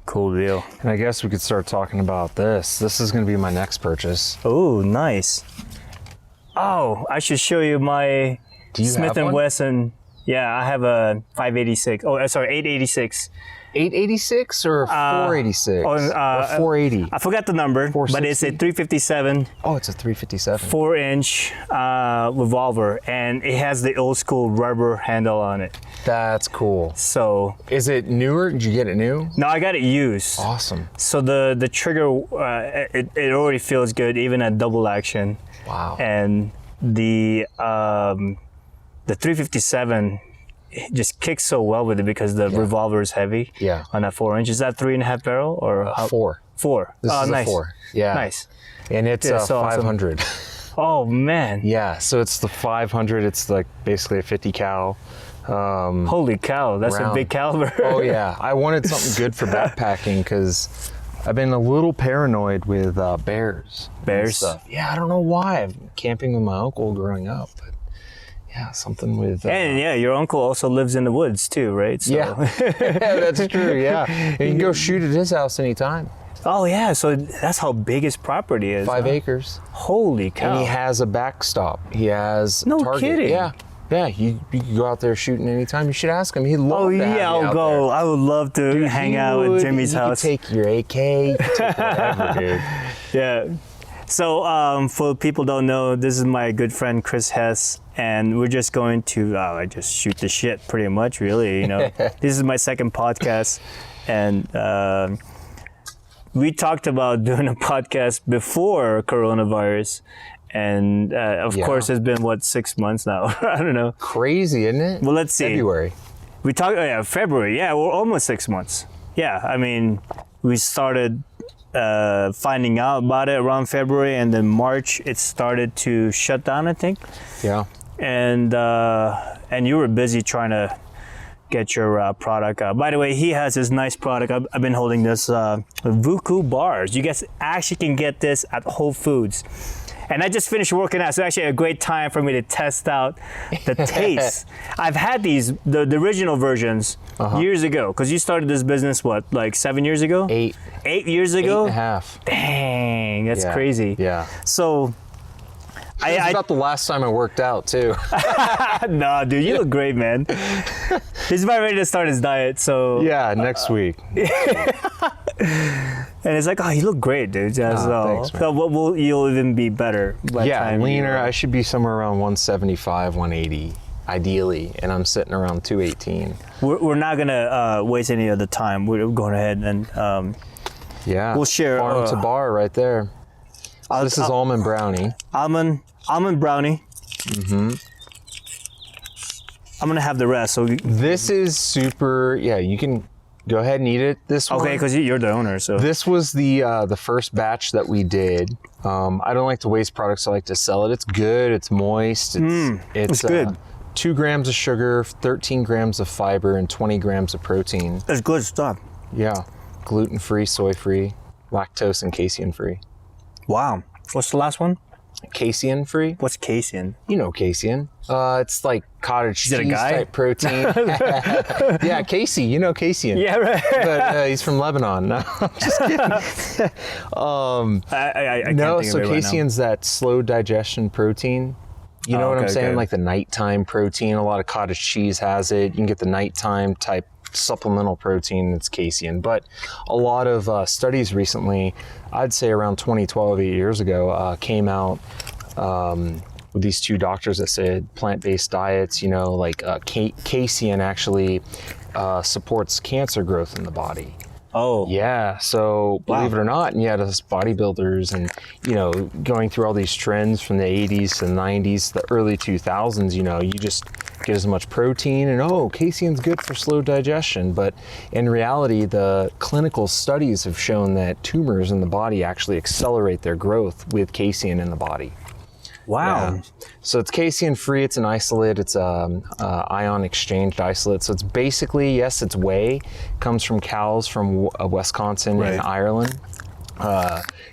Cool deal. And I guess we could start talking about this. This is going to be my next purchase. Oh, nice. Oh, I should show you my Smith & Wesson. Yeah, I have a 586. Oh, sorry, 886. 886 or 486? Or 480? I forgot the number, but it's a 357. Oh, it's a 357. 4-inch revolver, and it has the old school rubber handle on it. That's cool. So, is it newer? Did you get it new? No, I got it used. Awesome. So the trigger, it already feels good, even at double action. Wow. And the 357 just kicks so well with it because the revolver is heavy. Yeah. On that 4-inch. Is that 3.5 barrel or 4? 4. This is nice. a 4. Yeah. Nice. And it's so 500. Awesome. Oh man. Yeah. So it's the 500. It's like basically a 50 cal. Holy cow! That's round. a big caliber. Oh yeah. I wanted something good for backpacking because I've been a little paranoid with bears. Bears? Stuff. Yeah. I don't know why. I've been camping with my uncle growing up, but. Yeah, something with... and yeah, your uncle also lives in the woods too, right? So. Yeah, that's true, yeah. And you can go shoot at his house anytime. Oh yeah, so that's how big his property is. 5 acres. Holy cow. And he has a backstop. He has no target. Kidding. Yeah, yeah. You can go out there shooting anytime. You should ask him. He'd love to have you I'll out go. there. I would love to hang out at Jimmy's house. You could take your AK, you could take whatever, dude. Yeah. So for people who don't know, this is my good friend Chris Hesse, and we're just going to just shoot the shit pretty much, really. You know, this is my second podcast, and we talked about doing a podcast before coronavirus, and of course it's been 6 months now. I don't know. Crazy, isn't it? Well, let's see. February. We talked. February. Yeah, we're almost 6 months. Yeah, I mean, we started. Finding out about it around February, and then March it started to shut down, I think. Yeah. And you were busy trying to get your product out. By the way, he has this nice product. I've been holding this Vukoo bars. You guys actually can get this at Whole Foods. And I just finished working out, so actually a great time for me to test out the taste. I've had the original versions years ago, because you started this business, like 7 years ago? 8. 8 years ago? 8.5. Dang, that's crazy. Yeah. So, It's about the last time I worked out, too. No, dude, you look great, man. He's about ready to start his diet, so... Yeah, next week. And it's like, oh, you look great, dude. Thanks, man. So you'll even be better by the time leaner. I should be somewhere around 175, 180, ideally, and I'm sitting around 218. We're not gonna waste any of the time. We're going ahead and we'll share farm to bar right there. This is Almond Brownie. Almond Brownie. Mm-hmm. I'm gonna have the rest. So this is super. Yeah, you can. Go ahead and eat it. This one. Okay, because you're the owner, so. This was the first batch that we did. I don't like to waste products. I like to sell it. It's good. It's moist. It's good. 2 grams of sugar, 13 grams of fiber, and 20 grams of protein. That's good stuff. Yeah, gluten-free, soy-free, lactose and casein-free. Wow. What's the last one? Casein-free. What's casein? You know casein. It's like cottage cheese type protein. Yeah, Casey. You know casein. Yeah, right. But he's from Lebanon. No, I'm just kidding. I can't no, think so of it casein's that slow digestion protein. You know what I'm saying? Okay. Like the nighttime protein. A lot of cottage cheese has it. You can get the nighttime type supplemental protein. It's casein. But a lot of studies recently, I'd say around 2012, 8 years ago, came out with these 2 doctors that said plant-based diets, like casein actually supports cancer growth in the body. Oh. Yeah, so believe it or not, and yet as bodybuilders and, going through all these trends from the 80s to the 90s, the early 2000s, you just get as much protein and, casein's good for slow digestion. But in reality, the clinical studies have shown that tumors in the body actually accelerate their growth with casein in the body. Wow. Yeah. So it's casein free. It's an isolate. It's ion exchanged isolate. So it's basically, yes, it's whey. Comes from cows from Wisconsin and Ireland.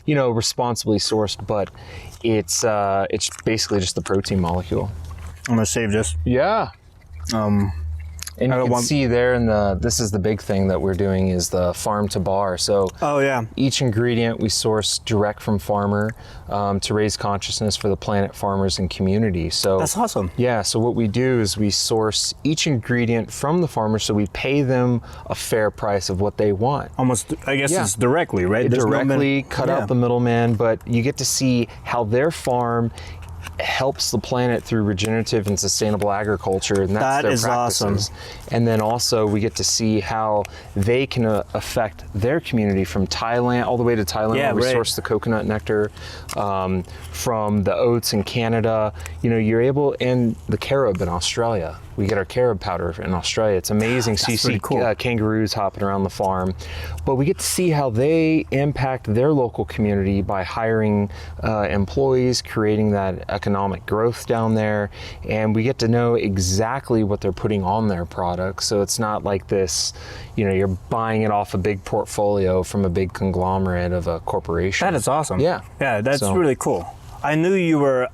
Responsibly sourced, but it's basically just the protein molecule. I'm gonna save this. Yeah. And you can see there this is the big thing that we're doing is the farm to bar. So each ingredient we source direct from farmer to raise consciousness for the planet, farmers, and community. So that's awesome. Yeah, so what we do is we source each ingredient from the farmer, so we pay them a fair price of what they want. Almost, I guess it's directly, right? Directly cut out the middleman, but you get to see how their farm helps the planet through regenerative and sustainable agriculture, and that's their practices. Awesome. And then also we get to see how they can affect their community from Thailand all the way to Thailand, where we source the coconut nectar, from the oats in Canada. You know, you're able, and the carob in Australia. We get our carob powder in Australia. It's amazing. So you see kangaroos hopping around the farm. But we get to see how they impact their local community by hiring employees, creating that economic growth down there. And we get to know exactly what they're putting on their products. So it's not like this, you know, you're buying it off a big portfolio from a big conglomerate of a corporation. That is awesome. Yeah. Yeah, that's really cool. I knew you were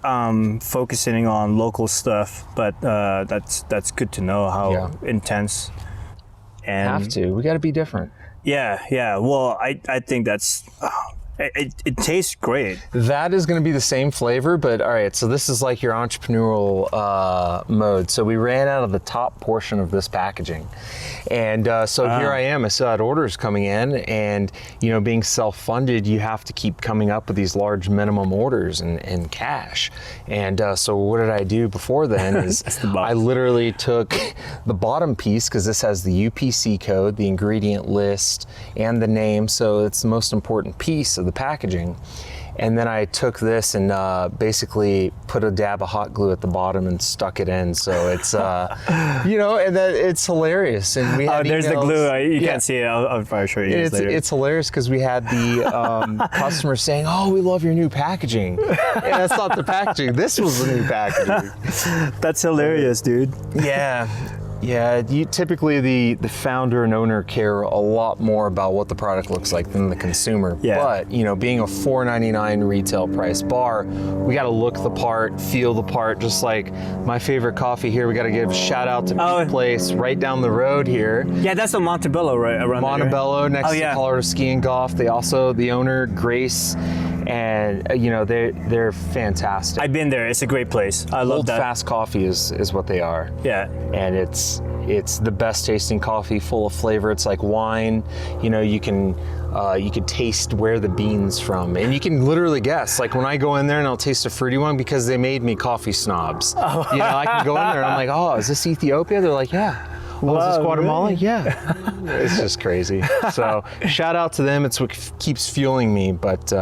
focusing on local stuff, but that's good to know how intense. And have to. We got to be different. Yeah. Well, I think that's. It tastes great. That is going to be the same flavor, but all right, so this is like your entrepreneurial mode. So we ran out of the top portion of this packaging. And so here I am, I still had orders coming in, and you know, being self-funded, you have to keep coming up with these large minimum orders and cash. And so what did I do before then is I literally took the bottom piece, because this has the UPC code, the ingredient list, and the name, so it's the most important piece of the packaging. And then I took this and basically put a dab of hot glue at the bottom and stuck it in. So it's, you know, and that it's hilarious. And we had there's emails. The glue. You can't see it. I'll probably show you later. It's hilarious because we had the customers saying, "Oh, we love your new packaging." And that's not the packaging. This was the new packaging. That's hilarious, dude. Yeah. Yeah, typically the founder and owner care a lot more about what the product looks like than the consumer. Yeah. But, you know, being a $4.99 retail price bar, we got to look the part, feel the part, just like my favorite coffee here. We got to give a shout out to Peak Place right down the road here. Yeah, that's a Montebello right around there. Montebello next to Colorado Ski and Golf. They also, the owner, Grace, and you know, they're fantastic. I've been there. It's a great place. I love that. Old fast coffee is what they are. Yeah. And it's the best tasting coffee, full of flavor. It's like wine. You know, you can taste where the bean's from, and you can literally guess. Like when I go in there and I'll taste a fruity one, because they made me coffee snobs. Oh. You know, I can go in there and I'm like, "Oh, is this Ethiopia?" They're like, "Yeah." Well, is this Guatemala? Really? Yeah. It's just crazy. So shout out to them. It's what keeps fueling me. But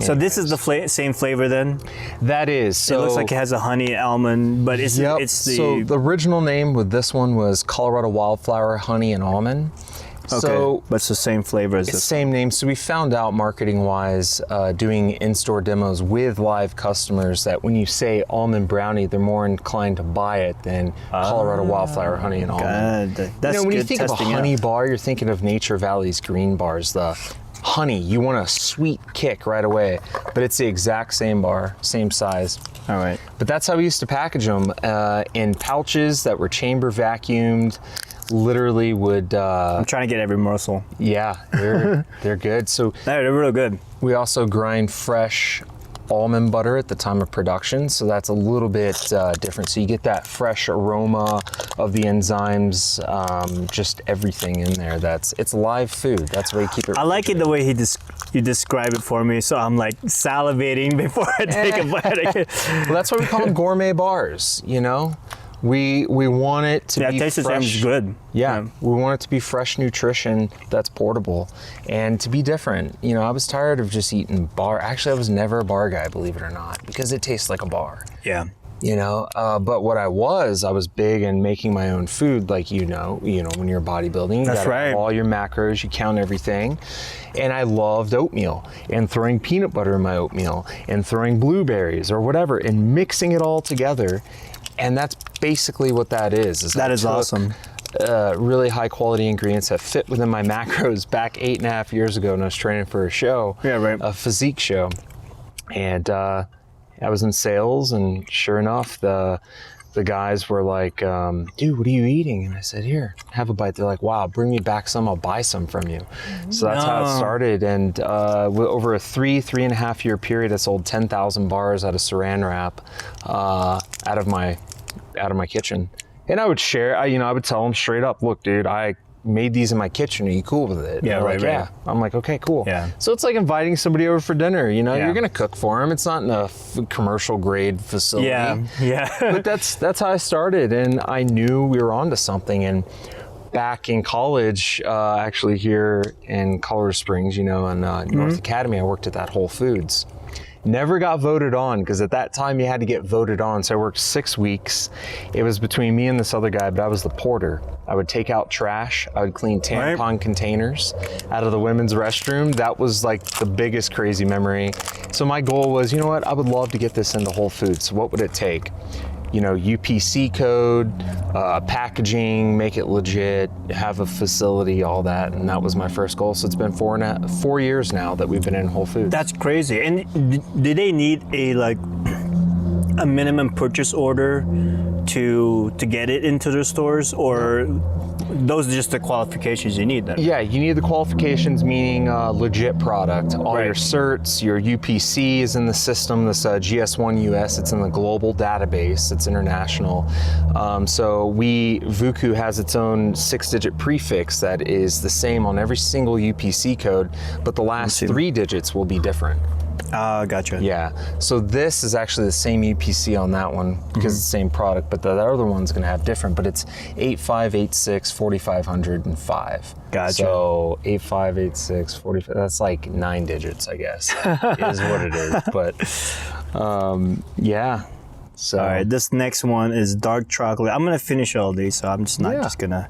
so this is the same flavor then? That is. So it looks like it has a honey almond, but it's the... So the original name with this one was Colorado Wildflower Honey and Almond. Okay, so, but it's the same flavor as this. It's the same name. So we found out marketing-wise, doing in-store demos with live customers, that when you say Almond Brownie, they're more inclined to buy it than Colorado Wildflower Honey and Almond. That's when you think of a honey bar, you're thinking of Nature Valley's green bars, the honey. You want a sweet kick right away, but it's the exact same bar, same size. All right. But that's how we used to package them, in pouches that were chamber vacuumed. Literally would... I'm trying to get every morsel. Yeah, they're good. So they're real good. We also grind fresh almond butter at the time of production, so that's a little bit different. So you get that fresh aroma of the enzymes, just everything in there. It's live food. That's why you keep it. I like it the way you describe it for me, so I'm like salivating before I take a bite. Well, that's why we call them gourmet bars, you know? We want it to be fresh. Yeah, it tastes good. Yeah, we want it to be fresh nutrition that's portable and to be different. You know, I was tired of just eating bar. Actually, I was never a bar guy, believe it or not, because it tastes like a bar. Yeah. You know, but what I was big in making my own food, like when you're bodybuilding, you gotta have all your macros, you count everything. And I loved oatmeal and throwing peanut butter in my oatmeal and throwing blueberries or whatever and mixing it all together. And that's basically what that is. That is awesome. Really high quality ingredients that fit within my macros back 8.5 years ago when I was training for a show. Yeah, right. A physique show. And I was in sales, and sure enough, the the guys were like, dude, what are you eating? And I said, here, have a bite. They're like, wow, bring me back some. I'll buy some from you. So that's how it started. And over a 3.5 year period, I sold 10,000 bars out of saran wrap out of my kitchen. And I would share, I would tell them straight up, look, dude, I made these in my kitchen. Are you cool with it? Yeah, right, like, yeah. I'm like, okay, cool. Yeah. So it's like inviting somebody over for dinner. You're going to cook for them. It's not in a commercial grade facility. Yeah. But that's how I started, and I knew we were onto something. And back in college, actually here in Colorado Springs, in North Academy, I worked at that Whole Foods. Never got voted on, because at that time you had to get voted on. So I worked 6 weeks. It was between me and this other guy, but I was the porter. I would take out trash. I would clean tampon containers out of the women's restroom. That was like the biggest crazy memory. So my goal was, you know what? I would love to get this into Whole Foods. So what would it take? UPC code, packaging, make it legit, have a facility, all that. And that was my first goal. So it's been 4 years now that we've been in Whole Foods. That's crazy. And did they need a minimum purchase order to get it into their stores, or those are just the qualifications you need then? Yeah, you need the qualifications, meaning legit product. All Right. your certs, your UPC is in the system, this GS1 US, it's in the global database, it's international. So Vukoo has its own 6-digit prefix that is the same on every single UPC code, but the last 3 digits will be different. Gotcha. Yeah, so this is actually the same UPC on that one because it's the same product, but the other one's gonna have different, but it's 8586 4505. Gotcha. So 8586 45, that's like 9 digits, I guess, is what it is. But yeah. So All right, this next one is dark chocolate. I'm gonna finish all these, so I'm just not just gonna.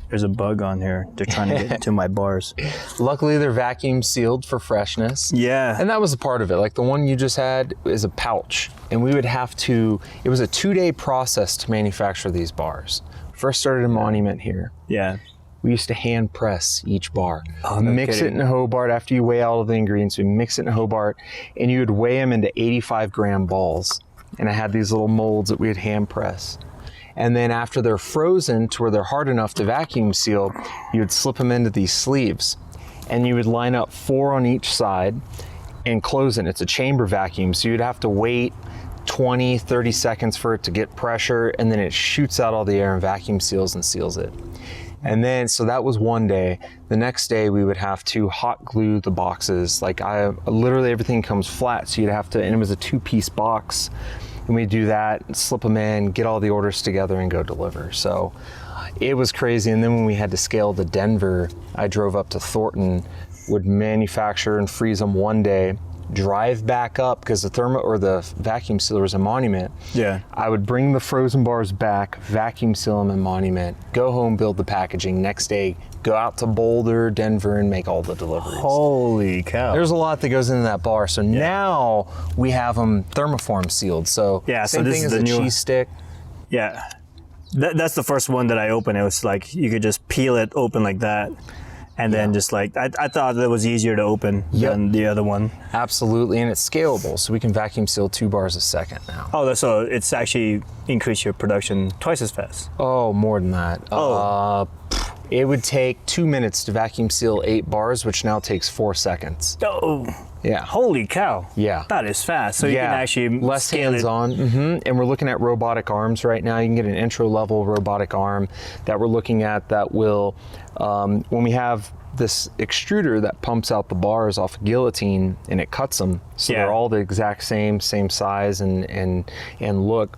There's a bug on here. They're trying to get into my bars. Luckily, they're vacuum sealed for freshness. Yeah. And that was a part of it. Like the one you just had is a pouch. And we would have to, it was a 2-day process to manufacture these bars. First started in Monument here. Yeah. We used to hand press each bar. Oh, no mix kidding. it in a Hobart after you weigh all of the ingredients. We mix it in a Hobart, and you would weigh them into 85-gram balls. And I had these little molds that we would hand press. And then after they're frozen to where they're hard enough to vacuum seal, you would slip them into these sleeves. And you would line up 4 on each side and close it. It's a chamber vacuum, so you'd have to wait 20, 30 seconds for it to get pressure, and then it shoots out all the air and vacuum seals and seals it. And then, so that was one day. The next day we would have to hot glue the boxes. Like literally everything comes flat, so you'd have to, and it was a 2-piece box. And we do that, slip them in, get all the orders together, and go deliver. So it was crazy. And then when we had to scale to Denver, I drove up to Thornton, would manufacture and freeze them one day, drive back up because the vacuum sealer was a Monument. Yeah. I would bring the frozen bars back, vacuum seal them in Monument, go home, build the packaging. Next day, go out to Boulder, Denver, and make all the deliveries. Holy cow. There's a lot that goes into that bar. So now we have them thermoform sealed. So so same this thing is as the a new cheese stick. Yeah. That's the first one that I opened. It was like you could just peel it open like that. And then just like, I thought it was easier to open than the other one. Absolutely, and it's scalable, so we can vacuum seal 2 bars a second now. Oh, so it's actually increased your production twice as fast. Oh, more than that. Oh. It would take 2 minutes to vacuum seal 8 bars, which now takes 4 seconds. Oh. Yeah. Holy cow. Yeah. That is fast. So you can actually less scale hands-on. And we're looking at robotic arms right now. You can get an intro-level robotic arm that we're looking at that will, when we have this extruder that pumps out the bars off a guillotine and it cuts them, so they're all the exact same size and look.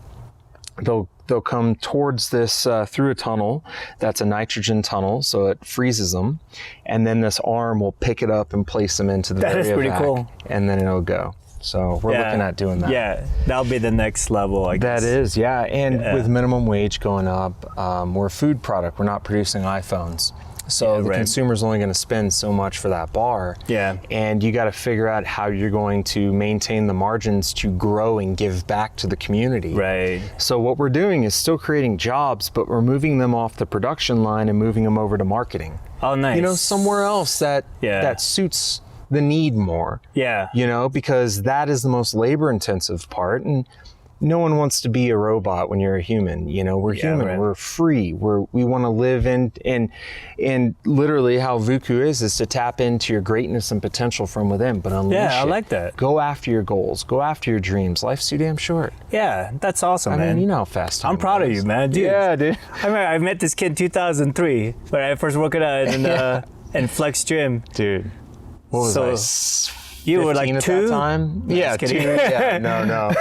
They'll come towards this through a tunnel that's a nitrogen tunnel, so it freezes them, and then this arm will pick it up and place them into the That is pretty cool. and then it'll go. So we're looking at doing that. Yeah, that'll be the next level, I guess. That is, yeah. And with minimum wage going up, we're a food product. We're not producing iPhones. So the consumer's only going to spend so much for that bar. Yeah. And you got to figure out how you're going to maintain the margins to grow and give back to the community. Right. So what we're doing is still creating jobs, but we're moving them off the production line and moving them over to marketing. Oh, nice. Somewhere else that suits the need more. Yeah. Because that is the most labor intensive part. And no one wants to be a robot when you're a human. You know, we're human. Right. We're free. We want to live in, and literally how Vukoo is to tap into your greatness and potential from within, but unleash Yeah, I it. like that. Go after your goals. Go after your dreams. Life's too damn short. Yeah, that's awesome, I man. mean, you know how fast time I'm proud of goes. you, man. Dude. Yeah, dude. I remember I met this kid in 2003 when I first worked out in Flex Gym. Dude. What was So- I? You were like 15 at 2? that time? No, Yeah, just 2. kidding. Yeah, no.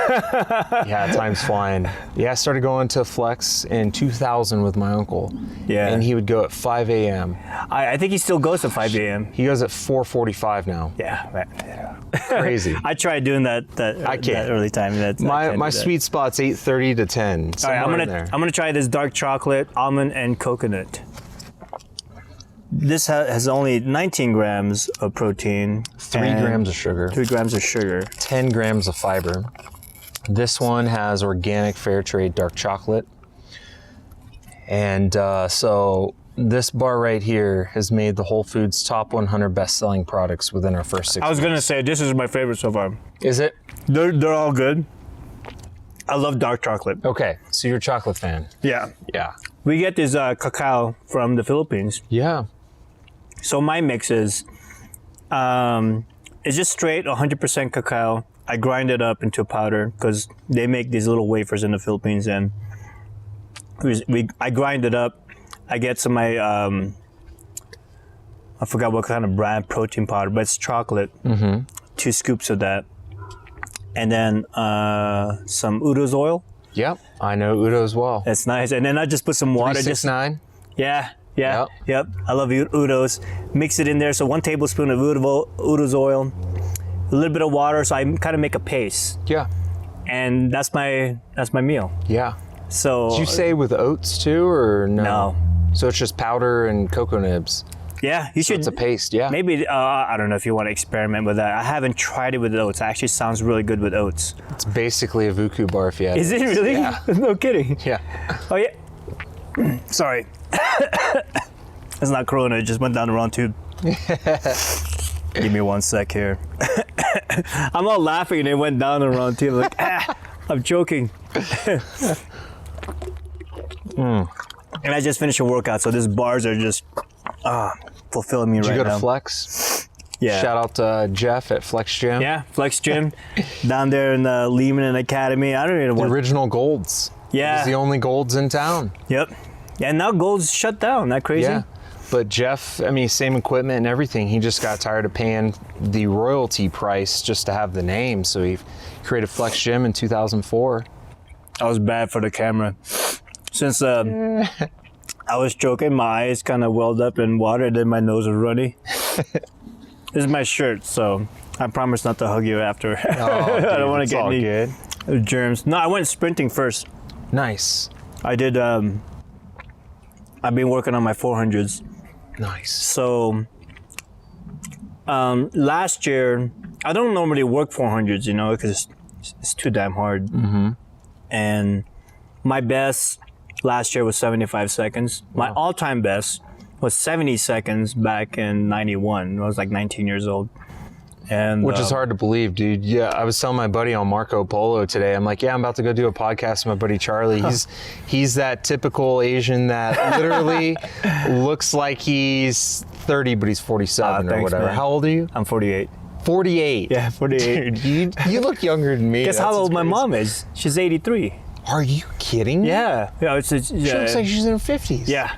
Yeah, time's flying. Yeah, I started going to Flex in 2000 with my uncle. Yeah. And he would go at 5 a.m. I think he still goes at 5 a.m. He goes at 4:45 now. Yeah, man. Crazy. I tried doing that I can't. that early time. I can't My do that. sweet spot's 8:30 to 10. All right, Somewhere in there. I'm gonna try this dark chocolate, almond, and coconut. This has only 19 grams of protein. 3 and grams of sugar. 3 grams of sugar. 10 grams of fiber. This one has organic fair trade dark chocolate. And so this bar right here has made the Whole Foods top 100 best-selling products within our first 6 I was months. gonna say this is my favorite so far. Is it? They're all good. I love dark chocolate. Okay, so you're a chocolate fan. Yeah. Yeah. We get this cacao from the Philippines. Yeah. So my mix is, it's just straight 100% cacao. I grind it up into powder because they make these little wafers in the Philippines, and I grind it up. I get some I forgot what kind of brand protein powder, but it's chocolate. 2 scoops of that, and then some Udo's oil. Yep. I know Udo as well. That's nice. And then I just put some water. 369. Yeah. Yep. Yep. I love Udo's. Mix it in there. So 1 tablespoon of Udo's oil, a little bit of water. So I kind of make a paste, Yeah. and that's my meal. Yeah. So Did you say with oats too, or no? No. So it's just powder and cocoa nibs. yeah, you should. It's a paste. Yeah. Maybe I don't know if you want to experiment with that. I haven't tried it with oats. It actually sounds really good with oats. It's basically a Vukoo bar if you had Is it really? Yeah. No kidding. Yeah. Oh yeah. Sorry. It's not Corona. It just went down the wrong tube. Give me 1 sec here. I'm all laughing and it went down the wrong tube. Like, I'm joking. And I just finished a workout, so these bars are just fulfilling me Did right you go now. to Flex? Yeah. Shout out to Jeff at Flex Gym. Yeah, Flex Gym down there in the Lehman Academy. I don't even know The what. original Golds. Yeah. It was the only Golds in town. Yep. Yeah, now Gold's shut down. That crazy? Yeah. But Jeff, I mean, same equipment and everything. He just got tired of paying the royalty price just to have the name. So he created Flex Gym in 2004. I was bad for the camera. Since I was joking, my eyes kind of welled up in water, then my nose was runny. This is my shirt, so I promise not to hug you after. Oh, I don't want to get any good. germs. No, I went sprinting first. Nice. I did, I've been working on my 400s. Nice. So last year, I don't normally work 400s, you know, because it's too damn hard. Mm-hmm. And my best last year was 75 seconds. My all-time best was 70 seconds back in 91. I was like 19 years old. And Which is hard to believe, dude. Yeah, I was telling my buddy on Marco Polo today. I'm like, yeah, I'm about to go do a podcast with my buddy Charlie. He's that typical Asian that literally looks like he's 30, but he's 47 or thanks, whatever. man. How old are you? I'm 48. 48. Yeah, 48. Dude, you look younger than me. Guess That's how old what's my crazy. mom is? She's 83. Are you kidding? Yeah. Yeah, She looks like she's in her 50s. Yeah.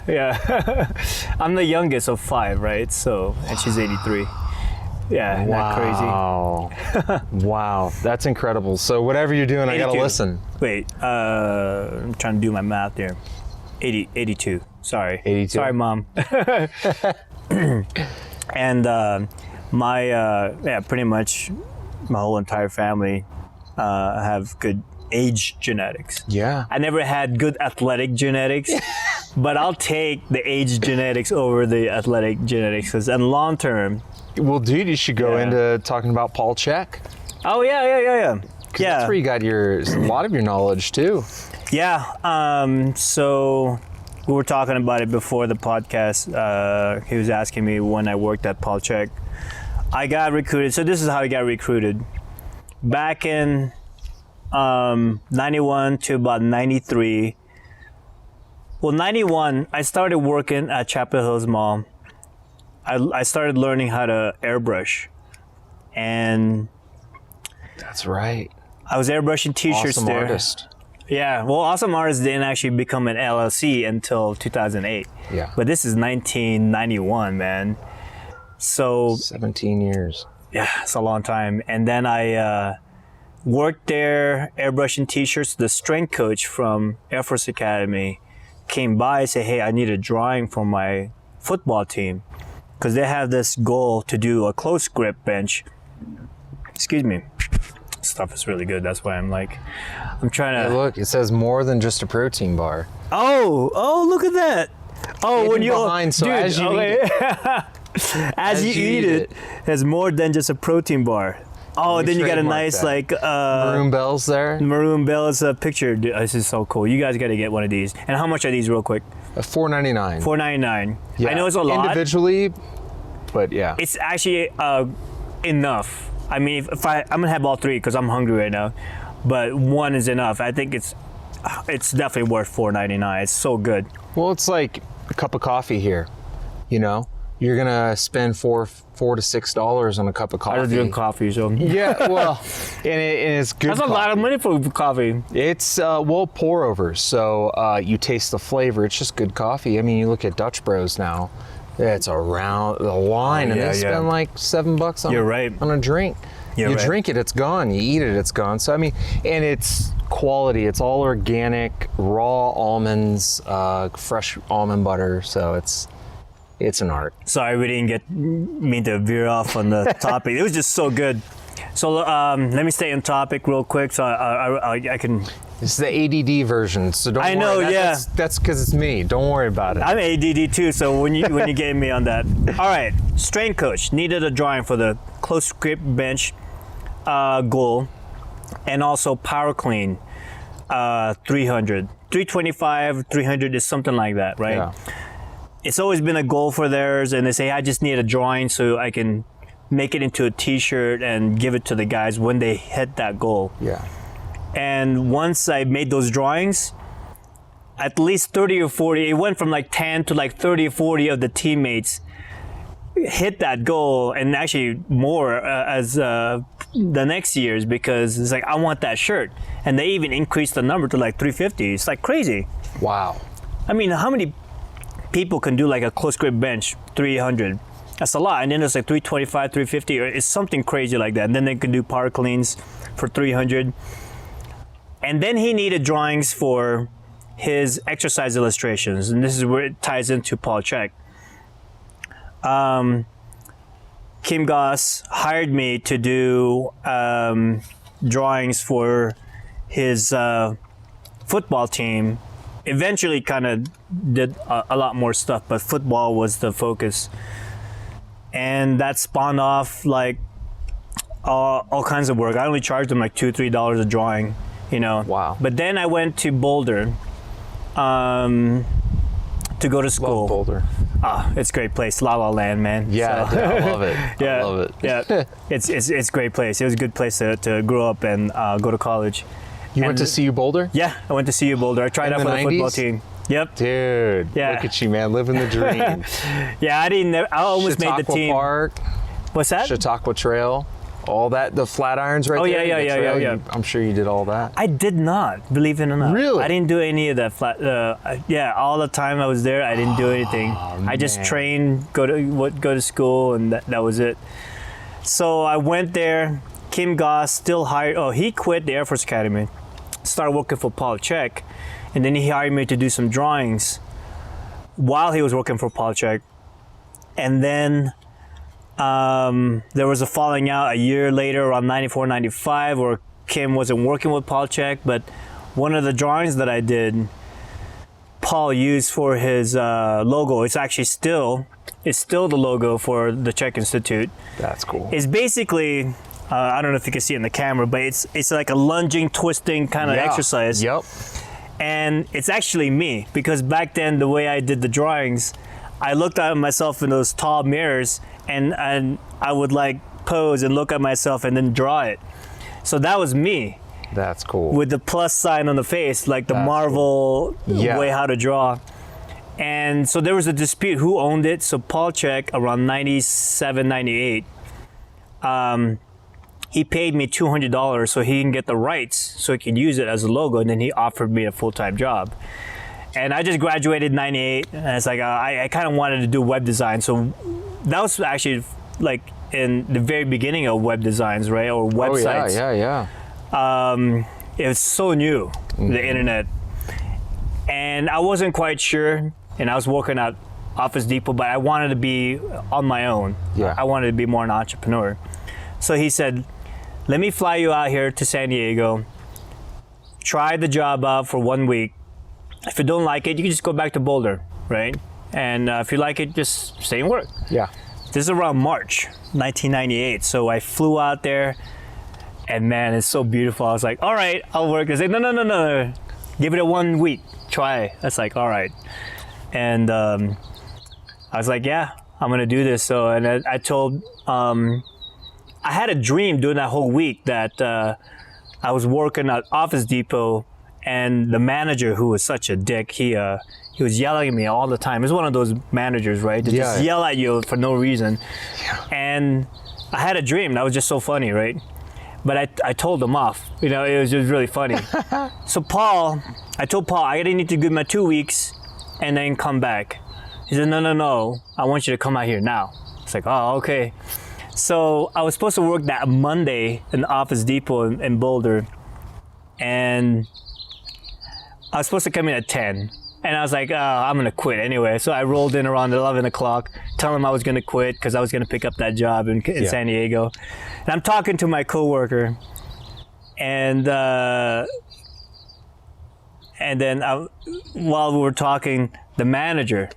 I'm the youngest of 5, right? So, and she's 83. Yeah, not crazy. Wow. Wow. That's incredible. So whatever you're doing, I got to 82. listen. Wait, I'm trying to do my math here. 82. Sorry. 82. Sorry, Mom. And pretty much my whole entire family have good age genetics. Yeah. I never had good athletic genetics, but I'll take the age genetics over the athletic genetics because in long term. Well, dude, you should go Yeah. into talking about Paul Check. Oh yeah. Yeah. That's where you got a lot of your knowledge too. Yeah. So we were talking about it before the podcast. He was asking me when I worked at Paul Check. I got recruited. So this is how I got recruited. Back in 91 to about 93. Well, 91, I started working at Chapel Hills Mall. I started learning how to airbrush. And That's right. I was airbrushing t-shirts Awesome there. artist. Yeah, well, Awesome Artists didn't actually become an LLC until 2008. Yeah. But this is 1991, man. So 17 years. yeah, it's a long time. And then I worked there airbrushing t-shirts. The strength coach from Air Force Academy came by and said, hey, I need a drawing for my football team. Because they have this goal to do a close grip bench. Excuse me. Stuff is really good. That's why I'm trying to. Hey, look, it says more than just a protein bar. Oh, look at that. Oh, Hidden when you behind, so as you eat it. as you eat it, it's more than just a protein bar. Oh, me then you got a trademark nice that. Maroon bells there. Maroon Bells picture. Dude, this is so cool. You guys got to get one of these. And how much are these, real quick? $4.99. $4.99. Yeah. I know it's a lot. Individually, but yeah. It's actually enough. I mean, I'm gonna have all three because I'm hungry right now, but one is enough. I think it's definitely worth $4.99. It's so good. Well, it's like a cup of coffee here. You know, you're gonna spend $4 to $6 on a cup of coffee. I don't drink coffee, so Yeah, well, and it's good. that's a lot of money for coffee. It's pour over, so you taste the flavor. It's just good coffee. I mean, you look at Dutch Bros now. It's around the line, and they spend like $7 on, You're right. on a drink. You're you right. drink it, it's gone. You eat it, it's gone. So I mean, and it's quality. It's all organic, raw almonds, fresh almond butter. So it's an art. Sorry, we didn't mean to veer off on the topic. It was just so good. So let me stay on topic real quick, so I can. This is the ADD version, so don't worry. I know, yeah. That's because it's me. Don't worry about it. I'm ADD too, so when you gave me on that. All right, strength coach needed a drawing for the close grip bench goal, and also power clean 300, 325, 300 is something like that, right? Yeah. It's always been a goal for theirs, and they say I just need a drawing so I can make it into a T-shirt and give it to the guys when they hit that goal. Yeah. And once I made those drawings, at least 30 or 40, it went from like 10 to like 30 or 40 of the teammates hit that goal, and actually more as the next years, because it's like, I want that shirt. And they even increased the number to like 350. It's like crazy. Wow. I mean, how many people can do like a close grip bench? 300. That's a lot. And then it's like 325, 350, or it's something crazy like that. And then they can do power cleans for 300. And then he needed drawings for his exercise illustrations. And this is where it ties into Paul Chek. Kim Goss hired me to do drawings for his football team. Eventually kind of did a lot more stuff, but football was the focus. And that spawned off like all kinds of work. I only charged him like $2, $3 a drawing, you know. Wow. But then I went to Boulder to go to school. Love Boulder. It's a great place, La La Land, man. Yeah, So- I love it. yeah, I love it. yeah, it's a great place. It was a good place to grow up and go to college. You went to CU Boulder? Yeah, I went to CU Boulder. I tried In out the for the football 90s? team. Yep. Dude, Yeah. look at you, man, living the dream. Yeah, I almost made the Chautauqua team. Park, What's that? Chautauqua Trail, all that, the Flatirons right Oh, there. yeah, the yeah, trail, yeah. I'm sure you did all that. I did not, believe it or not. Really? I didn't do any of that flat. Yeah, all the time I was there, I didn't do anything. I just man. trained, go to school, and that was it. So I went there. Kim Goss still hired. Oh, he quit the Air Force Academy, started working for Paul Chek, and then he hired me to do some drawings while he was working for Paul Chek. And then there was a falling out a year later, around 94, 95, where Kim wasn't working with Paul Chek, but one of the drawings that I did, Paul used for his logo. It's actually still the logo for the Chek Institute. That's cool. It's basically, I don't know if you can see it in the camera, but it's like a lunging, twisting kind of Yeah. exercise. Yep. And it's actually me, because back then the way I did the drawings, I looked at myself in those tall mirrors, and I would like pose and look at myself and then draw it. So that was me. That's cool. with the plus sign on the face, like the That's Marvel Yeah. way how to draw. And so there was a dispute who owned it. So Paul Chek, around 97, 98, he paid me $200 so he can get the rights so he can use it as a logo. And then he offered me a full-time job. And I just graduated in 98. And it's like, I kind of wanted to do web design. So that was actually like in the very beginning of web designs, right? Or websites. Oh, yeah. It was so new, the internet. And I wasn't quite sure. And I was working at Office Depot, but I wanted to be on my own. Yeah. I wanted to be more an entrepreneur. So he said, let me fly you out here to San Diego. Try the job out for 1 week. If you don't like it, you can just go back to Boulder, right? And if you like it, just stay and work. Yeah. This is around March 1998. So I flew out there, and man, it's so beautiful. I was like, all right, I'll work. They said, no. Give it a 1 week. Try. That's like, all right. And I was like, yeah, I'm going to do this. So, and I told, I had a dream during that whole week that I was working at Office Depot, and the manager, who was such a dick, he was yelling at me all the time. It's one of those managers, right? They just yell at you for no reason. Yeah. And I had a dream that was just so funny, right? But I told him off. You know, it was just really funny. So I told Paul, I need to give my 2 weeks and then come back. He said, no, I want you to come out here now. It's like, oh, okay. So I was supposed to work that Monday in Office Depot in Boulder, and I was supposed to come in at 10. And I was like, I'm going to quit anyway. So I rolled in around 11 o'clock, telling him I was going to quit because I was going to pick up that job in San Diego. And I'm talking to my coworker, and then while we were talking, the manager,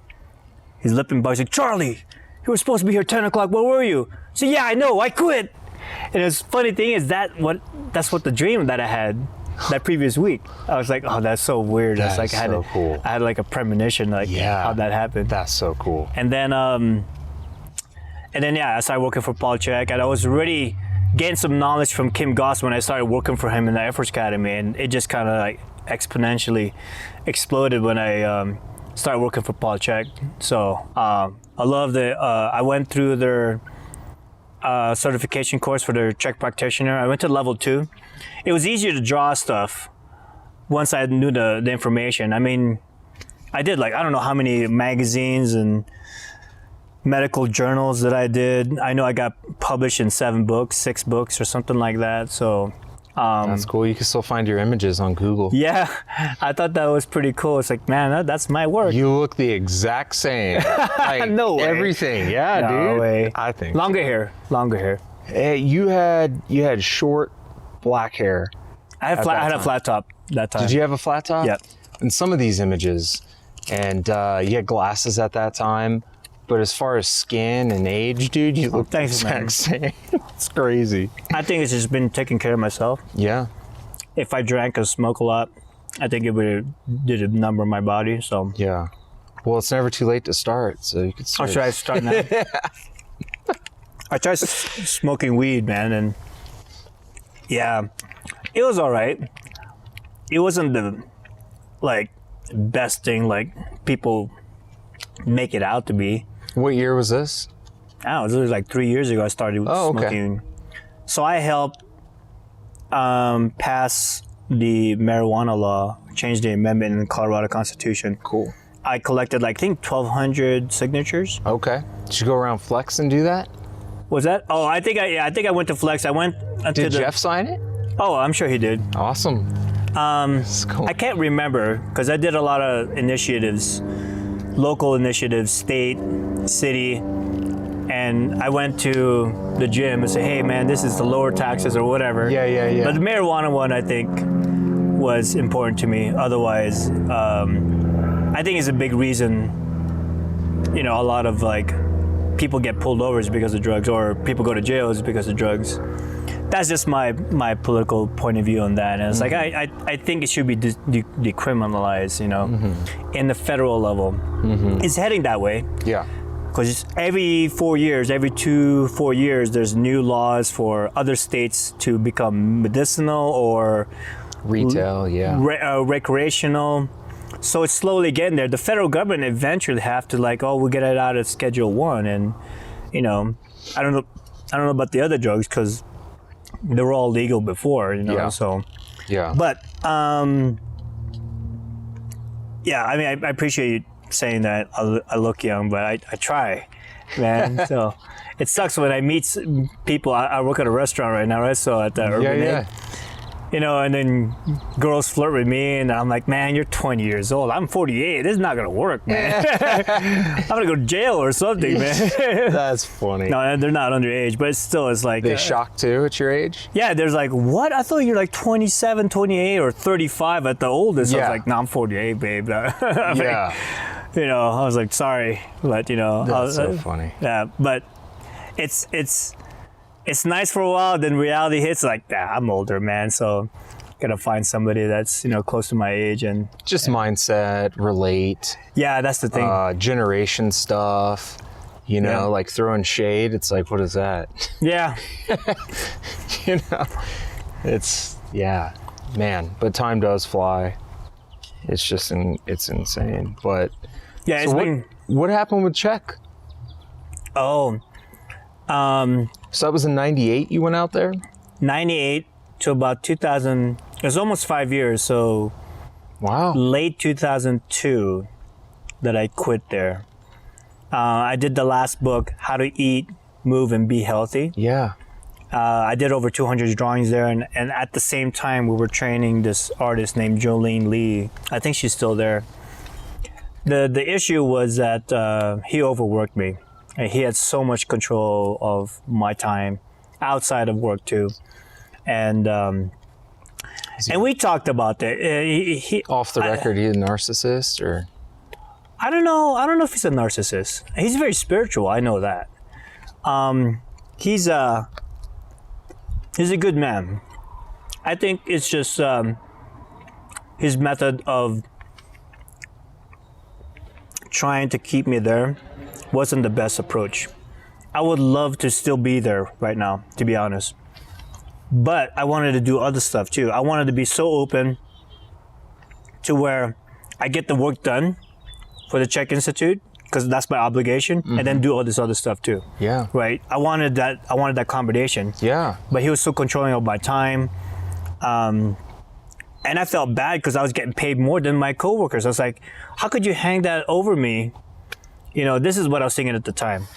he's lipping by, he's like, Charlie, you were supposed to be here 10 o'clock. Where were you? I said, yeah, I know, I quit. And the funny thing is that's what the dream that I had that previous week. I was like, oh, that's so weird. That's like, cool. I had like a premonition, like how that happened. That's so cool. And then I started working for Paul Chek, and I was already getting some knowledge from Kim Goss when I started working for him in the Air Force Academy, and it just kind of like exponentially exploded when I started working for Paul Chek. So I love I went through their certification course for their Czech practitioner. I went to level 2. It was easier to draw stuff once I knew the information. I mean, I did like, I don't know how many magazines and medical journals that I did. I know I got published in 6 books or something like that. So that's cool. You can still find your images on Google. Yeah, I thought that was pretty cool. It's like, man, that's my work. You look the exact same. Like, no way. Everything. Yeah, no dude. Way. I think longer hair. Hey, you had short black hair. I had a flat top that time. Did you have a flat top? Yeah. In some of these images, and you had glasses at that time. But as far as skin and age, dude, you look the exact same. It's crazy. I think it's just been taking care of myself. Yeah. If I drank or smoked a lot, I think it would have did a number on my body. So yeah. Well, it's never too late to start, so you could start. Should I start now? I tried smoking weed, man, and yeah, it was all right. It wasn't the best thing like people make it out to be. What year was this? I don't know, it was like 3 years ago I started smoking. Okay. So I helped pass the marijuana law, change the amendment in the Colorado Constitution. Cool. I collected I think 1,200 signatures. Okay. Did you go around Flex and do that? Was that? Oh, I think I went to Flex. I went to Jeff sign it? Oh, I'm sure he did. Awesome. Cool. I can't remember because I did a lot of initiatives, local initiatives, state, city, and I went to the gym and said, hey man, this is the lower taxes or whatever. Yeah. But the marijuana one I think was important to me. Otherwise, I think it's a big reason, a lot of people get pulled over is because of drugs, or people go to jail is because of drugs. That's just my political point of view on that. And it's I think it should be decriminalized, in the federal level. It's heading that way. Yeah. because every 4 years, every 4 years, there's new laws for other states to become medicinal or Retail, yeah. recreational. So it's slowly getting there. The federal government eventually have to like, oh, we'll get it out of Schedule 1. And, you know, I don't know about the other drugs because they were all legal before, you know, Yeah. so. Yeah. But, yeah, I mean, I appreciate you saying that I look young, but I try, man. So it sucks when I meet people. I work at a restaurant right now, right? So at the Urban Egg, you know, and then girls flirt with me, and I'm like, man, you're 20 years old. I'm 48. This is not gonna work, man. I'm gonna go to jail or something, man. That's funny. No, they're not underage, but it's like They shocked too at your age? yeah, there's like, what? I thought you're like 27, 28, or 35 at the oldest. I Yeah. was like, no, I'm 48, babe. Yeah. You know, I was like, sorry, but you know, That's so funny. yeah, but it's nice for a while. Then reality hits, like, I'm older, man. So, gotta find somebody that's, you know, close to my age. And Just mindset, relate, yeah, that's the thing. generation stuff. You know, Yeah. like throwing shade. It's like, what is that? Yeah, You know, it's man. But time does fly. It's just it's insane. But yeah. so what happened with Czech? Oh, So that was in '98. You went out there. 98 to about 2000. It was almost 5 years. So Wow. late 2002 that I quit there. I did the last book, How to Eat, Move, and Be Healthy. Yeah. I did over 200 drawings there, and at the same time, we were training this artist named Jolene Lee. I think she's still there. The issue was that he overworked me. And he had so much control of my time outside of work too, and we talked about that. He Off the record, he a narcissist or? I don't know. I don't know if he's a narcissist. He's very spiritual. I know that. He's a good man. I think it's just his method of trying to keep me there wasn't the best approach. I would love to still be there right now, to be honest. But I wanted to do other stuff too. I wanted to be so open to where I get the work done for the Czech Institute, because that's my obligation, and then do all this other stuff too. Yeah. Right? I wanted that combination. Yeah. But he was so controlling of my time. And I felt bad because I was getting paid more than my coworkers. I was like, how could you hang that over me? You know, this is what I was thinking at the time.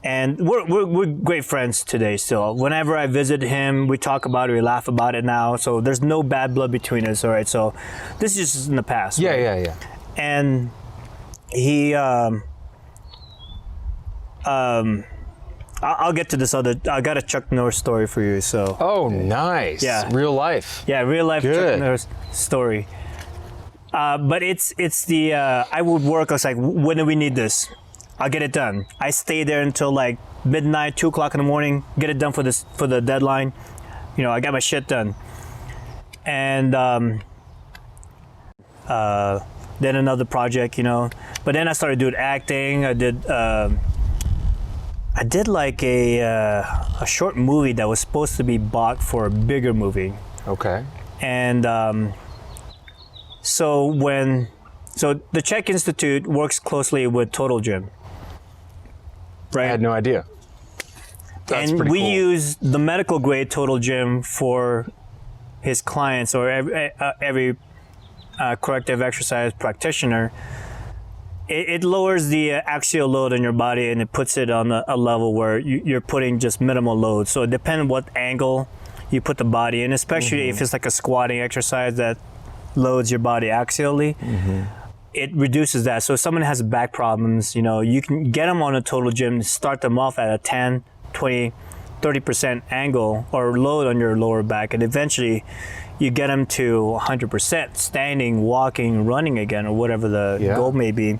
And we're great friends today still. Whenever I visit him, we talk about it, we laugh about it now. So there's no bad blood between us, all right? So this is just in the past. Yeah, right? yeah. And he, I'll get to this I got a Chuck Norris story for you, so. Oh, nice. Yeah. Real life. Yeah, real life Chuck Good. Norris story. But it's the, I would work, I was like, when do we need this? I'll get it done. I stay there until like midnight, 2 o'clock in the morning, get it done for the deadline. You know, I got my shit done. And then another project, you know. But then I started doing acting. I did like a short movie that was supposed to be bought for a bigger movie. Okay. And so the Czech Institute works closely with Total Gym, right? I had no idea. That's and pretty we cool. use the medical grade Total Gym for his clients or every corrective exercise practitioner. It lowers the axial load on your body and it puts it on a level where you're putting just minimal load. So it depends on what angle you put the body in, especially if it's like a squatting exercise that loads your body axially. It reduces that. So if someone has back problems, you know, you can get them on a Total Gym, start them off at a 10, 20, 30% angle or load on your lower back, and eventually you get them to 100%, standing, walking, running again, or whatever the goal may be.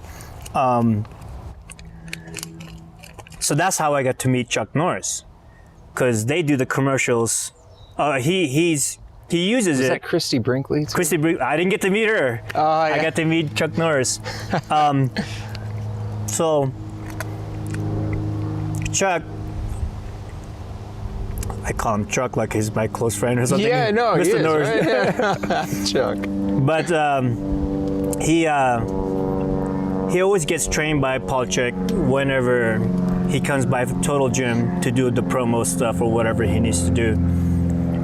So that's how I got to meet Chuck Norris, because they do the commercials. He uses Is it. that Christy Brinkley? Too? Christy Brinkley, I didn't get to meet her. Oh, yeah. I got to meet Chuck Norris. So Chuck, I call him Chuck like he's my close friend or something. Yeah, no, he Mr. is, Norris. right? Chuck. But he always gets trained by Paul Chuck whenever he comes by Total Gym to do the promo stuff or whatever he needs to do.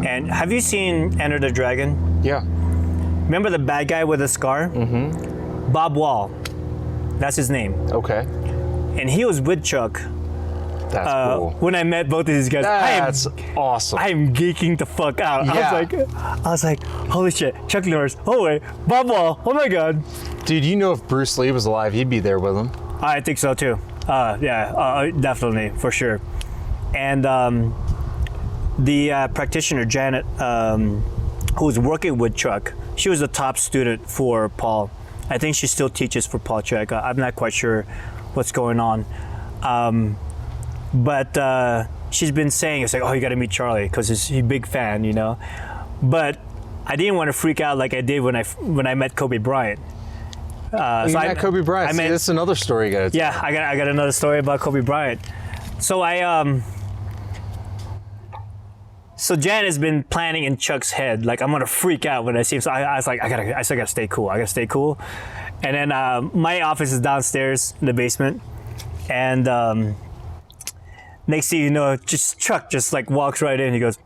And have you seen Enter the Dragon? Yeah. Remember the bad guy with the scar? Mm-hmm. Bob Wall. That's his name. Okay. And he was with Chuck. That's cool. When I met both of these guys. That's awesome. I'm geeking the fuck out. Yeah. I was like, holy shit, Chuck Norris. Oh wait, Bob Wall. Oh my god. Dude, you know if Bruce Lee was alive, he'd be there with him. I think so too. Definitely, for sure. And the practitioner, Janet, who was working with Chuck, she was a top student for Paul. I think she still teaches for Paul Chuck. I'm not quite sure what's going on. But she's been saying, it's like, oh, you got to meet Charlie because he's a big fan, you know. But I didn't want to freak out like I did when I met Kobe Bryant. You met Kobe Bryant. See, that's another story you got to tell. Yeah, I got another story about Kobe Bryant. So so Jan has been planning in Chuck's head, like I'm gonna freak out when I see him. So I was like, I still gotta stay cool. I gotta stay cool. And then my office is downstairs in the basement, and next thing you know, Chuck just like walks right in. He goes,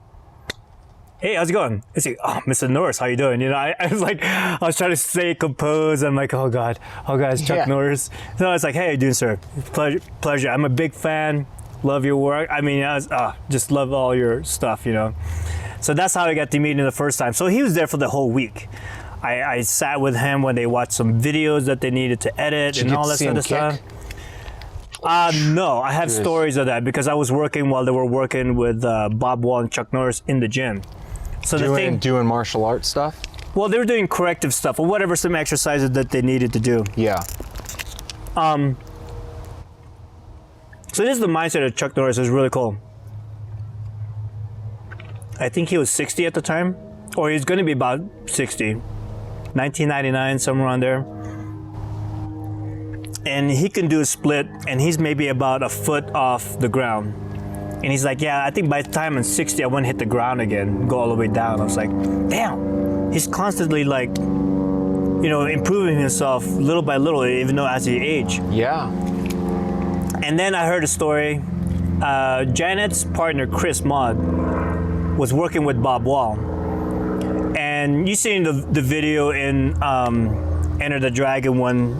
"Hey, how's it going?" It's like, "Oh, Mr. Norris, how you doing?" You know, I was trying to stay composed. I'm like, "Oh God, it's Chuck Norris." So I was like, "Hey, how you doing, sir? Pleasure. I'm a big fan. Love your work. I mean, just love all your stuff, you know." So that's how I got to meet him the first time. So he was there for the whole week. I sat with him when they watched some videos that they needed to edit and all that sort of stuff. No, I have stories of that because I was working while they were working with Bob Wall and Chuck Norris in the gym. So doing martial arts stuff? Well, they were doing corrective stuff or whatever, some exercises that they needed to do. Yeah. So this is the mindset of Chuck Norris. Is really cool. I think he was 60 at the time, or he's going to be about 60. 1999, somewhere around there. And he can do a split, and he's maybe about a foot off the ground. And he's like, yeah, I think by the time I'm 60, I want to hit the ground again, go all the way down. I was like, damn. He's constantly like, you know, improving himself little by little, even though as he age. Yeah. And then I heard a story. Janet's partner, Chris Maud, was working with Bob Wall. And you seen the video in Enter the Dragon when,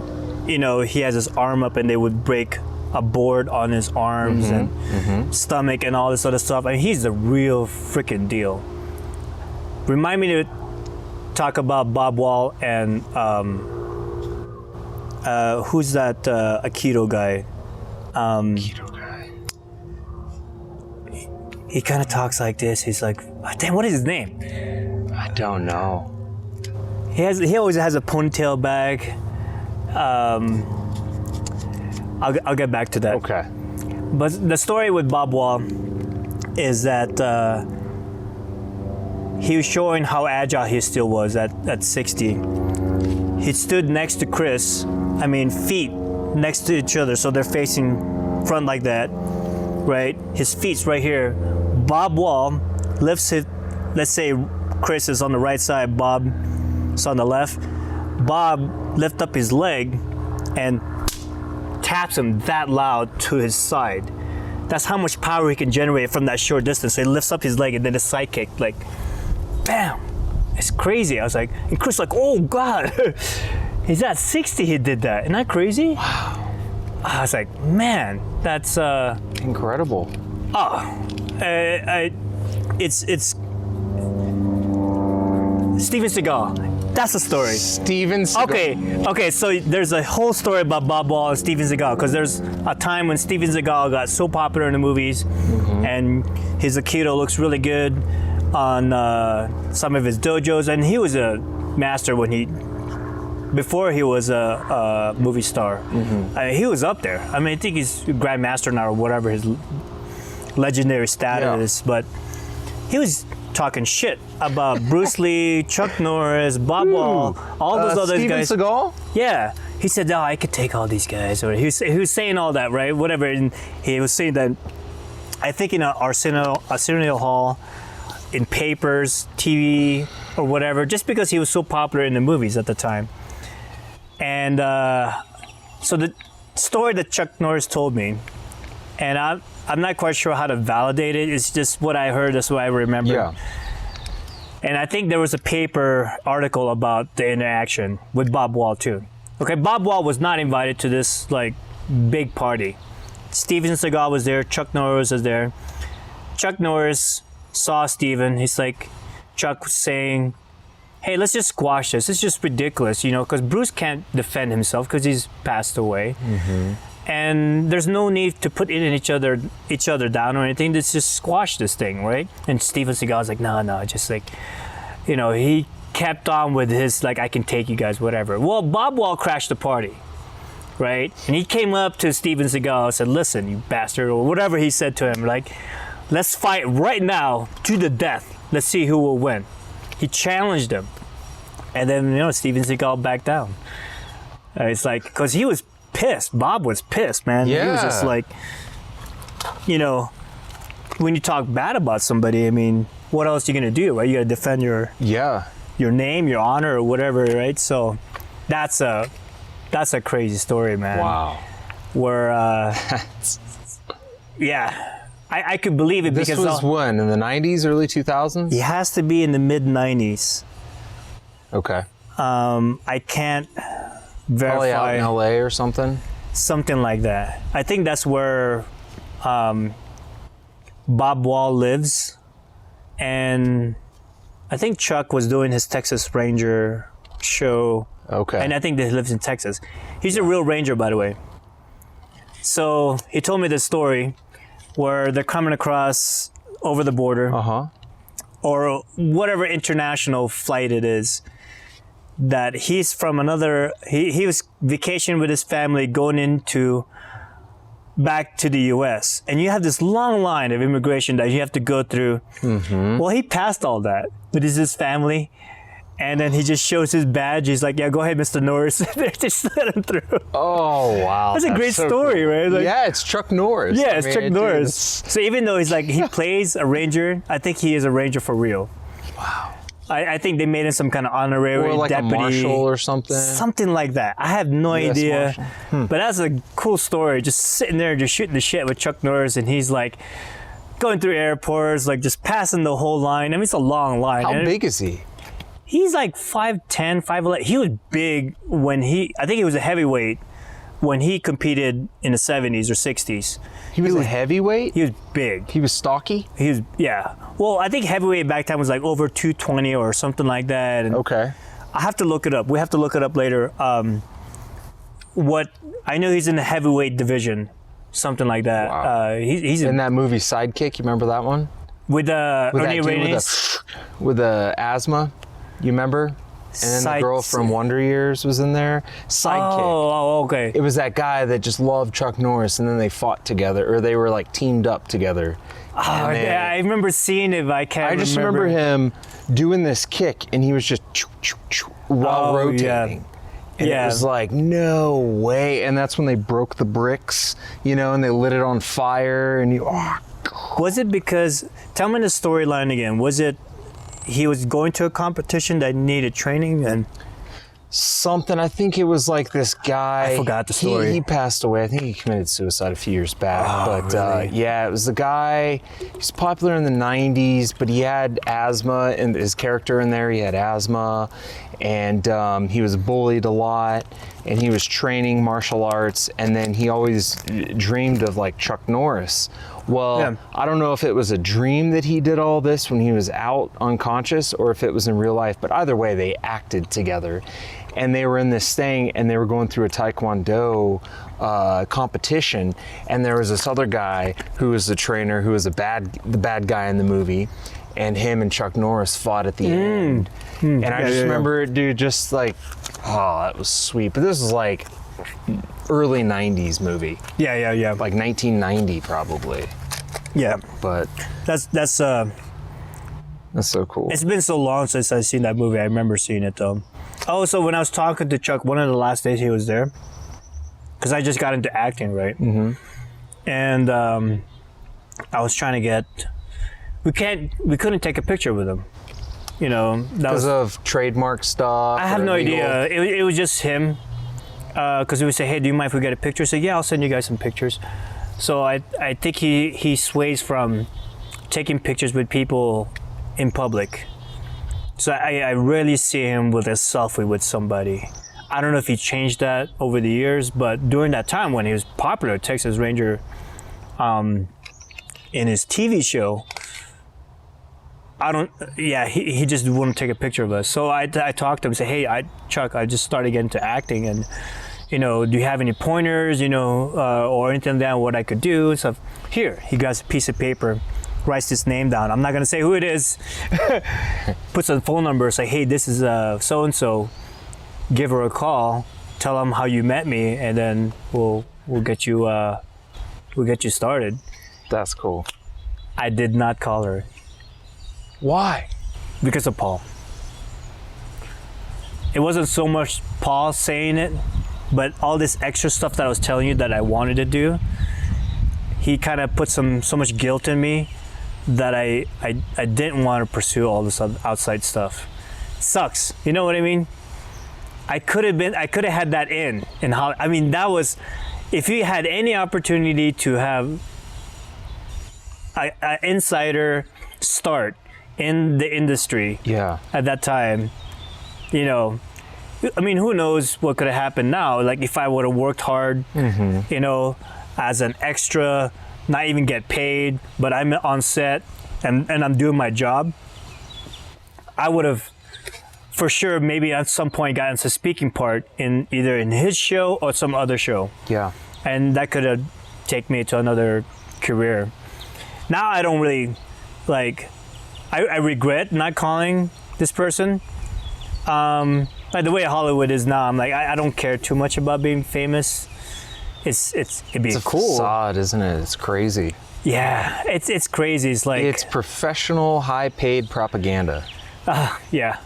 you know, he has his arm up and they would break a board on his arms and stomach and all this other stuff. I mean, he's the real freaking deal. Remind me to talk about Bob Wall and who's that Aikido guy? Keto guy. He kind of talks like this. He's like, damn, what is his name? I don't know. He always has a ponytail bag. I'll get back to that. Okay. But the story with Bob Wall is that he was showing how agile he still was at 60. He stood next to Chris. I mean, feet next to each other, so they're facing front like that, right? His feet's right here. Bob Wall lifts it. Let's say Chris is on the right side, Bob's on the left. Bob lifts up his leg and taps him that loud to his side. That's how much power he can generate from that short distance. So he lifts up his leg and then a side kick, like, bam. It's crazy. I was like, and Chris like, oh God. He's at 60, he did that. Isn't that crazy? Wow. I was like, man, that's incredible. It's Steven Seagal. That's the story. Steven Seagal. Okay. So there's a whole story about Bob Wall and Steven Seagal because there's a time when Steven Seagal got so popular in the movies, and his Aikido looks really good on some of his dojos, and he was a master before he was a movie star. He was up there. I mean, I think he's Grandmaster now or whatever his legendary status is, but he was talking shit about Bruce Lee, Chuck Norris, Bob Wall, all those other guys. Steven Seagal? Yeah. He said, I could take all these guys. Or he was saying all that, right? Whatever. And he was saying that I think in an Arsenio Hall, in papers, TV, or whatever, just because he was so popular in the movies at the time. And so the story that Chuck Norris told me, and I'm not quite sure how to validate it. It's just what I heard. That's what I remember. Yeah. And I think there was a paper article about the interaction with Bob Wall too. Okay, Bob Wall was not invited to this like big party. Steven Seagal was there. Chuck Norris was there. Chuck Norris saw Steven. He's like, Chuck was saying, hey, let's just squash this. It's just ridiculous, you know, because Bruce can't defend himself because he's passed away. Mm-hmm. And there's no need to put each other down or anything. Let's just squash this thing, right? And Steven Seagal's like, no, just like, you know, he kept on with his, like, I can take you guys, whatever. Well, Bob Wall crashed the party, right? And he came up to Steven Seagal and said, listen, you bastard, or whatever he said to him, like, let's fight right now to the death. Let's see who will win. He challenged him. And then, you know, Steven Seagal backed down. It's like, because he was pissed. Bob was pissed, man. Yeah. He was just like, you know, when you talk bad about somebody, I mean, what else are you going to do, right? You got to defend your name, your honor, or whatever, right? So that's a crazy story, man. Wow. Where, yeah. I could believe it this because... This was when? In the 90s, early 2000s? It has to be in the mid-90s. Okay. I can't verify. Probably out in LA or something? Something like that. I think that's where Bob Wall lives. And I think Chuck was doing his Texas Ranger show. Okay. And I think that he lives in Texas. He's a real Ranger, by the way. So he told me this story where they're coming across over the border, or whatever international flight it is, that he's from another, he was vacationing with his family going back to the US. And you have this long line of immigration that you have to go through. Mm-hmm. Well, he passed all that with his family. And then he just shows his badge. He's like, yeah, go ahead, Mr. Norris. They just let him through. Oh, wow. That's a great story, cool. right? Like, yeah, it's Chuck Norris. Yeah, it's Chuck Norris. So even though he's like, he plays a Ranger, I think he is a Ranger for real. Wow. I think they made him some kind of honorary or like deputy. a marshal or something. Something like that. I have no US idea. But that's a cool story. Just sitting there, just shooting the shit with Chuck Norris. And he's like going through airports, like just passing the whole line. I mean, it's a long line. How big is he? He's like 5'10", 5'11". He was big when I think he was a heavyweight when he competed in the 70s or 60s. He was a heavyweight? He was big. He was stocky? He was, yeah. Well, I think heavyweight back then was like over 220 or something like that. And okay. I have to look it up. We have to look it up later. What I know, he's in the heavyweight division, something like that. Wow. He's in that movie Sidekick. You remember that one? With Ernie Reyes? With the asthma. You remember? And then the girl from Wonder Years was in there. Sidekick. Oh, okay. It was that guy that just loved Chuck Norris, and then they fought together, or they were like teamed up together. Oh, yeah, I remember seeing it, but I can't remember. I just remember him doing this kick, and he was just while rotating. Yeah. And it was like, no way. And that's when they broke the bricks, you know, and they lit it on fire, and Was it because, tell me the storyline again, was it he was going to a competition that needed training and something? I think it was like this guy. I forgot the story. He passed away. I think he committed suicide a few years back. Oh, but really? yeah, it was the guy. He's popular in the 90s, but he had asthma, and his character in there, he had asthma, and he was bullied a lot, and he was training martial arts, and then he always dreamed of like Chuck Norris. Well, I don't know if it was a dream that he did all this when he was out unconscious, or if it was in real life, but either way, they acted together. And they were in this thing, and they were going through a Taekwondo competition, and there was this other guy who was the trainer, who was the bad guy in the movie, and him and Chuck Norris fought at the end. And I just remember it, dude, just like, oh, that was sweet. But this is like early 90s movie. Yeah. Like 1990 probably. Yeah. But that's so cool. It's been so long since I've seen that movie. I remember seeing it though. Oh, so when I was talking to Chuck, one of the last days he was there, because I just got into acting, right? Mm-hmm. And I was trying to get. We couldn't take a picture with him. You know, because of trademark stuff. I have no idea. It was just him. Because he would say, "Hey, do you mind if we get a picture?" I said, "Yeah, I'll send you guys some pictures." So I think he sways from taking pictures with people in public. So I rarely see him with a selfie with somebody. I don't know if he changed that over the years, but during that time when he was popular, Texas Ranger, in his TV show, he just wouldn't take a picture of us. So I talked to him and said, "Hey, Chuck, I just started getting into acting, and you know, do you have any pointers, you know, or anything down what I could do?" And stuff. Here, he got a piece of paper, writes his name down. I'm not gonna say who it is. Puts a phone number, say, "Hey, this is so and so. Give her a call. Tell them how you met me, and then we'll get you started." That's cool. I did not call her. Why? Because of Paul. It wasn't so much Paul saying it, but all this extra stuff that I was telling you that I wanted to do, he kind of put so much guilt in me that I didn't want to pursue all this outside stuff. Sucks. You know what I mean? I could have had that in how, I mean, that was, if you had any opportunity to have an insider start in the industry at that time, you know, I mean, who knows what could have happened now? Like if I would have worked hard, you know, as an extra, not even get paid, but I'm on set and I'm doing my job, I would have for sure maybe at some point gotten a speaking part in either in his show or some other show. Yeah. And that could have taken me to another career. Now I don't really, like, I regret not calling this person. Like the way Hollywood is now, I'm like, I don't care too much about being famous. It'd be cool. It's a facade, isn't it? It's crazy. Yeah, it's crazy. It's like it's professional, high-paid propaganda. Yeah.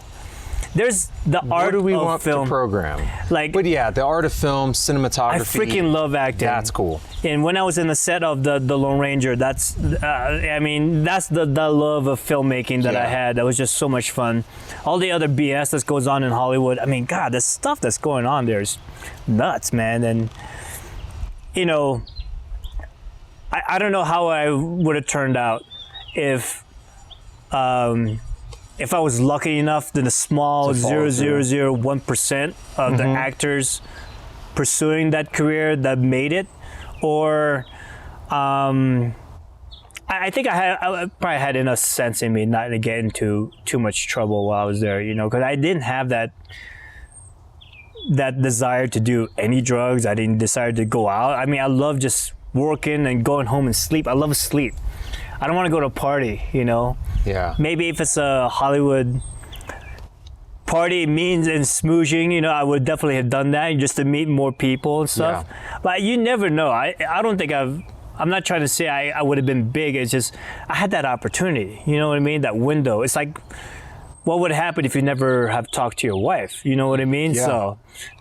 There's the art do we of want film to program? Like, but yeah, the art of film, cinematography. I freaking love acting. That's cool. And when I was in the set of the Lone Ranger, that's I mean, that's the love of filmmaking that I had. That was just so much fun. All the other BS that goes on in Hollywood, I mean, God, the stuff that's going on there is nuts, man. And you know, I don't know how I would have turned out if I was lucky enough that the small 0.001% of the actors pursuing that career that made it, or I think I probably had enough sense in me not to get into too much trouble while I was there, you know, because I didn't have that desire to do any drugs. I didn't desire to go out. I mean, I love just working and going home and sleep. I love sleep. I don't want to go to a party, you know. Yeah. Maybe if it's a Hollywood party means and smooching, you know, I would definitely have done that just to meet more people and stuff. Yeah. But you never know. I don't think I'm not trying to say I would have been big. It's just I had that opportunity. You know what I mean? That window. It's like, what would happen if you never have talked to your wife? You know what I mean? Yeah. So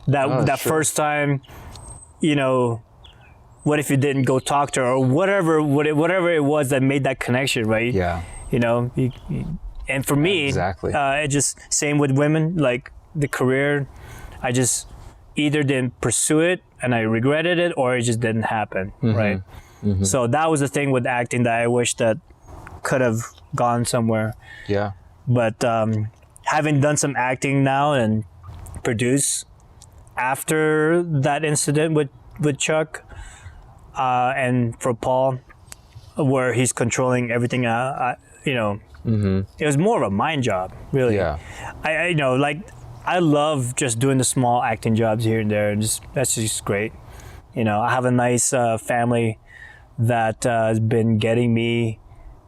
that first time, you know, what if you didn't go talk to her or whatever it was that made that connection, right? Yeah. You know, and for me, it just same with women, like the career, I just either didn't pursue it and I regretted it, or it just didn't happen, right? Mm-hmm. So that was the thing with acting that I wish that could have gone somewhere. Yeah. But having done some acting now and produce after that incident with Chuck, and for Paul, where he's controlling everything, you know, it was more of a mind job, really. Yeah. I you know, like, I love just doing the small acting jobs here and there, and that's just great. You know, I have a nice family that has been getting me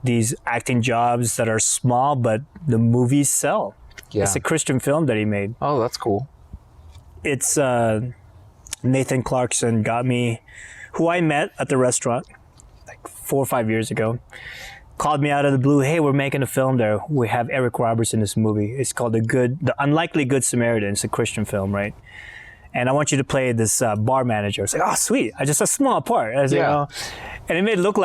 these acting jobs that are small, but the movies sell. Yeah. It's a Christian film that he made. Oh, that's cool. It's Nathan Clarkson got me, who I met at the restaurant like 4 or 5 years ago, called me out of the blue. Hey, we're making a film there. We have Eric Roberts in this movie. It's called The Unlikely Good Samaritan. It's a Christian film, right? and I want you to play this bar manager. It's like, oh, sweet. I just a small part. I was like, Yeah. and it made it look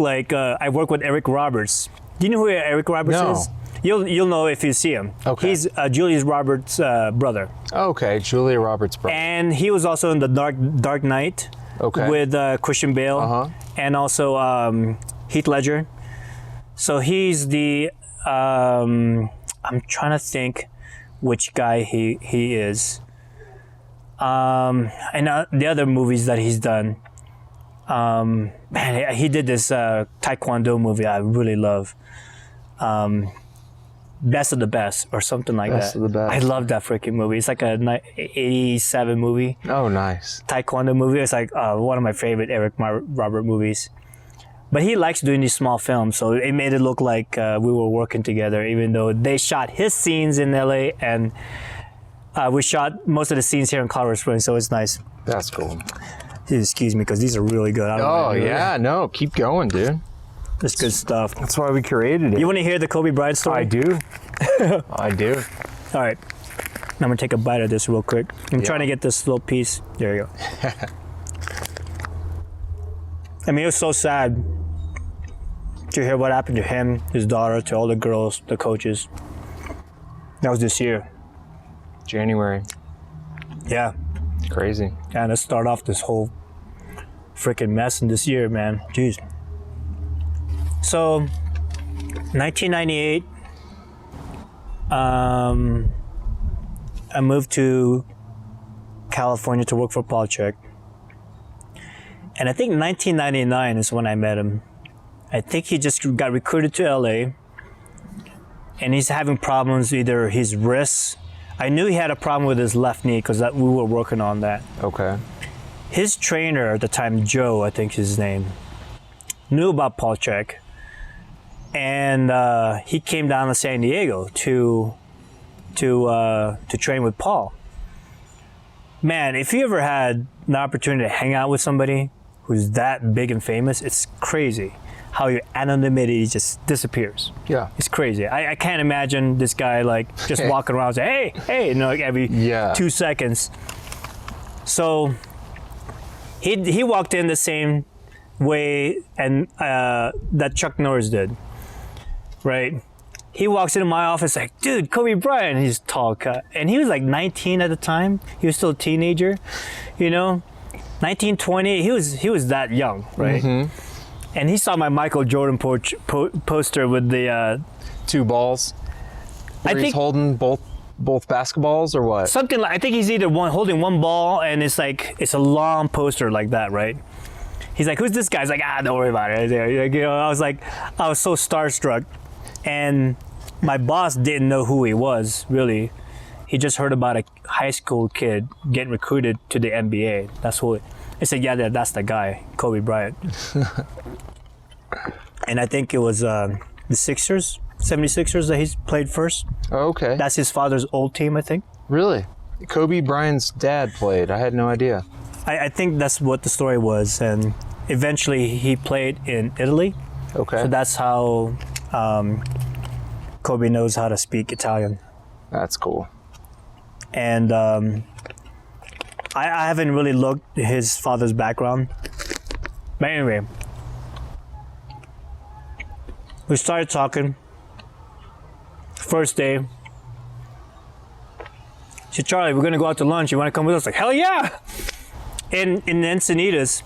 like I work with Eric Roberts. Do you know who Eric Roberts No. is? You'll know if you see him. Okay. He's Julia Roberts' brother. Okay, Julia Roberts' brother. And he was also in the Dark Knight Okay. with Christian Bale and also Heath Ledger. So he's the I'm trying to think which guy he is. And the other movies that he's done. Man, he did this Taekwondo movie I really love. Best of the Best or something like Best that. of the Best. I love that freaking movie. It's like a 87 movie. Oh, nice. Taekwondo movie. It's like one of my favorite Eric Robert movies. But he likes doing these small films, so it made it look like we were working together, even though they shot his scenes in LA and we shot most of the scenes here in Colorado Springs, so it's nice. That's cool. Excuse me, because these are really good. I don't Oh, know. yeah. No, keep going, dude. It's good stuff. That's why we created it. You want to hear the Kobe Bryant story? I do. I do. All right. I'm going to take a bite of this real quick. I'm trying to get this little piece. There you go. I mean, it was so sad to hear what happened to him, his daughter, to all the girls, the coaches. That was this year. January. Yeah. Crazy. And let's start off this whole freaking mess in this year, man. Jeez. So, 1998, I moved to California to work for Paul Chek. And I think 1999 is when I met him. I think he just got recruited to LA. And he's having problems, either his wrists. I knew he had a problem with his left knee because we were working on that. Okay. His trainer at the time, Joe, I think his name, knew about Paul Chek. And he came down to San Diego to train with Paul. Man, if you ever had an opportunity to hang out with somebody who's that big and famous, it's crazy how your anonymity just disappears. Yeah. It's crazy. I can't imagine this guy like just walking around and saying, hey, like every 2 seconds. So he walked in the same way and that Chuck Norris did, right? He walks into my office like, dude, Kobe Bryant. He's tall cut. And he was like 19 at the time. He was still a teenager, you know? 19, 20, he was that young, right? Mm-hmm. And he saw my Michael Jordan poster with the... 2 balls? I think he's holding both basketballs or what? something like, I think he's either holding one ball and it's a long poster like that, right? He's like, who's this guy? He's like, don't worry about it. Like, you know, I was so starstruck. And my boss didn't know who he was, really. He just heard about a high school kid getting recruited to the NBA. That's who. He said, yeah, that's the guy, Kobe Bryant. And I think it was the 76ers that he played first. Oh, okay. That's his father's old team, I think. Really? Kobe Bryant's dad played. I had no idea. I think that's what the story was. And eventually he played in Italy. Okay. So that's how Kobe knows how to speak Italian. That's cool. And I haven't really looked at his father's background. But anyway, we started talking. First day. She said, Charlie, we're going to go out to lunch. You want to come with us? Like, hell yeah! In Encinitas,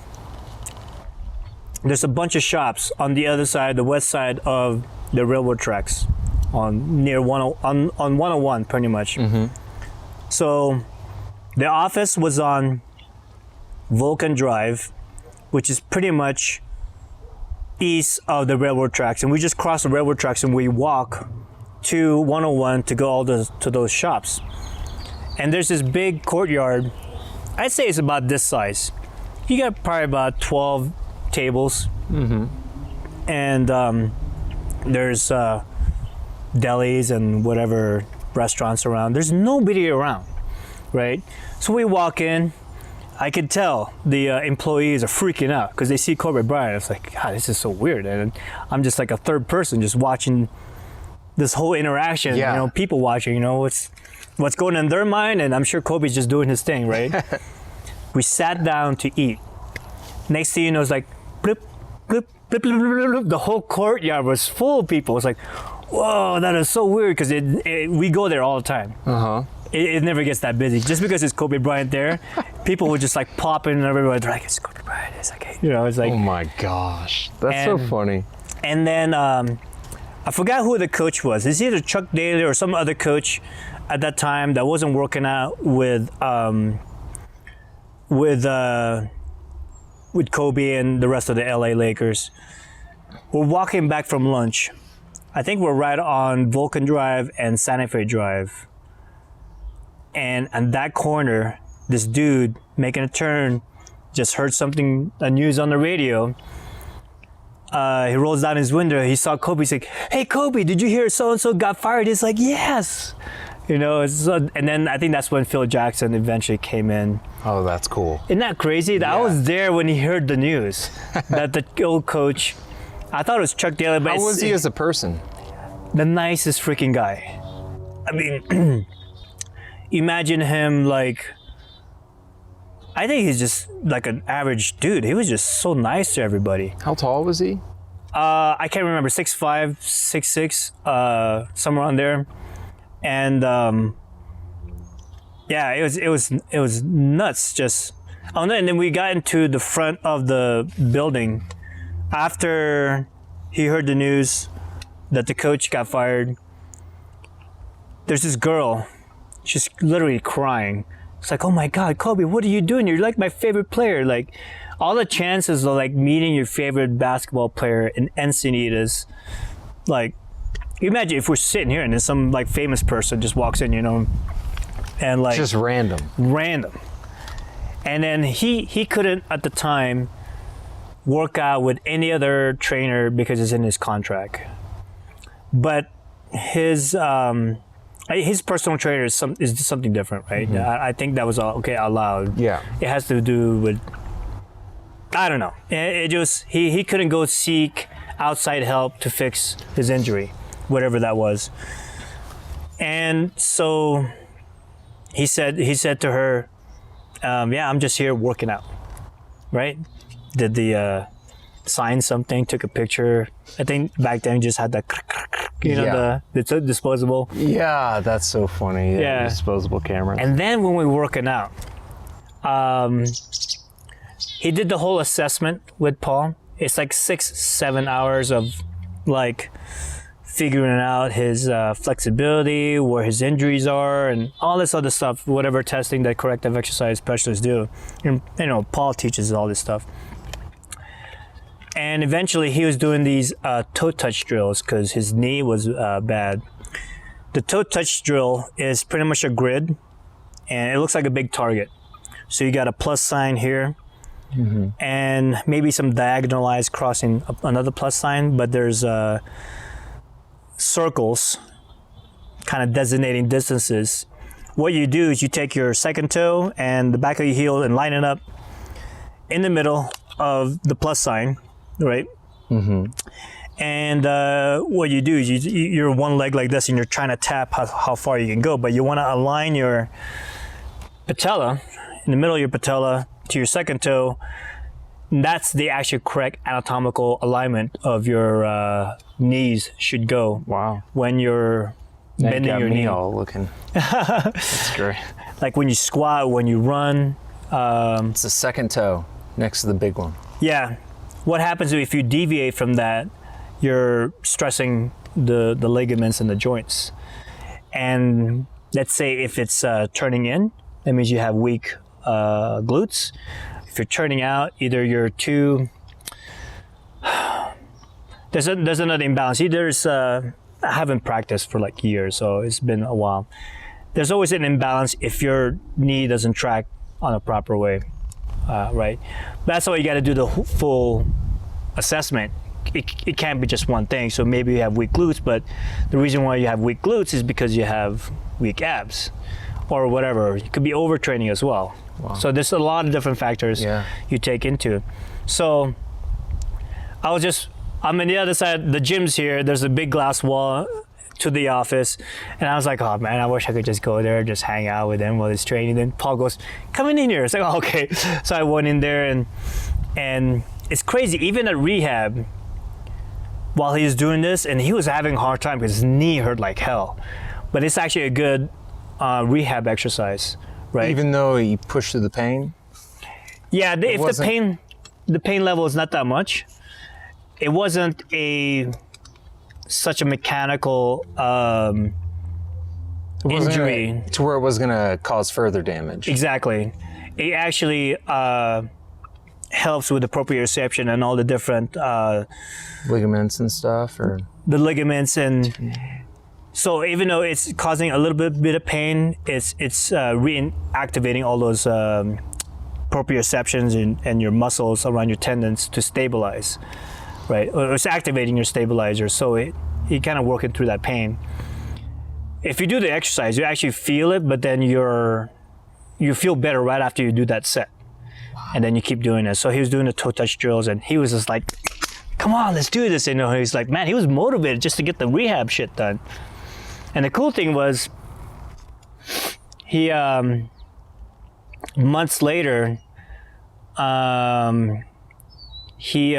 there's a bunch of shops on the other side, the west side of the railroad tracks, on 101, pretty much. Mm-hmm. So the office was on Vulcan Drive, which is pretty much east of the railroad tracks. And we just cross the railroad tracks and we walk to 101 to go to those shops. And there's this big courtyard. I'd say it's about this size. You got probably about 12 tables. Mm-hmm. And there's delis and whatever restaurants around. There's nobody around, right? So we walk in. I could tell the employees are freaking out because they see Kobe Bryant. It's like, God, this is so weird. And I'm just like a third person just watching this whole interaction, Yeah. you know, people watching, you know, it's what's going in their mind, and I'm sure Kobe's just doing his thing, right? We sat down to eat. Next thing you know, it's like, blip, blip, blip, blip, blip, blip, blip. The whole courtyard was full of people. It's like, whoa, that is so weird, because we go there all the time. Uh-huh. It never gets that busy. Just because it's Kobe Bryant there, people would just like pop in and everybody's like, it's Kobe Bryant. It's like, it's like. Oh my gosh, that's so funny. And then I forgot who the coach was. It's either Chuck Daly or some other coach at that time that wasn't working out with Kobe and the rest of the LA Lakers. We're walking back from lunch. I think we're right on Vulcan Drive and Santa Fe Drive. And on that corner, this dude making a turn just heard something, a news on the radio. He rolls down his window. He saw Kobe. He's like, "Hey, Kobe, did you hear so-and-so got fired?" He's like, "Yes." And then I think that's when Phil Jackson eventually came in. Oh, that's cool. Isn't that crazy? Yeah. I was there when he heard the news that the old coach, I thought it was Chuck Daly, but how was he as a person? The nicest freaking guy. I mean, imagine him like, I think he's just like an average dude. He was just so nice to everybody. How tall was he? I can't remember, 6'5", 6'6", somewhere on there. And yeah, it was nuts. Just and then we got into the front of the building after he heard the news that the coach got fired. There's this girl, she's literally crying. It's like, "Oh my God, Kobe, what are you doing? You're like my favorite player." Like, all the chances of like meeting your favorite basketball player in Encinitas, like, you imagine if we're sitting here and then some like famous person just walks in, and like just random. And then he couldn't at the time work out with any other trainer because it's in his contract. But his personal trainer is something different, right? Mm-hmm. I think that was allowed. Yeah. It has to do with, I don't know. It just he couldn't go seek outside help to fix his injury, whatever that was. And so he said to her, "Yeah, I'm just here working out." Right? Did the sign something, took a picture. I think back then you just had that, the disposable. Yeah, that's so funny. Yeah, disposable camera. And then when we were working out, he did the whole assessment with Paul. It's like 6-7 hours of like figuring out his flexibility, where his injuries are, and all this other stuff, whatever testing that corrective exercise specialists do. And, Paul teaches all this stuff. And eventually he was doing these toe touch drills because his knee was bad. The toe touch drill is pretty much a grid, and it looks like a big target. So you got a plus sign here, mm-hmm. and maybe some diagonal lines crossing another plus sign, but there's circles kind of designating distances. What you do is you take your second toe and the back of your heel and line it up in the middle of the plus sign, right? Mm-hmm. And what you do is you're one leg like this and you're trying to tap how far you can go, but you want to align your patella in the middle of your patella to your second toe. And that's the actual correct anatomical alignment of your knees should go. Wow. When you're bending your knee. All looking. That's great. Like when you squat, when you run. It's the second toe next to the big one. Yeah. What happens if you deviate from that, you're stressing the ligaments and the joints. And let's say if it's turning in, that means you have weak glutes. If you're turning out, either you're too... There's another imbalance. I haven't practiced for like years, so it's been a while. There's always an imbalance if your knee doesn't track on a proper way, right? That's why you got to do the full assessment. It can't be just one thing. So maybe you have weak glutes, but the reason why you have weak glutes is because you have weak abs or whatever. It could be overtraining as well. Wow. So there's a lot of different factors you take into. So I'm on the other side, the gym's here. There's a big glass wall to the office, and I was like, oh man, I wish I could just go there, just hang out with him while he's training. Then Paul goes, come in here. It's like, oh, okay. So I went in there, and it's crazy. Even at rehab, while he was doing this, and he was having a hard time because his knee hurt like hell. But it's actually a good rehab exercise, right? Even though he pushed through the pain? Yeah, if the pain level is not that much, it wasn't such a mechanical injury to where it was going to cause further damage. Exactly. It actually helps with the proprioception and all the different ligaments and stuff, or the ligaments, and so even though it's causing a little bit of pain, it's reactivating all those proprioceptions and your muscles around your tendons to stabilize. Right, or it's activating your stabilizer, so you're kind of working through that pain. If you do the exercise, you actually feel it, but then you feel better right after you do that set. Wow. And then you keep doing it. So he was doing the toe touch drills, and he was just like, come on, let's do this. And he's like, man, he was motivated just to get the rehab shit done. And the cool thing was, he, months later, he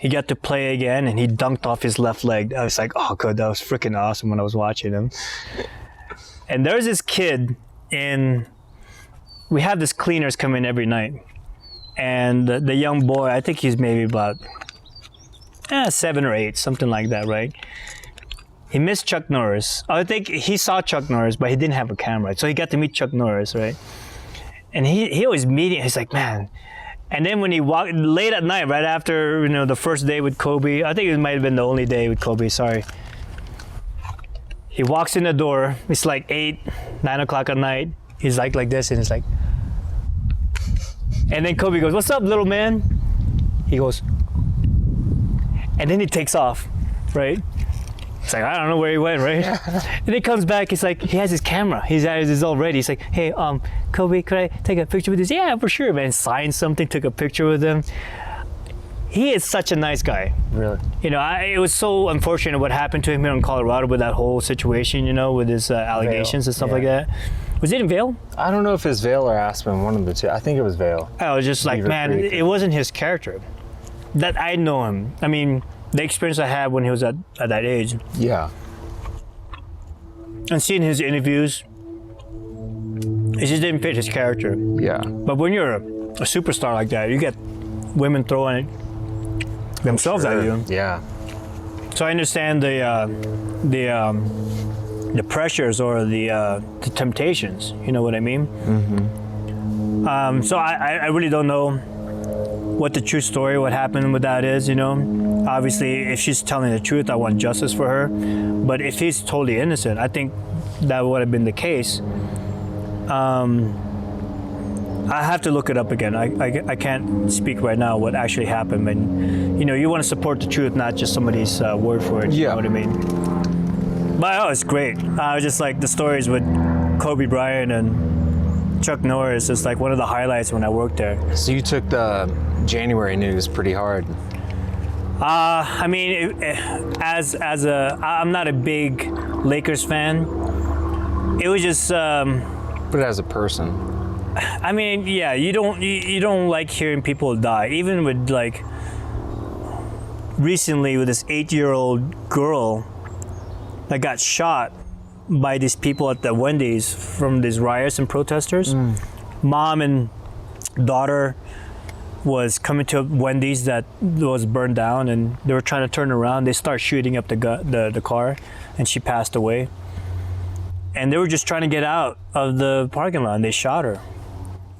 got to play again, and he dunked off his left leg. I was like, oh god, that was freaking awesome when I was watching him. And there's this kid we have this cleaners come in every night, and the young boy, I think he's maybe about 7 or 8, something like that, right? He missed Chuck Norris. I think he saw Chuck Norris, but he didn't have a camera, so he got to meet Chuck Norris, right? And he always meeting. He's like, man. And then when he walked late at night, right after the first day with Kobe, I think it might have been the only day with Kobe. Sorry. He walks in the door. It's like 8, 9 o'clock at night. He's like this, and it's like. And then Kobe goes, "What's up, little man?" He goes, and then he takes off, right? It's like, I don't know where he went, right? And he comes back, it's like, he has his camera. He has his all ready. He's like, hey, Kobe, could I take a picture with this? Yeah, for sure, man. Signed something, took a picture with him. He is such a nice guy. Really? It was so unfortunate what happened to him here in Colorado with that whole situation, with his allegations and stuff like that. Was it in Vail? I don't know if it's Vail or Aspen, one of the two. I think it was Vail. I was just like, man, it wasn't his character. That I know him. I mean, the experience I had when he was at that age. Yeah. And seeing his interviews, it just didn't fit his character. Yeah. But when you're a superstar like that, you get women throwing it themselves at you. Yeah. So I understand the pressures or the temptations. You know what I mean? Mm-hmm. So I really don't know what the true story, what happened with that is, Obviously, if she's telling the truth, I want justice for her. But if he's totally innocent, I think that would have been the case. I have to look it up again. I can't speak right now what actually happened. And, you want to support the truth, not just somebody's word for it. Yeah. You know what I mean? But, it's great. Just like the stories with Kobe Bryant and Chuck Norris is like one of the highlights when I worked there. So you took the January news pretty hard. I mean, I'm not a big Lakers fan. It was just. But as a person. I mean, yeah, you don't like hearing people die. Even with like recently with this 8-year-old girl that got shot by these people at the Wendy's from these riots and protesters. Mom and daughter was coming to Wendy's that was burned down, and they were trying to turn around. They start shooting up the car, and she passed away. And they were just trying to get out of the parking lot, and they shot her.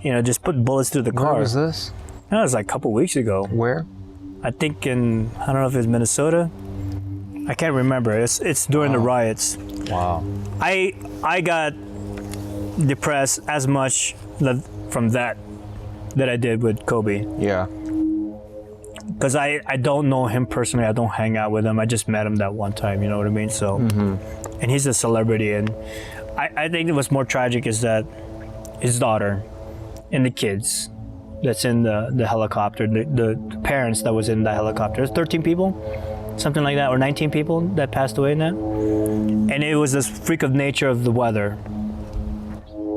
Just put bullets through the car. Where was this? That was like a couple weeks ago. Where? I think I don't know if it's Minnesota. I can't remember. It's during the riots. Wow. I got depressed as much from that I did with Kobe. Yeah. Because I don't know him personally. I don't hang out with him. I just met him that one time. You know what I mean? So, and he's a celebrity. And I think what's more tragic is that his daughter and the kids that's in the helicopter, the parents that was in the helicopter. There's 13 people. something like that, or 19 people that passed away in that. And it was this freak of nature of the weather.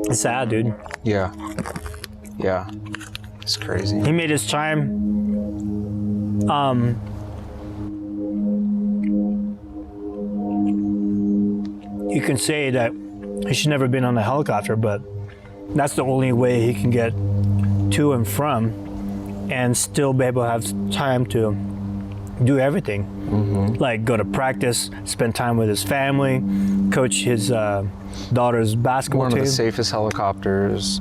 It's sad, dude. Yeah. Yeah. It's crazy. He made his time. You can say that he should never been on a helicopter, but that's the only way he can get to and from and still be able to have time to do everything. Like go to practice, spend time with his family, coach his daughter's basketball team. One of the safest helicopters,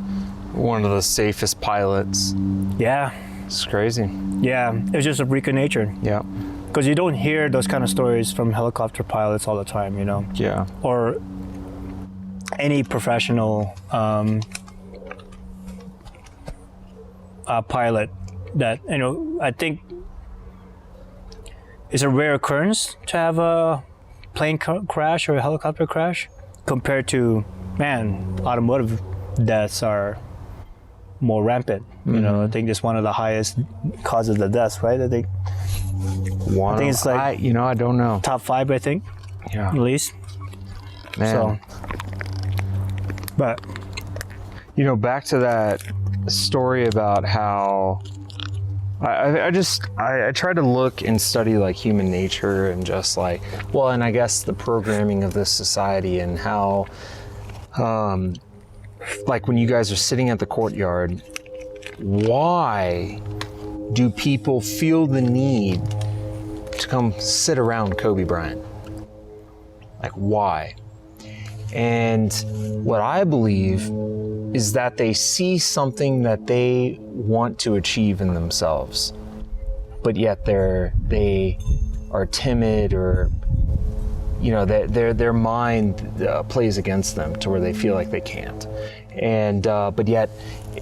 one of the safest pilots. Yeah. It's crazy. Yeah, it's just a freak of nature. Yeah. Because you don't hear those kind of stories from helicopter pilots all the time, you know? Yeah. Or any professional pilot that, you know, I think it's a rare occurrence to have a plane crash or a helicopter crash compared to, man, automotive deaths are more rampant. You know, I think it's one of the highest causes of deaths, right? I think it's like I don't know. top 5, I think. Yeah. At least. Man. So, but back to that story about how I try to look and study like human nature and just like, well, and I guess the programming of this society and how, like when you guys are sitting at the courtyard, why do people feel the need to come sit around Kobe Bryant? Like, why? And what I believe is that they see something that they want to achieve in themselves, but yet they are timid, or their mind plays against them to where they feel like they can't. And but yet,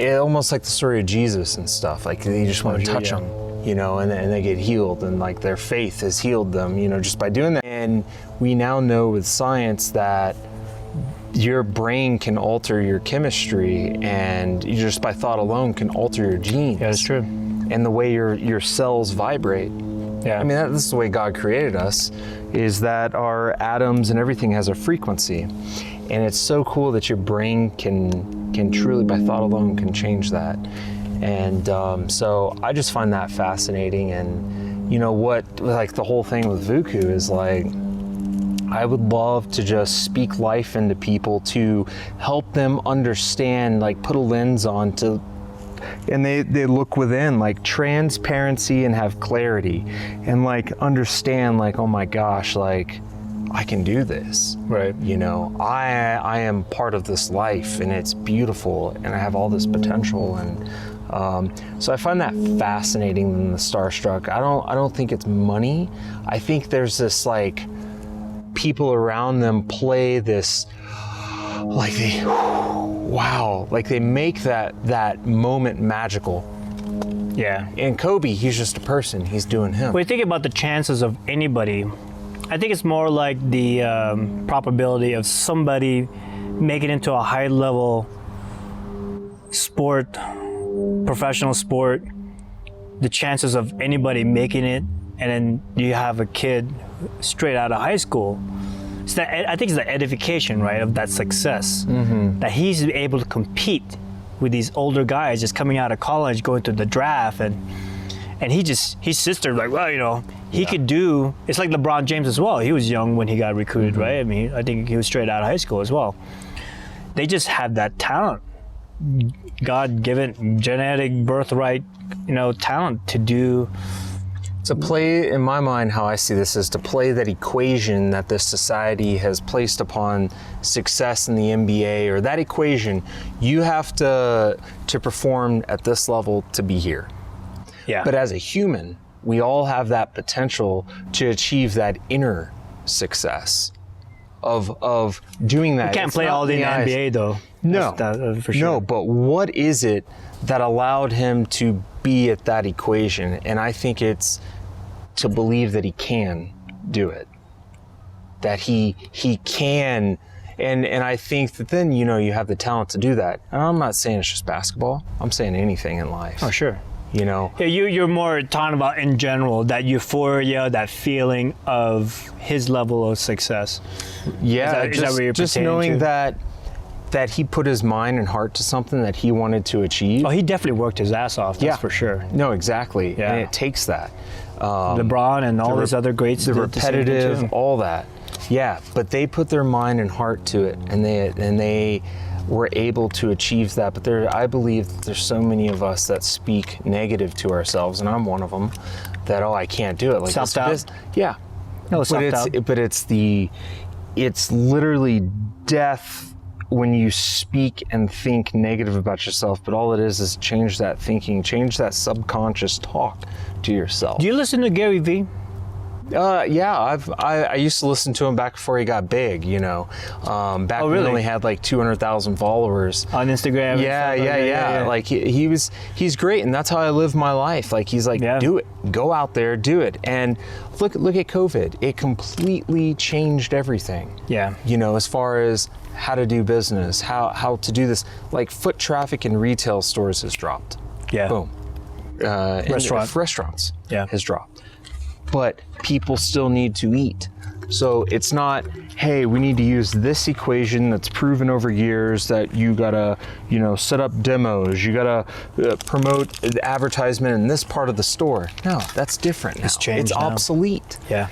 almost like the story of Jesus and stuff, like they just want to touch them, and they get healed, and like their faith has healed them, just by doing that. And we now know with science that your brain can alter your chemistry, and you just by thought alone can alter your genes. yeah, that's true. And the way your cells vibrate. Yeah. I mean, this is the way God created us, is that our atoms and everything has a frequency. And it's so cool that your brain can truly, by thought alone, can change that. And so I just find that fascinating. And like the whole thing with Vukoo is like, I would love to just speak life into people to help them understand, like put a lens on to, and they look within, like transparency, and have clarity, and like understand, like, oh my gosh, like I can do this. Right. I am part of this life, and it's beautiful, and I have all this potential. And so I find that fascinating in the starstruck. I don't think it's money. I think there's this like people around them play this, like they make that moment magical. Yeah. And Kobe, he's just a person. He's doing him. When you think about the chances of anybody, I think it's more like the probability of somebody making it into a high-level sport, professional sport, the chances of anybody making it, and then you have a kid straight out of high school. So I think it's the edification, right, of that success, that he's able to compete with these older guys just coming out of college, going to the draft, and his sister, like, well, he could do. It's like LeBron James as well. He was young when he got recruited, right? I mean, I think he was straight out of high school as well. They just have that talent, God-given, genetic birthright, talent to do. To play, in my mind, how I see this is to play that equation that this society has placed upon success in the NBA, or that equation, you have to perform at this level to be here. Yeah. But as a human, we all have that potential to achieve that inner success of doing that. You can't play all in the NBA though. No, for sure. No, but what is it that allowed him to be at that equation? And I think it's to believe that he can do it, that he can. And I think that then, you have the talent to do that. And I'm not saying it's just basketball. I'm saying anything in life. Oh, sure. you know. Yeah, you're more talking about in general, that euphoria, that feeling of his level of success. Yeah, is that what you're just pertaining knowing to? that he put his mind and heart to something that he wanted to achieve. Oh, he definitely worked his ass off, that's for sure. No, exactly. Yeah. And it takes that. LeBron and all these other greats. The did the same thing too. repetitive, all that. Yeah, but they put their mind and heart to it, and they were able to achieve that. But I believe that there's so many of us that speak negative to ourselves, and I'm one of them. That I can't do it. Like Self-doubt. Yeah. No, it's literally death when you speak and think negative about yourself. But all it is change that thinking, change that subconscious talk to yourself. Do you listen to Garyvee? Yeah, I used to listen to him back before he got big, you know. Back when he only had like 200,000 followers on Instagram. Yeah. Like he's great, and that's how I live my life. Like he's like, do it, go out there, do it. And look at COVID. It completely changed everything. Yeah. You know, as far as how to do business, how to do this. Like foot traffic in retail stores has dropped. Yeah. Boom. Restaurants. Yeah. Has dropped. But people still need to eat. So it's not, hey, we need to use this equation that's proven over years that you gotta, you know, set up demos, you gotta promote the advertisement in this part of the store. No, that's different now. It's changed It's now. obsolete. Yeah.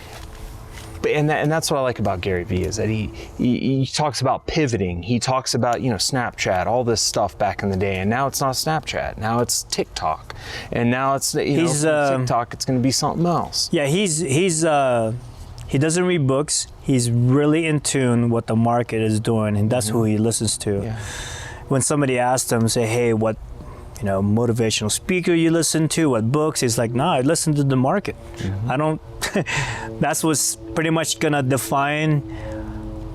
But, and that's what I like about Garyvee, is that he talks about pivoting. He talks about, you know, Snapchat, all this stuff back in the day, and now it's not Snapchat. Now it's TikTok, and now it's TikTok. It's going to be something else. Yeah, he doesn't read books. He's really in tune what the market is doing, and that's who he listens to. Yeah. When somebody asks him, say, hey, what, you know, motivational speaker you listen to, what books? He's like, nah, I listen to the market. I don't. That's what's pretty much gonna define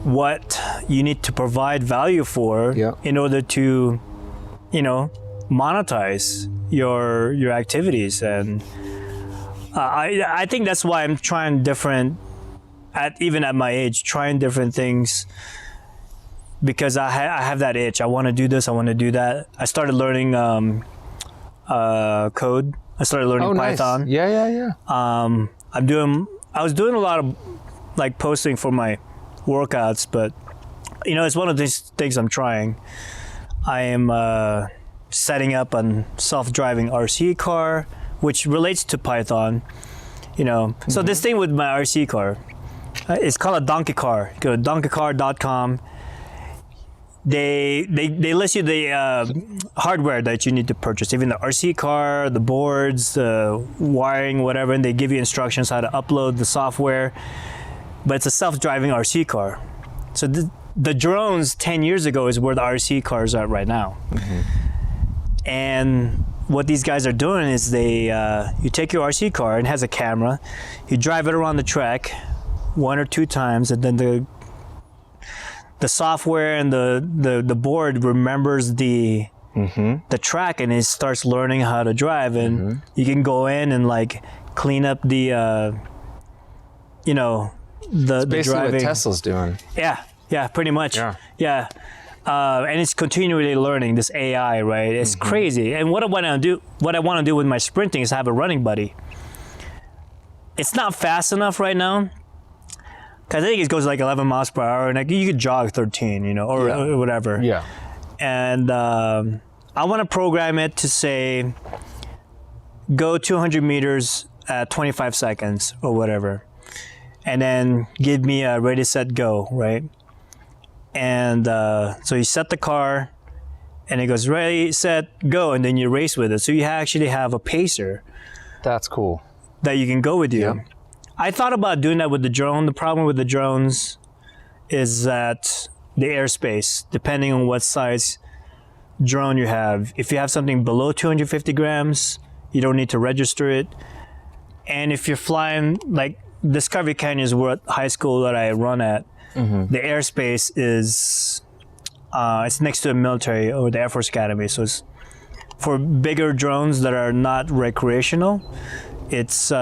what you need to provide value for in order to, you know, monetize your activities. And I think that's why I'm trying different, even at my age, trying different things. Because I have that itch. I want to do this. I want to do that. I started learning code. I started learning Python. Nice. Yeah. I was doing a lot of like posting for my workouts, but you know, it's one of these things I'm trying. I am setting up a self-driving RC car, which relates to Python. You know, so this thing with my RC car, it's called a donkey car. Go to donkeycar.com. They list you the hardware that you need to purchase, even the RC car, the boards, the wiring, whatever, and they give you instructions how to upload the software. But it's a self-driving RC car. So the drones 10 years ago is where the RC cars are right now. And what these guys are doing is you take your RC car, and it has a camera, you drive it around the track 1 or 2 times, and then the software and the board remembers the track, and it starts learning how to drive, and you can go in and like clean up the you know, the basically driving. what Tesla's doing. Yeah, pretty much. Yeah. And it's continually learning this AI, right? It's crazy. And what I want to do with my sprinting is have a running buddy. It's not fast enough right now. I think it goes like 11 miles per hour, and like you could jog 13, you know, or whatever. Yeah. And I want to program it to say, go 200 meters at 25 seconds or whatever, and then give me a ready, set, go, right? And so you set the car, and it goes ready, set, go, and then you race with it. So you actually have a pacer. That's cool. That you can go with you. Yeah. I thought about doing that with the drone. The problem with the drones is that the airspace, depending on what size drone you have, if you have something below 250 grams, you don't need to register it. And if you're flying, like Discovery Canyon is where high school that I run at, the airspace is, it's next to the military or the Air Force Academy. So it's for bigger drones that are not recreational, it's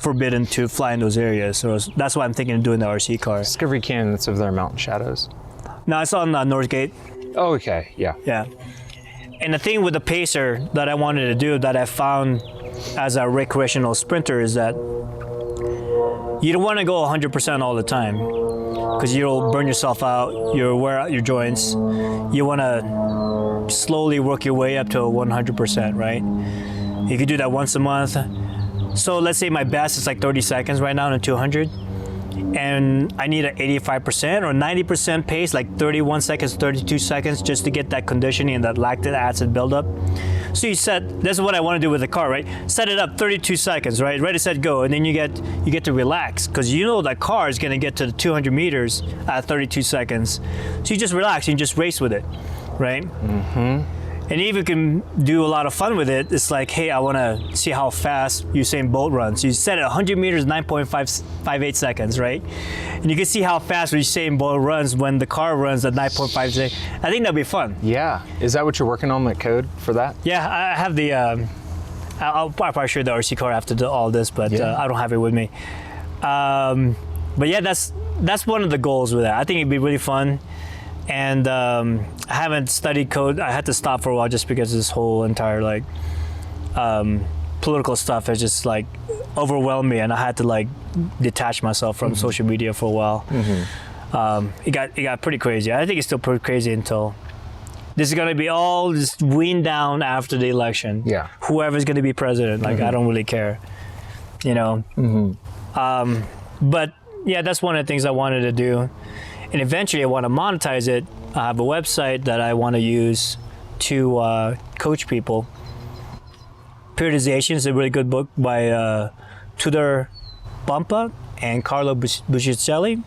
forbidden to fly in those areas. So that's why I'm thinking of doing the RC car. Discovery Canyon, that's over there, Mountain Shadows. No, it's on Northgate. Oh, okay, yeah. Yeah. And the thing with the pacer that I wanted to do, that I found as a recreational sprinter, is that you don't want to go 100% all the time, because you'll burn yourself out, you'll wear out your joints. You want to slowly work your way up to a 100%, right? You could do that once a month. So let's say my best is like 30 seconds right now in 200, and I need an 85% or 90% pace, like 31 seconds, 32 seconds, just to get that conditioning and that lactic acid buildup. So you set, this is what I want to do with the car, right? Set it up 32 seconds, right? Ready, set, go. And then you get to relax, because you know that car is going to get to the 200 meters at 32 seconds. So you just relax and you just race with it, right? Mm-hmm. And if you can do a lot of fun with it, it's like, hey, I want to see how fast Usain Bolt runs. You set it 100 meters, 9.58 seconds, right? And you can see how fast Usain Bolt runs when the car runs at 9.5 seconds. I think that'd be fun. Yeah. Is that what you're working on, the code for that? Yeah, I have the, I'll probably show you the RC car after all this, but I don't have it with me. But yeah, that's one of the goals with that. I think it'd be really fun. And I haven't studied code. I had to stop for a while just because this whole entire like political stuff has just like overwhelmed me, and I had to like detach myself from social media for a while. It got pretty crazy. I think it's still pretty crazy until this is gonna be all just weaned down after the election. Yeah. Whoever's gonna be president, like I don't really care, you know. But yeah, that's one of the things I wanted to do. And eventually I want to monetize it. I have a website that I want to use to coach people. Periodization is a really good book by Tudor Bumpa and Carlo Buccicelli.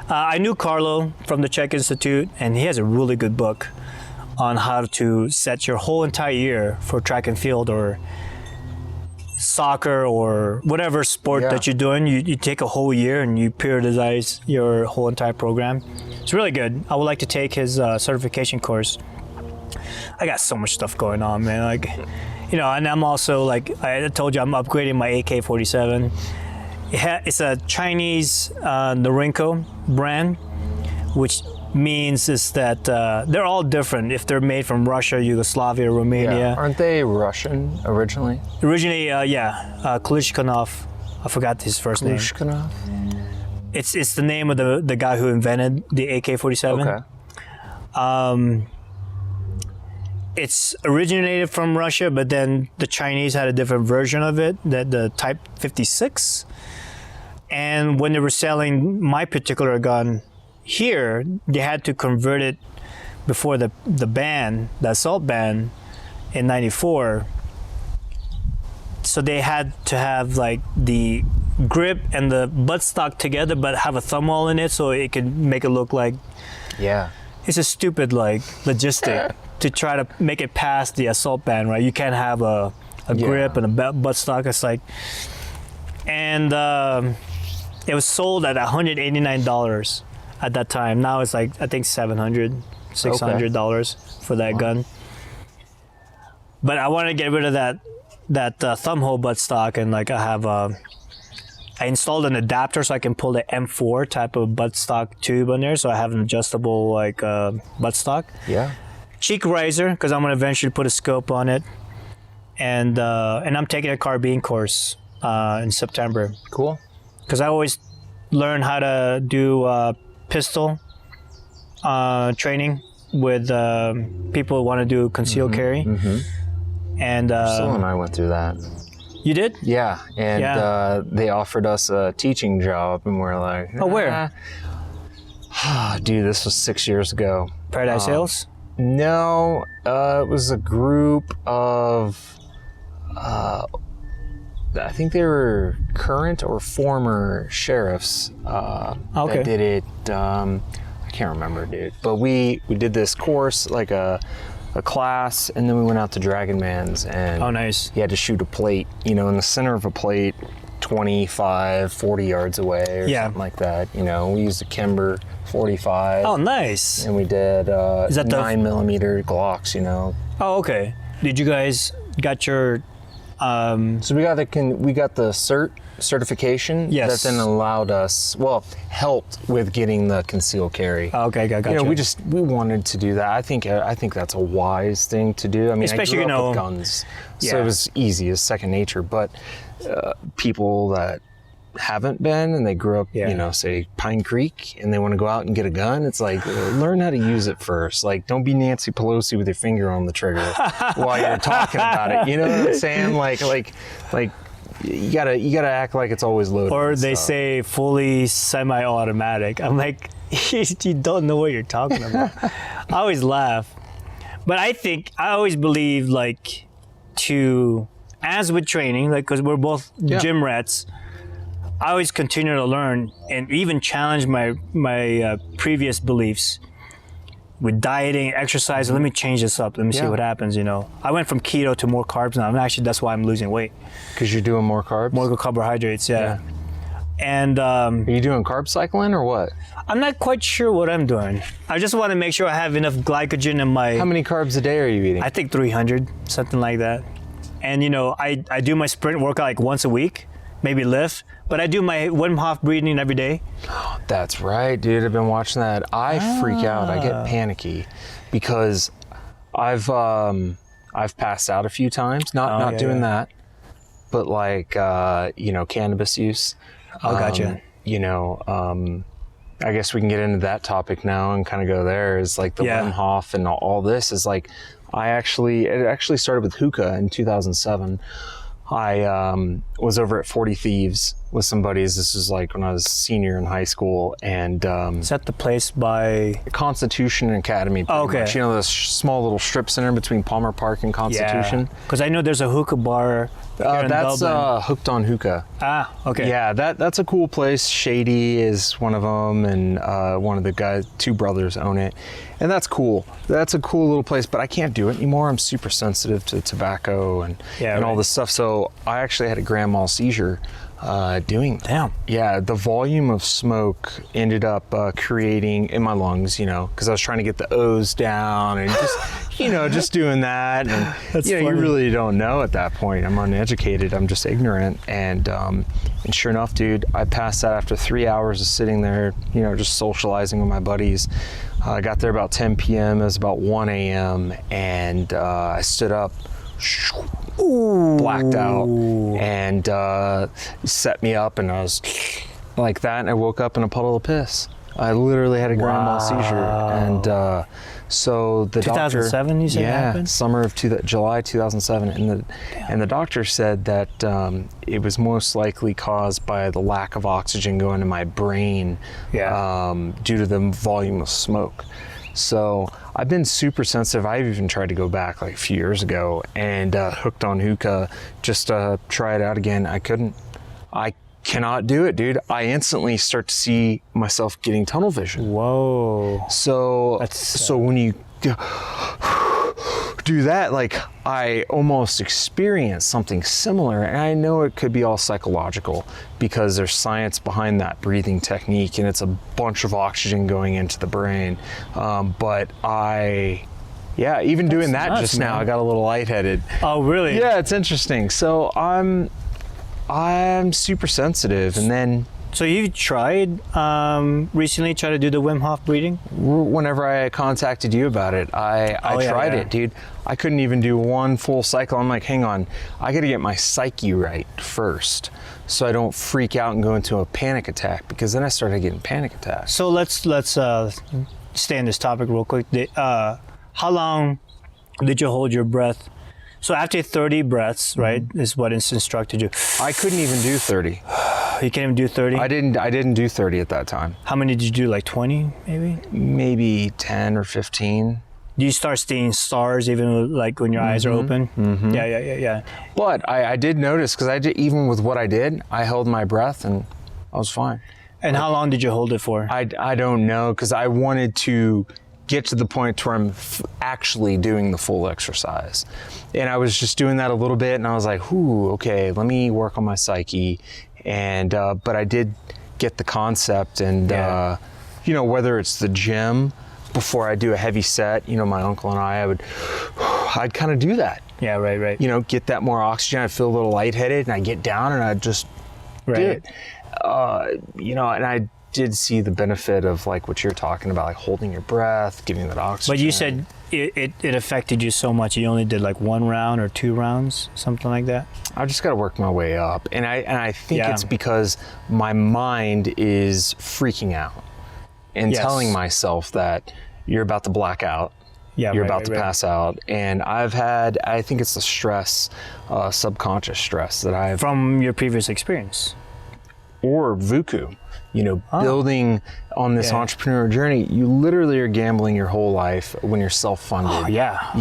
I knew Carlo from the Czech Institute, and he has a really good book on how to set your whole entire year for track and field or soccer or whatever sport that you're doing. You take a whole year and you periodize your whole entire program. It's really good. I would like to take his certification course. I got so much stuff going on, man. Like, you know, and I'm also like, I told you I'm upgrading my AK-47. It's a Chinese Norinco brand, which means is that they're all different if they're made from Russia, Yugoslavia, Romania. Yeah. Aren't they Russian originally? Originally, Kalishnikov. I forgot his first name. Kalishnikov? It's the name of the guy who invented the AK-47. Okay. It's originated from Russia, but then the Chinese had a different version of it, the Type 56. And when they were selling my particular gun here, they had to convert it before the ban, the assault ban in '94. So they had to have like the grip and the buttstock together, but have a thumbhole in it so it could make it look like. Yeah. It's a stupid like logistic to try to make it past the assault ban, right? You can't have a grip and a buttstock. It's like, and it was sold at $189 at that time. Now it's like, I think $700, $600 for that gun. But I wanted to get rid of that thumbhole buttstock, and like I installed an adapter so I can pull the M4 type of buttstock tube on there, so I have an adjustable like buttstock. Yeah. Cheek riser, because I'm gonna eventually put a scope on it, and I'm taking a carbine course in September. Cool. Because I always learn how to do pistol training with people who want to do concealed carry. And Priscilla and I went through that. You did? Yeah, and they offered us a teaching job, and we're like, oh, where? Dude, this was 6 years ago. Paradise Hills? No, it was a group of, I think they were current or former sheriffs that did it. I can't remember, dude. But we did this course, like a class, and then we went out to Dragon Man's, and oh, nice. You had to shoot a plate, you know, in the center of a plate, 25, 40 yards away or something like that. You know, we used a Kimber 45. Oh, nice. And we did Is that 9mm Glocks, you know. Oh, okay. Did you guys got your so we got the cert certification Yes. that then allowed us, helped with getting the concealed carry. Okay, gotcha. You know, we wanted to do that. I think that's a wise thing to do. I mean, Especially, I grew you up know, with guns, so yeah. it was easy, it's second nature. But people that haven't been and they grew up, Yeah. you know, say Pine Creek, and they want to go out and get a gun, it's like, learn how to use it first. Like, don't be Nancy Pelosi with your finger on the trigger while you're talking about it. You know what I'm saying? Like you gotta act like it's always loaded. Or they stuff. say fully semi-automatic. I'm like, you don't know what you're talking about. I always laugh. But I always believe, like, as with training, like, because we're both gym rats, I always continue to learn and even challenge my previous beliefs with dieting, exercise. Let me change this up. Let me see what happens, you know. I went from keto to more carbs now. And actually, that's why I'm losing weight. Because you're doing more carbs? More carbohydrates, yeah. And Are you doing carb cycling or what? I'm not quite sure what I'm doing. I just want to make sure I have enough glycogen in my... How many carbs a day are you eating? I think 300, something like that. And, you know, I do my sprint workout like once a week, maybe lift. But I do my Wim Hof breathing every day. That's right, dude. I've been watching that. I freak out. I get panicky because I've passed out a few times. Not doing that, but like you know, cannabis use. Oh, gotcha. You know, I guess we can get into that topic now and kind of go there. Is like the Wim Hof and all this is like it actually started with hookah in 2007. I was over at 40 Thieves with some buddies. This was like when I was a senior in high school, and Is that the place by... Constitution Academy. Okay. Much. You know, this small little strip center between Palmer Park and Constitution. Because I know there's a hookah bar here in That's Dublin. Hooked on Hookah. Ah, okay. Yeah, that's a cool place. Shady is one of them, and one of the guys, two brothers own it, and that's cool. That's a cool little place, but I can't do it anymore. I'm super sensitive to tobacco and all this stuff. So I actually had a grand mal seizure doing that. Damn. Yeah, the volume of smoke ended up creating in my lungs, you know, because I was trying to get the O's down and just, you know, just doing that. And, That's you know, funny. you really don't know at that point. I'm uneducated. I'm just ignorant. And sure enough, dude, I passed out after 3 hours of sitting there, you know, just socializing with my buddies. I got there about 10 p.m. It was about 1 a.m. And I stood up, blacked out, and set me up, and I was like that, and I woke up in a puddle of piss. I literally had a grand mal seizure, and so the 2007, doctor, you said happened? summer of July 2007, and the doctor said that it was most likely caused by the lack of oxygen going to my brain due to the volume of smoke. So I've been super sensitive. I've even tried to go back like a few years ago and hooked on hookah just to try it out again. I couldn't. I cannot do it, dude. I instantly start to see myself getting tunnel vision. Whoa. So when you do that, like I almost experienced something similar, and I know it could be all psychological because there's science behind that breathing technique, and it's a bunch of oxygen going into the brain. But even doing that nuts, just now, man. I got a little lightheaded. Oh, really? Yeah, it's interesting. So I'm super sensitive, and then So you tried recently to do the Wim Hof breathing? whenever I contacted you about it, I tried it, dude. I couldn't even do one full cycle. I'm like, hang on, I got to get my psyche right first, so I don't freak out and go into a panic attack, because then I started getting panic attacks. So let's stay on this topic real quick. How long did you hold your breath? So after 30 breaths, right, is what it's instructed you. I couldn't even do 30. You can't even do 30? I didn't do 30 at that time. How many did you do, like 20 maybe? Maybe 10 or 15. Do you start seeing stars even like when your eyes are open? Mm-hmm. Yeah. But I did notice, because even with what I did, I held my breath and I was fine. And how long did you hold it for? I don't know, because I wanted to get to the point where I'm actually doing the full exercise. And I was just doing that a little bit, and I was like, ooh, okay, let me work on my psyche. And but I did get the concept, and you know, whether it's the gym before I do a heavy set, you know, my uncle and I'd kind of do that. Yeah, right. You know, get that more oxygen. I'd feel a little lightheaded, and I'd get down and I'd just Right. Dude, and I did see the benefit of like what you're talking about, like holding your breath, giving that oxygen. But you said it affected you so much. You only did like 1 round or 2 rounds, something like that. I just got to work my way up, and I think it's because my mind is freaking out and telling myself that you're about to black out. Yeah, you're about to pass out. And I think it's the stress, subconscious stress that I've... From your previous experience? Or Vukoo. Building on this entrepreneurial journey, you literally are gambling your whole life when you're self-funded. Oh, yeah.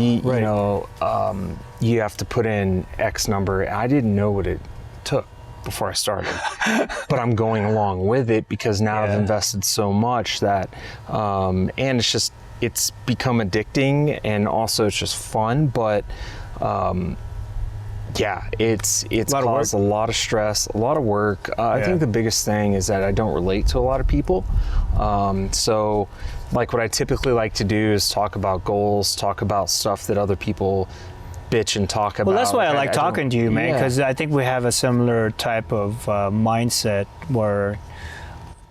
You have to put in X number. I didn't know what it took before I started, but I'm going along with it because now I've invested so much that, and it's become addicting, and also it's just fun, but it's caused a lot of stress, a lot of work. I think the biggest thing is that I don't relate to a lot of people. So like what I typically like to do is talk about goals, talk about stuff that other people bitch and talk about. Well, that's why I like talking to you, man, because I think we have a similar type of mindset where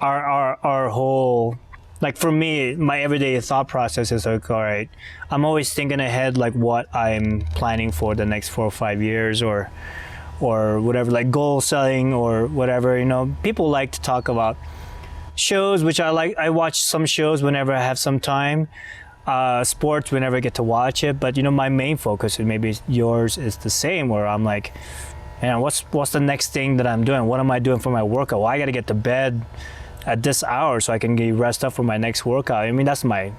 our whole... Like for me, my everyday thought process is like, all right, I'm always thinking ahead, like what I'm planning for the next 4 or 5 years, or whatever, like goal setting or whatever. People like to talk about shows, which I like. I watch some shows whenever I have some time. Sports whenever I get to watch it. But my main focus, and maybe yours is the same, where I'm like, what's the next thing that I'm doing? What am I doing for my workout? Well, I got to get to bed at this hour so I can get rest up for my next workout. I mean, that's my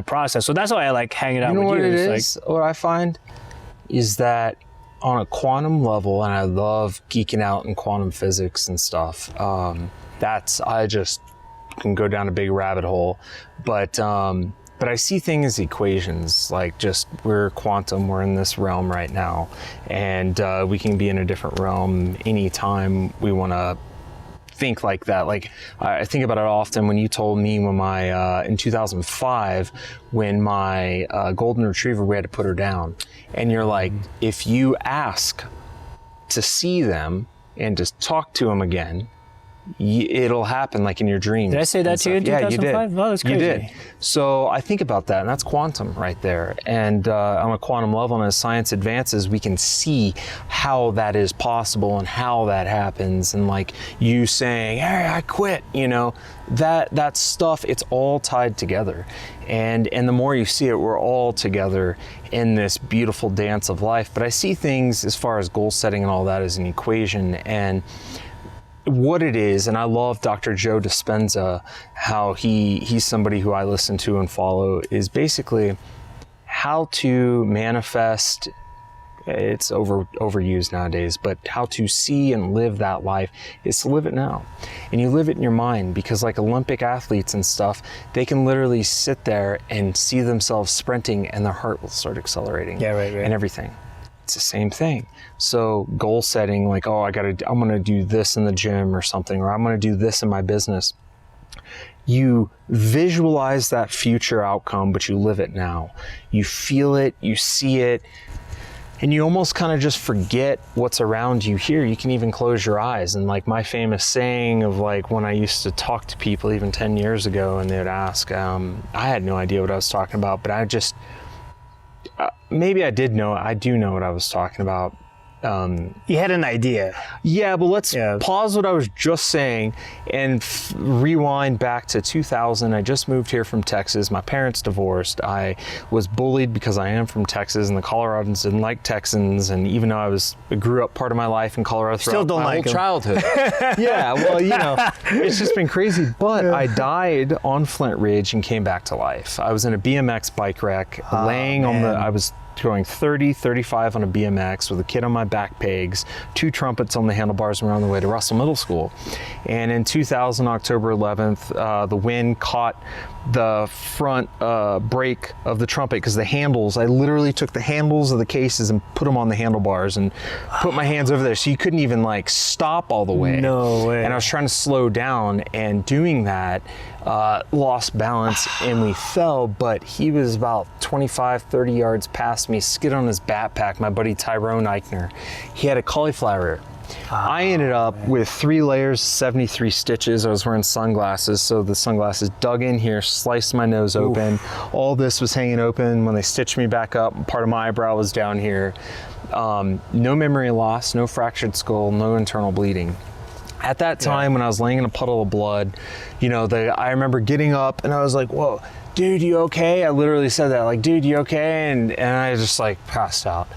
process. So that's why I like hanging out with you. What it is? What I find is that on a quantum level, and I love geeking out in quantum physics and stuff. I just can go down a big rabbit hole, but I see things as equations. Like just we're quantum, we're in this realm right now, and we can be in a different realm anytime we want to think like that. Like I think about it often when you told me when my in 2005 when my golden retriever, we had to put her down, and you're like, if you ask to see them and just talk to them again, it'll happen like in your dreams. Did I say that to you in 2005? Yeah, you did. Oh, that's crazy. You did. So I think about that, and that's quantum right there. And on a quantum level, and as science advances, we can see how that is possible and how that happens. And like you saying, hey, I quit, that stuff, it's all tied together. And the more you see it, we're all together in this beautiful dance of life. But I see things as far as goal setting and all that as an equation. And what it is, and I love Dr. Joe Dispenza, how he's somebody who I listen to and follow, is basically how to manifest. It's overused nowadays, but how to see and live that life is to live it now. And you live it in your mind, because like Olympic athletes and stuff, they can literally sit there and see themselves sprinting and their heart will start accelerating. Yeah, right. And everything. It's the same thing. So goal setting, like, I'm going to do this in the gym or something, or I'm going to do this in my business. You visualize that future outcome, but you live it now. You feel it, you see it, and you almost kind of just forget what's around you here. You can even close your eyes. And like my famous saying of like when I used to talk to people even 10 years ago and they would ask, I had no idea what I was talking about, but I just, maybe I do know what I was talking about. You had an idea. Yeah, but let's pause what I was just saying and rewind back to 2000. I just moved here from Texas. My parents divorced. I was bullied because I am from Texas, and the Coloradans didn't like Texans. And even though I grew up part of my life in Colorado throughout my whole childhood. Yeah, well, it's just been crazy. But I died on Flint Ridge and came back to life. I was in a BMX bike wreck, laying on I was going 30, 35 on a BMX with a kid on my back pegs, 2 trumpets on the handlebars, and we're on the way to Russell Middle School. And in 2000, October 11th, the wind caught the front brake of the trumpet, because the handles, I literally took the handles of the cases and put them on the handlebars and put my hands over there, so you couldn't even like stop all the way. No way. And I was trying to slow down, and doing that, lost balance and we fell, but he was about 25, 30 yards past me, skid on his backpack, my buddy Tyrone Eichner. He had a cauliflower ear. I ended up with 3 layers, 73 stitches. I was wearing sunglasses, so the sunglasses dug in here, sliced my nose open. All this was hanging open. When they stitched me back up, part of my eyebrow was down here. No memory loss, no fractured skull, no internal bleeding. At that time, when I was laying in a puddle of blood, you know, I remember getting up and I was like, whoa, dude, you okay? I literally said that, like, dude, you okay? And I just like passed out.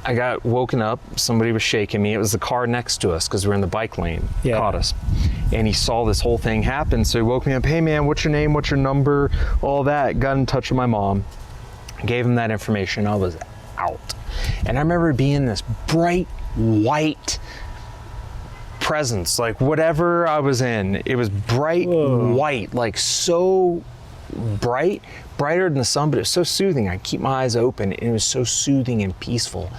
I got woken up, somebody was shaking me. It was the car next to us because we're in the bike lane, caught us. And he saw this whole thing happen. So he woke me up, hey man, what's your name? What's your number? All that, got in touch with my mom, gave him that information. I was out. And I remember being this bright white presence, like whatever I was in, it was bright white, like so bright, brighter than the sun, but it was so soothing. I keep my eyes open and it was so soothing and peaceful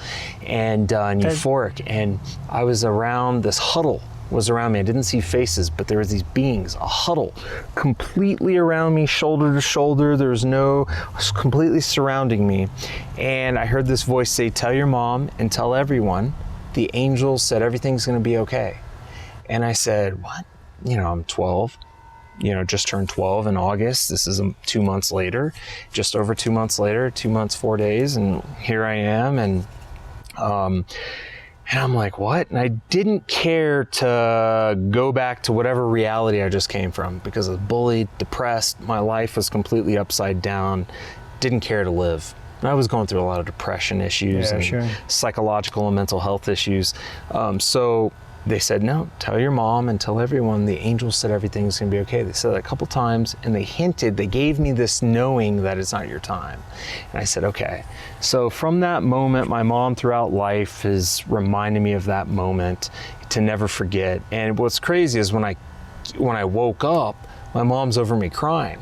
and euphoric. And I was around, this huddle was around me. I didn't see faces, but there was these beings, a huddle completely around me, shoulder to shoulder. There was completely surrounding me. And I heard this voice say, tell your mom and tell everyone the angels said everything's going to be okay. And I said, what? You know, I'm 12, you know, just turned 12 in August. This is 2 months later, just over 2 months later, 2 months, 4 days. And here I am. And I'm like, what? And I didn't care to go back to whatever reality I just came from because I was bullied, depressed. My life was completely upside down. Didn't care to live. And I was going through a lot of depression issues and psychological and mental health issues. So they said, no, tell your mom and tell everyone the angels said everything's gonna be okay. They said that a couple times and they hinted, they gave me this knowing that it's not your time. And I said, okay. So from that moment, my mom throughout life has reminded me of that moment to never forget. And what's crazy is when I woke up, my mom's over me crying.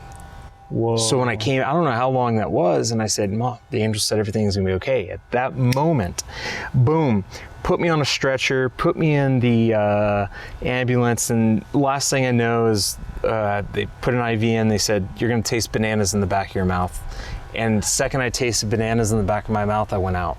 Whoa. So when I came, I don't know how long that was, and I said, Mom, the angel said everything's gonna be okay. At that moment, boom, put me on a stretcher, put me in the ambulance, and last thing I know is they put an IV in, they said, you're gonna taste bananas in the back of your mouth. And the second I tasted bananas in the back of my mouth, I went out.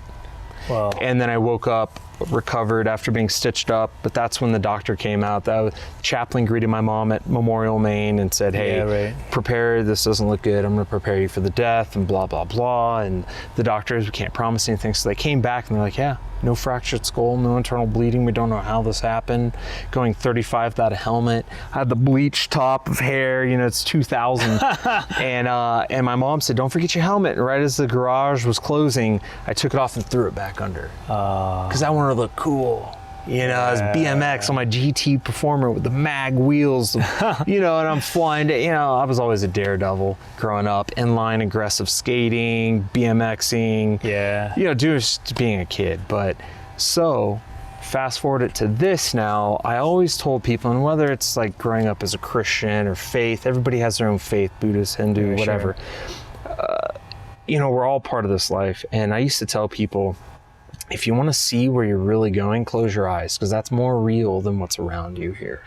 Wow. And then I woke up, recovered after being stitched up, but that's when the doctor came out. The chaplain greeted my mom at Memorial, Maine and said, hey, prepare, this doesn't look good, I'm gonna prepare you for the death and blah, blah, blah. And the doctors, we can't promise anything. So they came back and they're like, yeah, no fractured skull, no internal bleeding. We don't know how this happened. Going 35 without a helmet. I had the bleached top of hair, you know, it's 2000. and my mom said, don't forget your helmet. And right as the garage was closing, I took it off and threw it back under. Because I wanted to look cool. You know, as BMX on my GT Performer with the mag wheels, you know, and I'm flying, you know, I was always a daredevil growing up, inline aggressive skating, BMXing, you know, just being a kid. But so fast forward it to this now, I always told people, and whether it's like growing up as a Christian or faith, everybody has their own faith, Buddhist, Hindu, whatever. You know, we're all part of this life. And I used to tell people, if you want to see where you're really going, close your eyes, because that's more real than what's around you here.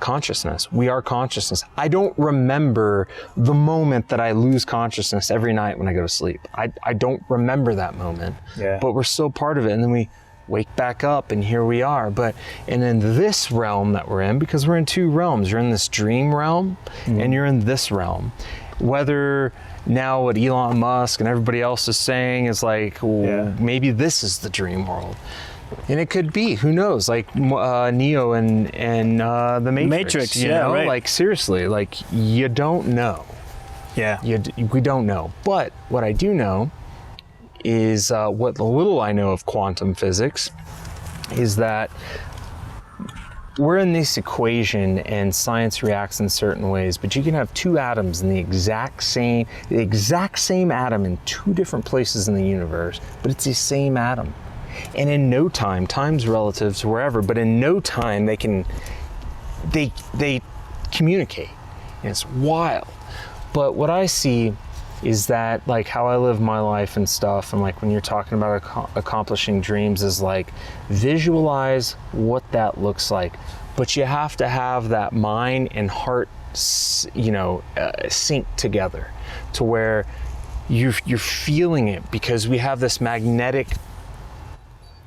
Consciousness. We are consciousness. I don't remember the moment that I lose consciousness every night when I go to sleep. I don't remember that moment, but we're still part of it. And then we wake back up and here we are. And in this realm that we're in, because we're in two realms, you're in this dream realm and you're in this realm. Whether now what Elon Musk and everybody else is saying is like, well, maybe this is the dream world. And it could be, who knows, like Neo and the Matrix, you know? Like seriously, like you don't know. We don't know. But what I do know is what the little I know of quantum physics is that we're in this equation and science reacts in certain ways, but you can have two atoms in the exact same atom in two different places in the universe, but it's the same atom. And in no time, time's relative to wherever, but in no time they communicate. And it's wild. But what I see is that like how I live my life and stuff, and like when you're talking about accomplishing dreams, is like visualize what that looks like, but you have to have that mind and heart, you know, sync together to where you're feeling it, because we have this magnetic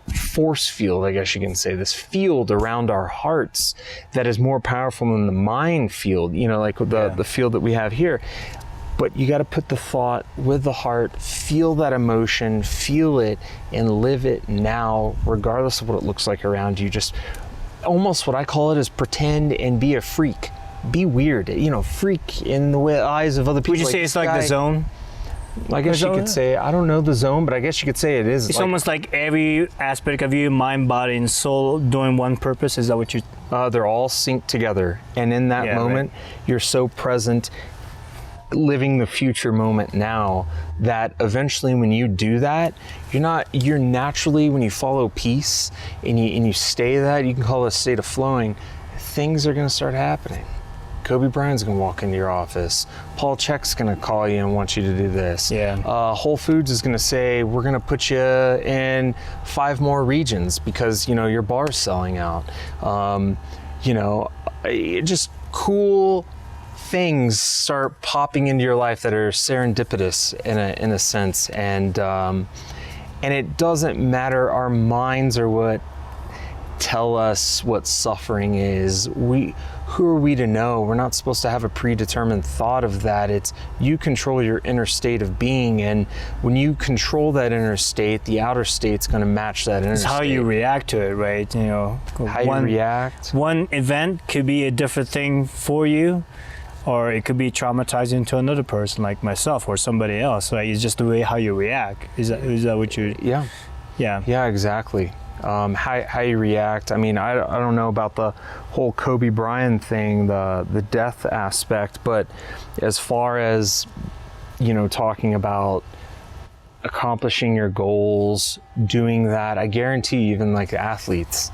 force field, I guess you can say, this field around our hearts that is more powerful than the mind field, you know, like the field that we have here. But you got to put the thought with the heart, feel that emotion, feel it, and live it now, regardless of what it looks like around you. Just almost what I call it is pretend and be a freak. Be weird, you know, freak in the eyes of other people. Would you say it's like the zone? I guess you could say, I don't know the zone, but I guess you could say it is. It's like, almost like every aspect of you, mind, body, and soul, doing one purpose. Is that what you? They're all synced together, and in that moment, you're so present, living the future moment now, that eventually, when you do that, you're naturally, when you follow peace and you stay that, you can call it a state of flowing. Things are going to start happening. Kobe Bryant's gonna walk into your office. Paul Chek's gonna call you and want you to do this. Whole Foods is gonna say, we're gonna put you in 5 more regions because, you know, your bar's selling out. You know, just cool things start popping into your life that are serendipitous in a sense. And it doesn't matter, our minds are what tell us what suffering is. Who are we to know? We're not supposed to have a predetermined thought of that. It's you control your inner state of being, and when you control that inner state, the outer state's going to match that inner state. It's how you react to it, right? You know, how you react. One event could be a different thing for you, or it could be traumatizing to another person, like myself or somebody else. Right? It's just the way how you react. Is that what you? Yeah, exactly. How you react. I mean, I don't know about the whole Kobe Bryant thing, the death aspect, but as far as, you know, talking about accomplishing your goals, doing that, I guarantee you, even like athletes,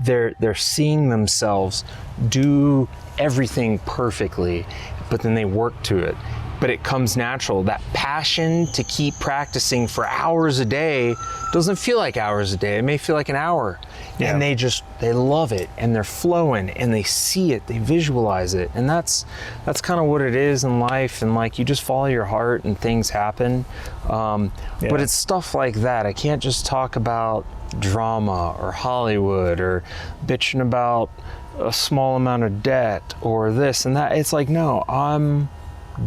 they're seeing themselves do everything perfectly, but then they work to it. But it comes natural. That passion to keep practicing for hours a day doesn't feel like hours a day. It may feel like an hour. And they love it, and they're flowing, and they see it, they visualize it. And that's kind of what it is in life. And like, you just follow your heart and things happen. But it's stuff like that. I can't just talk about drama or Hollywood or bitching about a small amount of debt or this and that. It's like, no, I'm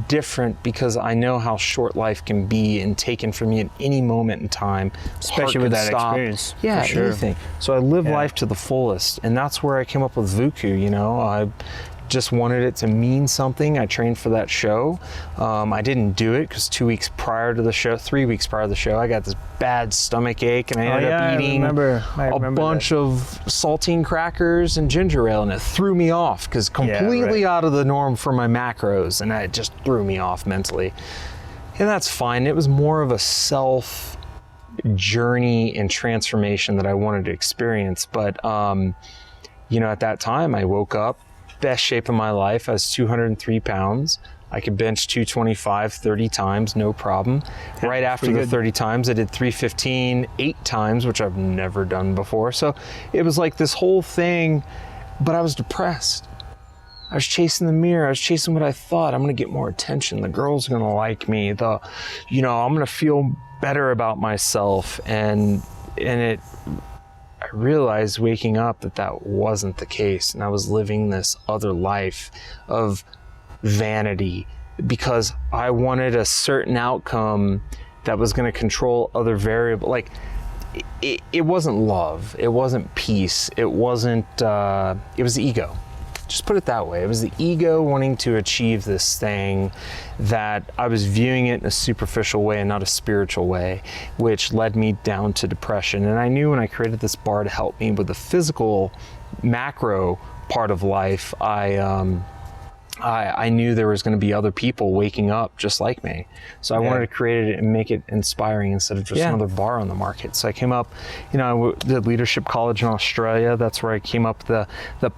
different because I know how short life can be and taken from me at any moment in time, especially with that experience. Yeah, sure. Anything. So I live life to the fullest, and that's where I came up with Vukoo. You know, I just wanted it to mean something. I trained for that show. I didn't do it because 3 weeks prior to the show, I got this bad stomach ache, and I ended up eating a bunch of saltine crackers and ginger ale, and it threw me off because completely out of the norm for my macros, and it just threw me off mentally. And that's fine. It was more of a self journey and transformation that I wanted to experience. But you know, at that time, I woke up best shape of my life. I was 203 pounds. I could bench 225 30 times, no problem. Right after the 30 times, I did 315 8 times, which I've never done before. So it was like this whole thing, but I was depressed. I was chasing the mirror. I was chasing what I thought. I'm going to get more attention. The girl's going to like me. I'm going to feel better about myself. And I realized waking up that wasn't the case, and I was living this other life of vanity because I wanted a certain outcome that was going to control other variables. Like, it wasn't love, it wasn't peace, it wasn't, it was the ego. Just put it that way. It was the ego wanting to achieve this thing that I was viewing it in a superficial way and not a spiritual way, which led me down to depression. And I knew when I created this bar to help me with the physical macro part of life, I knew there was going to be other people waking up just like me. So I wanted to create it and make it inspiring instead of just another bar on the market. So I came up, you know, I did leadership college in Australia. That's where I came up the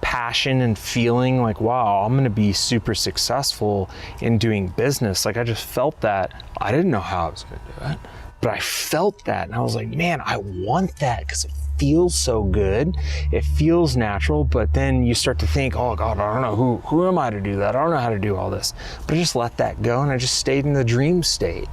passion and feeling like, wow, I'm going to be super successful in doing business. Like, I just felt that. I didn't know how I was going to do it, but I felt that. And I was like, man, I want that because it feels so good. It feels natural, but then you start to think, oh God, I don't know who am I to do that? I don't know how to do all this. But I just let that go, and I just stayed in the dream state.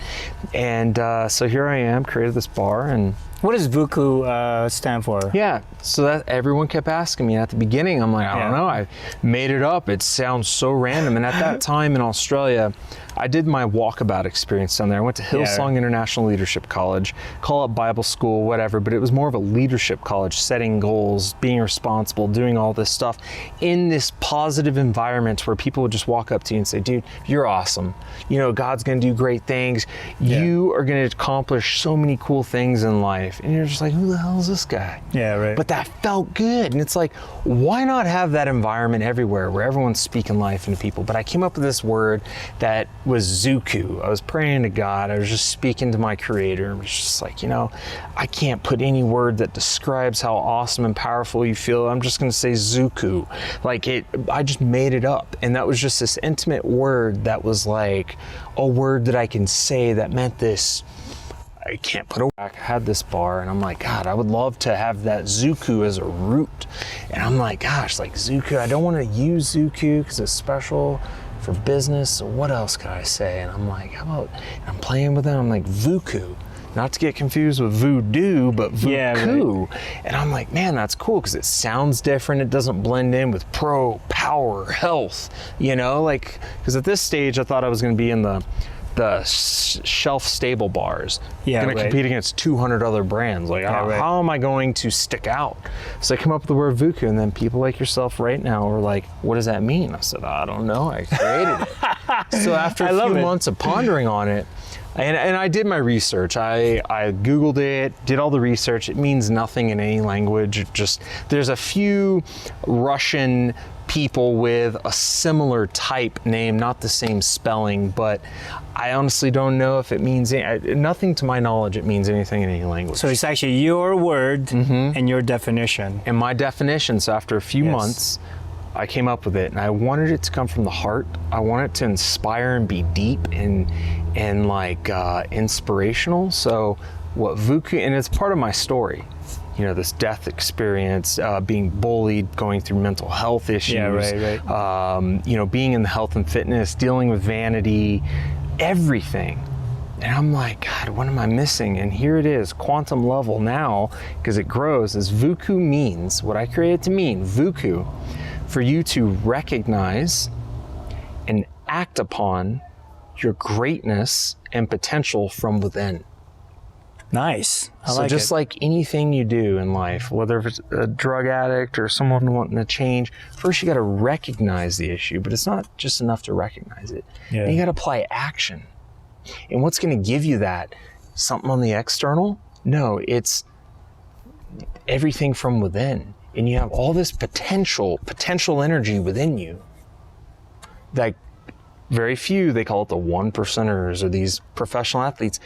And so here I am, created this bar, and What does Vukoo stand for? Yeah, so that everyone kept asking me at the beginning. I'm like, I don't know. I made it up. It sounds so random. And at that time in Australia, I did my walkabout experience down there. I went to Hillsong International Leadership College, call it Bible school, whatever, but it was more of a leadership college, setting goals, being responsible, doing all this stuff in this positive environment where people would just walk up to you and say, dude, you're awesome. You know, God's going to do great things. You are going to accomplish so many cool things in life. And you're just like, who the hell is this guy? Yeah, right. But that felt good. And it's like, why not have that environment everywhere where everyone's speaking life into people? But I came up with this word that was Vukoo. I was praying to God. I was just speaking to my creator. I was just like, you know, I can't put any word that describes how awesome and powerful you feel. I'm just going to say Vukoo. Like I just made it up. And that was just this intimate word that was like a word that I can say that meant this. I can't put a I had this bar and I'm like, God, I would love to have that Vukoo as a root. And I'm like, gosh, like Vukoo, I don't want to use Vukoo because it's special for business. So what else could I say? And I'm like, how about, and I'm playing with it. I'm like, Vukoo, not to get confused with voodoo, but Vukoo. Yeah, right. And I'm like, man, that's cool because it sounds different. It doesn't blend in with power, health, you know, like, because at this stage I thought I was going to be in the shelf stable bars, going to compete against 200 other brands. Like, how am I going to stick out? So I come up with the word Vukoo, and then people like yourself right now are like, what does that mean? I said, I don't know. I created it. So after a few months of pondering on it, and I did my research. I Googled it, did all the research. It means nothing in any language. It just, there's a few Russian people with a similar type name, not the same spelling, but I honestly don't know if it means nothing to my knowledge. It means anything in any language. So it's actually your word and your definition. And my definition. So after a few months, I came up with it, and I wanted it to come from the heart. I want it to inspire and be deep and like inspirational. So what Vukoo, and it's part of my story. You know, this death experience, being bullied, going through mental health issues, you know, being in the health and fitness, dealing with vanity, everything. And I'm like, God, what am I missing? And here it is, quantum level now, because it grows, as Vukoo means, what I created to mean, Vukoo, for you to recognize and act upon your greatness and potential from within. Nice. So just like anything you do in life, whether it's a drug addict or someone wanting to change, first you got to recognize the issue, but it's not just enough to recognize it. Yeah. You got to apply action. And what's going to give you that? Something on the external? No, it's everything from within. And you have all this potential energy within you. Like very few, they call it the 1%ers or these professional athletes.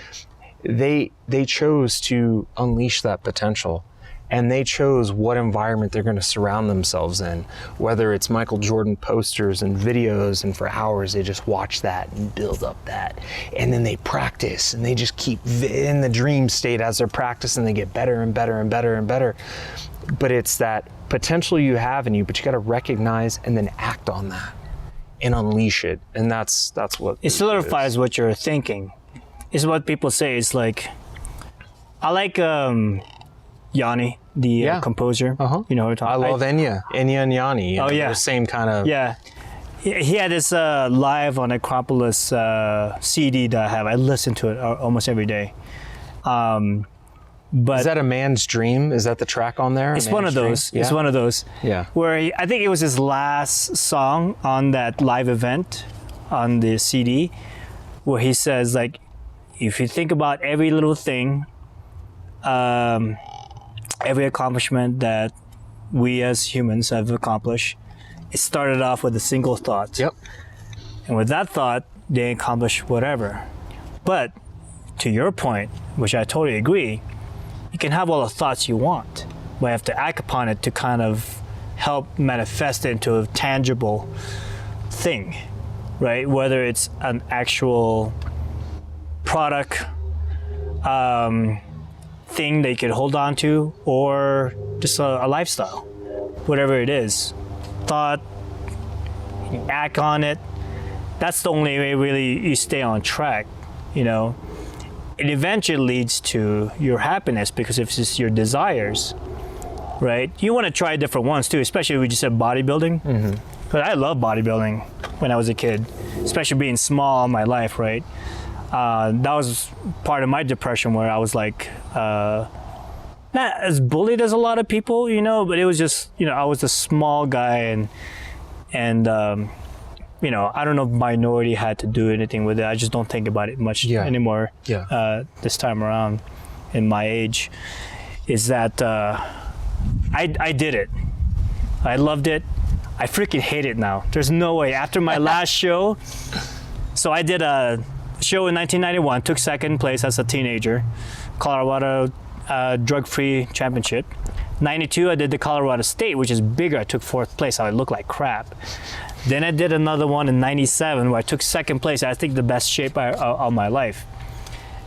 They chose to unleash that potential, and they chose what environment they're going to surround themselves in, whether it's Michael Jordan posters and videos, and for hours they just watch that and build up that, and then they practice and they just keep in the dream state as they're practicing. They get better and better and better and better. But it's that potential you have in you, but you got to recognize and then act on that and unleash it. And that's what it solidifies what you're thinking. It's what people say. It's like, I like Yanni, the composer. You know what I'm talking about? I love Enya and Yanni. You know, yeah. The same kind of. Yeah. He had this live on Acropolis CD that I have. I listen to it almost every day. But is that A Man's Dream? Is that the track on there? It's one of those. Yeah. It's one of those. Yeah. Where I think it was his last song on that live event on the CD, where he says, like, if you think about every little thing, every accomplishment that we as humans have accomplished, it started off with a single thought. Yep. And with that thought, they accomplish whatever. But to your point, which I totally agree, you can have all the thoughts you want, but you have to act upon it to kind of help manifest it into a tangible thing, right? Whether it's an actual product thing that you could hold on to, or just a lifestyle, whatever it is. Thought, you act on it. That's the only way really you stay on track, you know. it eventually leads to your happiness, because if it's your desires, right? You want to try different ones too, especially we just said bodybuilding. Because I love bodybuilding when I was a kid, especially being small in my life, right? That was part of my depression, where I was like, not as bullied as a lot of people, you know, but it was just, you know, I was a small guy, and you know, I don't know if minority had to do anything with it. I just don't think about it much anymore. This time around, in my age, is that I did it. I loved it. I freaking hate it now. There's no way. After my last show, so I did a show in 1991, took second place as a teenager, Colorado drug-free championship. 92, I did the Colorado State, which is bigger. I took fourth place. I looked like crap. Then I did another one in 97 where I took second place. I think the best shape of my life.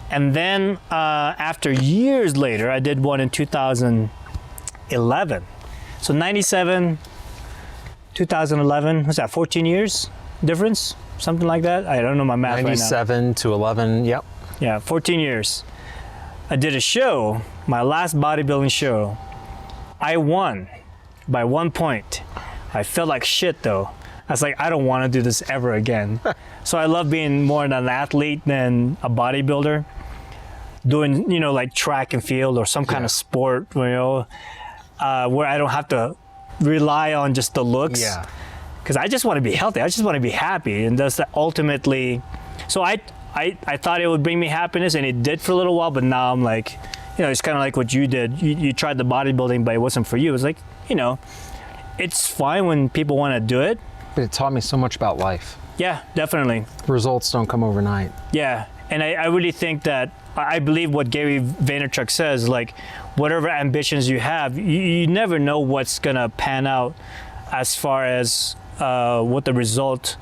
And then after years later, I did one in 2011. So 97, 2011, what's that, 14 years difference? Something like that? I don't know my math right now. 97 to 11, yep. Yeah, 14 years. I did a show, my last bodybuilding show. I won by 1 point. I felt like shit though. I was like, I don't want to do this ever again. So I love being more an athlete than a bodybuilder. Doing, you know, like track and field or some kind of sport, you know, where I don't have to rely on just the looks. Yeah. Because I just want to be healthy. I just want to be happy. And that's ultimately, so I thought it would bring me happiness, and it did for a little while, but now I'm like, you know, it's kind of like what you did. You tried the bodybuilding, but it wasn't for you. It's like, you know, it's fine when people want to do it. But it taught me so much about life. Yeah, definitely. Results don't come overnight. Yeah, and I really think that, I believe what Gary Vaynerchuk says, like, whatever ambitions you have, you never know what's going to pan out as far as what the result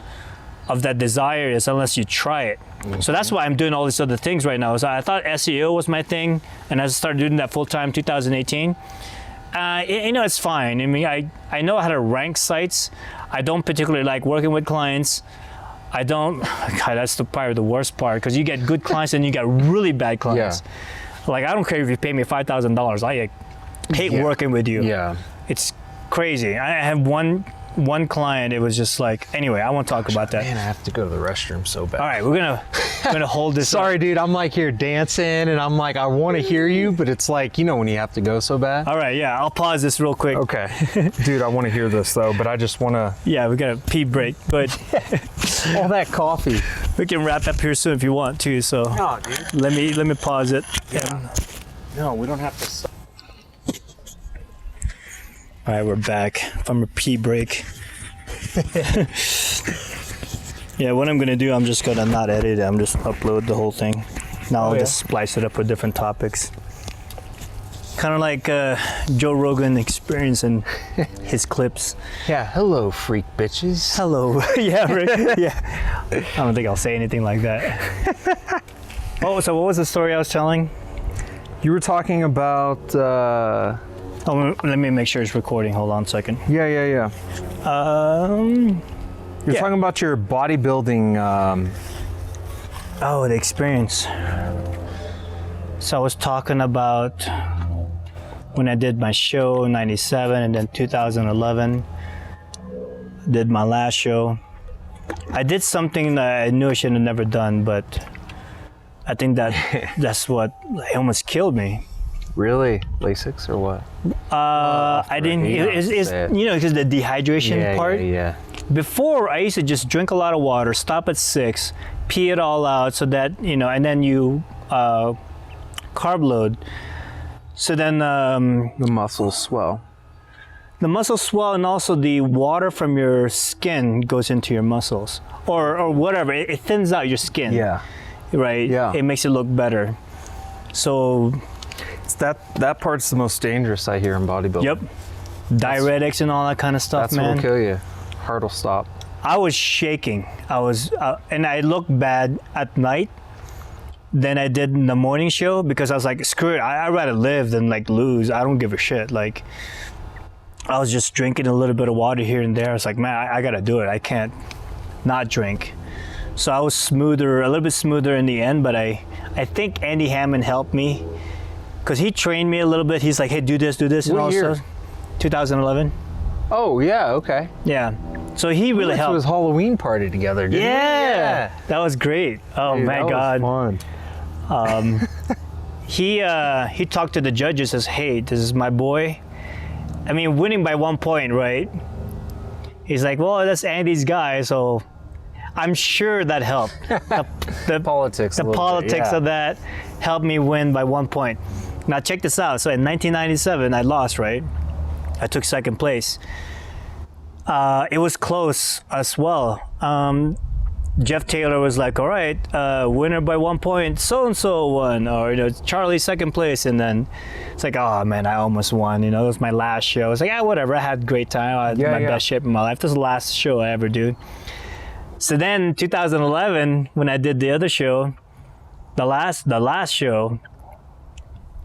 of that desire is unless you try it. So that's why I'm doing all these other things right now. So I thought SEO was my thing, and I started doing that full-time 2018. You know, it's fine. I mean, I know how to rank sites. I don't particularly like working with clients. I don't, God, that's probably the worst part, because you get good clients and you get really bad clients. Yeah. Like, I don't care if you pay me $5,000. I hate working with you. Yeah. It's crazy. I have one client, it was just like, anyway, I won't talk about that. Man, I have to go to the restroom so bad. All right, we're gonna hold this. Sorry, dude, I'm like here dancing, and I'm like, I want to hear you, but it's like, you know, when you have to go so bad. All right, yeah, I'll pause this real quick. Okay. Dude, I want to hear this though, but I just want to. Yeah, we got a pee break, but all that coffee. We can wrap up here soon if you want to. So no, dude. Let me pause it. Yeah. No, we don't have to stop. All right, we're back from a pee break. Yeah, what I'm gonna do, I'm just gonna not edit it. I'm just upload the whole thing. Now I'll just splice it up with different topics. Kind of like Joe Rogan experience and his clips. Yeah, hello, freak bitches. Hello. Yeah, right. Yeah. I don't think I'll say anything like that. Oh, so what was the story I was telling? You were talking about. Oh, let me make sure it's recording. Hold on a second. Yeah. You're talking about your bodybuilding. Oh, the experience. So I was talking about when I did my show in 97, and then 2011, did my last show. I did something that I knew I should have never done, but I think that's what almost killed me. Really? Lasix or what? I didn't. It's you know, because the dehydration part. Yeah. Before, I used to just drink a lot of water, stop at 6, pee it all out, so that, you know, and then you carb load. So then the muscles swell. The muscles swell, and also the water from your skin goes into your muscles, or whatever. It thins out your skin. Yeah. Right. Yeah. It makes it look better. So. It's that part's the most dangerous, I hear, in bodybuilding. Yep. Diuretics and all that kind of stuff, man. That's what will kill you. Heart will stop. I was shaking. I was, and I looked bad at night than I did in the morning show, because I was like, screw it. I'd rather live than like lose. I don't give a shit. Like, I was just drinking a little bit of water here and there. I was like, man, I gotta do it. I can't not drink. So I was smoother, a little bit smoother in the end, but I think Andy Hammond helped me because he trained me a little bit. He's like, hey, do this, and What year? 2011. Oh, yeah, okay. Yeah. So he really It helped. was Halloween party together, didn't we? Yeah. That was great. Oh Dude, my that God. was fun. He talked to the judges, says, hey, this is my boy. I mean, winning by 1 point, right? He's like, well, that's Andy's guy, so I'm sure that helped. The Politics. The politics of that helped me win by 1 point. Now check this out. So in 1997, I lost, right? I took second place. It was close as well. Jeff Taylor was like, all right, winner by 1 point, so-and-so won, or, Charlie second place. And then it's like, oh man, I almost won. It was my last show. I was like, whatever, I had a great time. I had my best shape in my life. This is the last show I ever do. So then 2011, when I did the other show, the last show,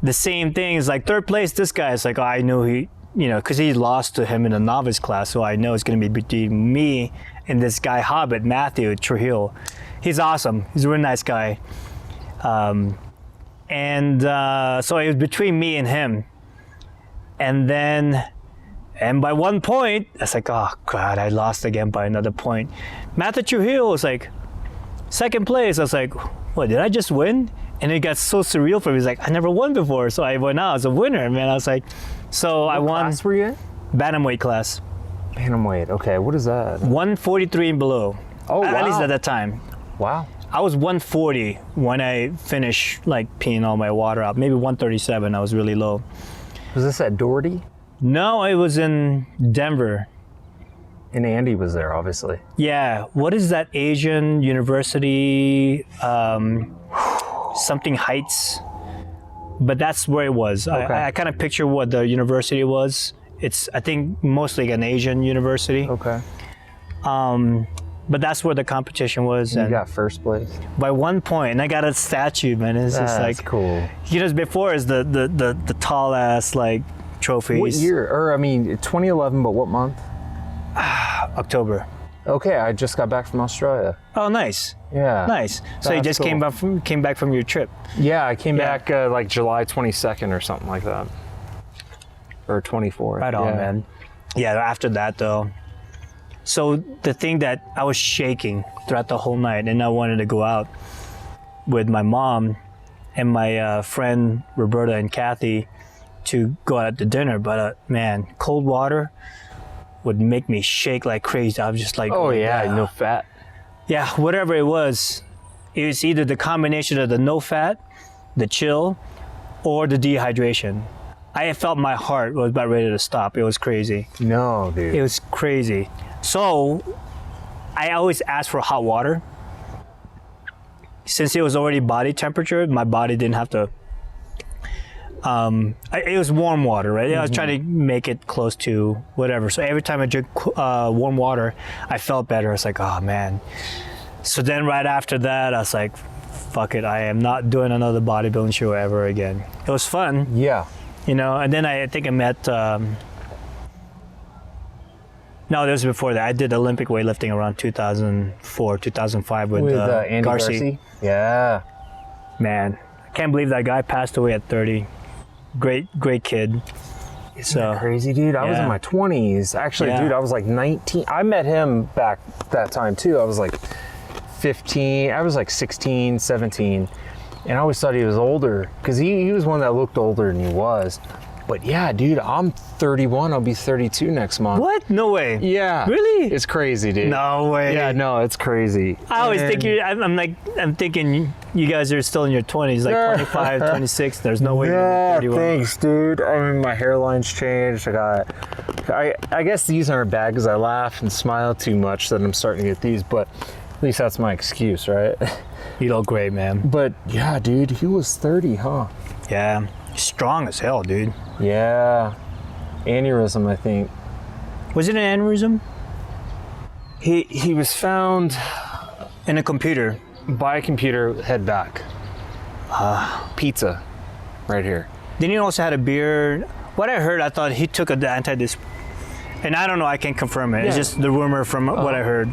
the same thing is like third place, this guy is like, oh, I knew he, because he lost to him in the novice class, so I know it's going to be between me and this guy Hobbit, Matthew Trujillo. He's awesome. He's a really nice guy. So it was between me and him. And by 1 point, I was like, oh God, I lost again by another point. Matthew Trujillo was like, second place. I was like, what, did I just win? And it got so surreal for me. He's like, I never won before. So I went out as a winner, man. I was like, so I won. What class were you in? Bantamweight class. Bantamweight, okay, what is that? 143 and below. Oh, wow. At least at that time. Wow. I was 140 when I finished like peeing all my water out. Maybe 137, I was really low. Was this at Doherty? No, it was in Denver. And Andy was there, obviously. Yeah, what is that Asian university? Something Heights. But that's where it was. Okay. I kind of picture what the university was. It's, I think, mostly an Asian university. Okay. But that's where the competition was. And you got first place? By 1 point, and I got a statue, man. It's just That's like cool. Before is the tall ass like trophies. What year? 2011, but what month? October. Okay, I just got back from Australia. Oh, nice. Yeah. Nice. So you That's just cool. came back from your trip. Yeah, I came back like July 22nd or something like that. Or 24th. Right on, man. Yeah, after that though. So the thing that I was shaking throughout the whole night, and I wanted to go out with my mom and my friend Roberta and Kathy to go out to dinner, but man, cold water would make me shake like crazy. I was just like, Oh yeah, no fat. Yeah, whatever it was either the combination of the no fat, the chill, or the dehydration. I felt my heart was about ready to stop. It was crazy. No, dude. It was crazy. So I always asked for hot water. Since it was already body temperature, my body didn't have to. It was warm water, right? I was trying to make it close to whatever. So every time I drink warm water, I felt better. I was like, oh man. So then right after that, I was like, fuck it. I am not doing another bodybuilding show ever again. It was fun. Yeah. And then I think I met, no, this was before that. I did Olympic weightlifting around 2004, 2005 with Andy Garcia. Yeah. Man, I can't believe that guy passed away at 30. Great kid. Isn't that crazy, dude? I was in my 20s. Actually, dude, I was like 19. I met him back that time too. I was like 15. I was like 16, 17. And I always thought he was older because he was one that looked older than he was. But yeah, dude, I'm 31. I'll be 32 next month. What? No way. Yeah. Really? It's crazy, dude. No way. Yeah, no, it's crazy. I always think I'm thinking you guys are still in your 20s, like 25, 26. There's no way you're 31. Thanks, dude. I mean, my hairline's changed. I guess these aren't bad because I laugh and smile too much that I'm starting to get these, but at least that's my excuse, right? You look great, man. But yeah, dude, he was 30, huh? Yeah. Strong as hell, dude. Yeah. Aneurysm, I think. Was it an aneurysm? He was found In a computer. by a computer, head back. Pizza, right here. Then he also had a beard. What I heard, I thought he took the and I don't know, I can't confirm it. It's Yeah. just the rumor from what I heard.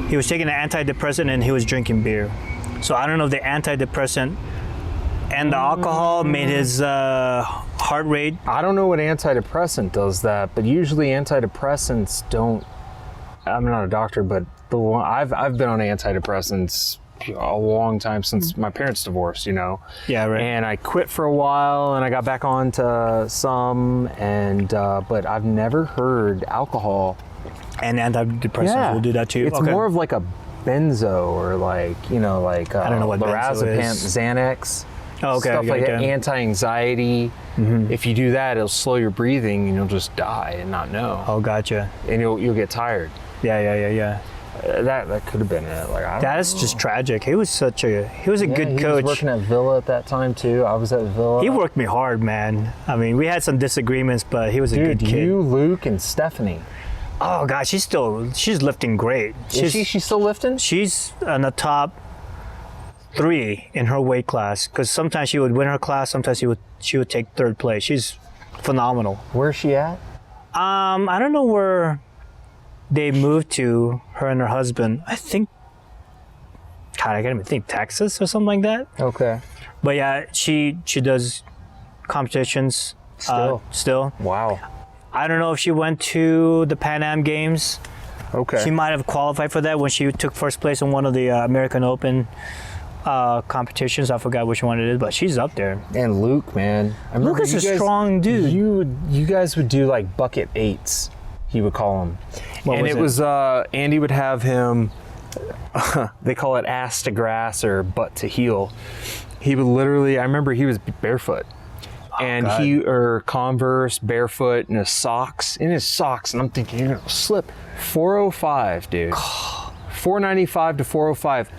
he was taking an antidepressant and he was drinking beer. So I don't know if the antidepressant and the alcohol made his heart rate. I don't know what antidepressant does that, but usually antidepressants don't. I'm not a doctor, but I've been on antidepressants a long time since my parents divorced, you know. Yeah, right. And I quit for a while, and I got back onto some, and but I've never heard alcohol And antidepressants will do that too. It's more of like a benzo or like, you know, like I don't know what lorazepam, benzo is. Xanax. Oh, okay. Stuff like that, okay. Anti-anxiety. If you do that, it'll slow your breathing and you'll just die and not know. Oh, gotcha. And you'll get tired. Yeah. That could have been it. Like, I don't That is just tragic. He was a good he coach. was working at Villa at that time too. I was at Villa. He worked me hard, man. I mean, we had some disagreements, but he was a good kid. You, Luke, and Stephanie. Oh God, she's lifting great. She's still lifting? She's in the top 3 in her weight class. Because sometimes she would win her class, sometimes she would take 3rd place. She's phenomenal. Where's she at? I don't know where they moved to, her and her husband. I think, God, I can't even think, Texas or something like that. Okay. But yeah, she does competitions still. Wow. I don't know if she went to the Pan Am Games. Okay. She might have qualified for that when she took 1st place in one of the American Open competitions. I forgot which one it is, but she's up there. And Luke, man. Luke is a strong dude. You guys would do like bucket 8s, he would call them. Andy would have him, they call it ass to grass or butt to heel. He would literally, I remember he was barefoot. And Converse, barefoot, in his socks, and I'm thinking, you're gonna slip. 405, dude. 495 to 405.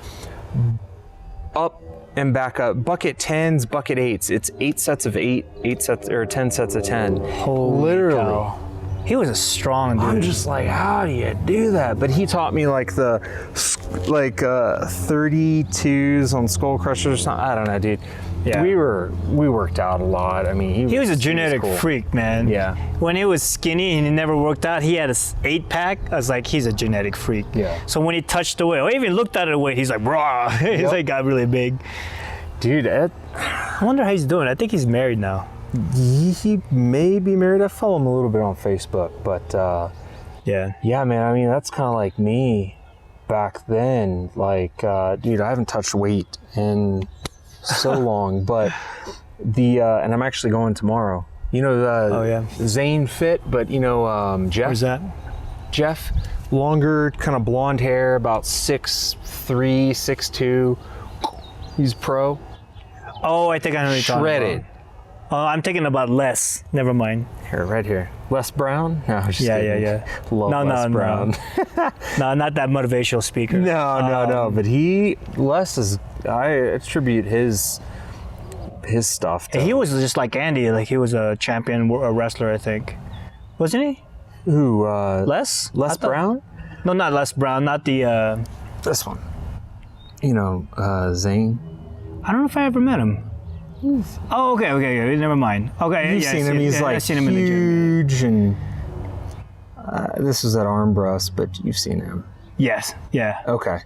Up and back up. Bucket 10s, bucket 8s. It's 8 sets of 8 sets, or 10 sets of 10. Holy literally. Cow. He was a strong dude. I'm just like, how do you do that? But he taught me like 32s on Skull Crushers or something. I don't know, dude. Yeah. We worked out a lot. I mean, he was a genetic freak, man. Yeah. When he was skinny and he never worked out, he had a 8-pack. I was like, he's a genetic freak. Yeah. So when he touched the weight, or even looked at the weight, he's like, brah. He's like, got really big. Dude, I wonder how he's doing. I think he's married now. He may be married. I follow him a little bit on Facebook, but yeah, man. I mean, that's kind of like me back then. Like, dude, I haven't touched weight in so long, but and I'm actually going tomorrow. You know, Zane Fit, but you know, Jeff. Where's that? Jeff, longer, kind of blonde hair, about 6'3", 6'2". He's pro. Oh, I think I know what you're talking about. Shredded. I'm thinking about Les. Never mind. Here, right here. Les Brown? No, just kidding. Yeah. Love Les Brown. No, not that motivational speaker. No. But Les is, I attribute his stuff to. He was just like Andy. Like he was a champion a wrestler, I think. Wasn't he? Who? Les? Les Brown? No, not Les Brown. Not the. This one. You know, Zane. I don't know if I ever met him. Oh, okay. Never mind. Okay, You've seen him. He's like seen him in the huge, gym. and this was at Armbrust, but you've seen him. Yes. Yeah. Okay.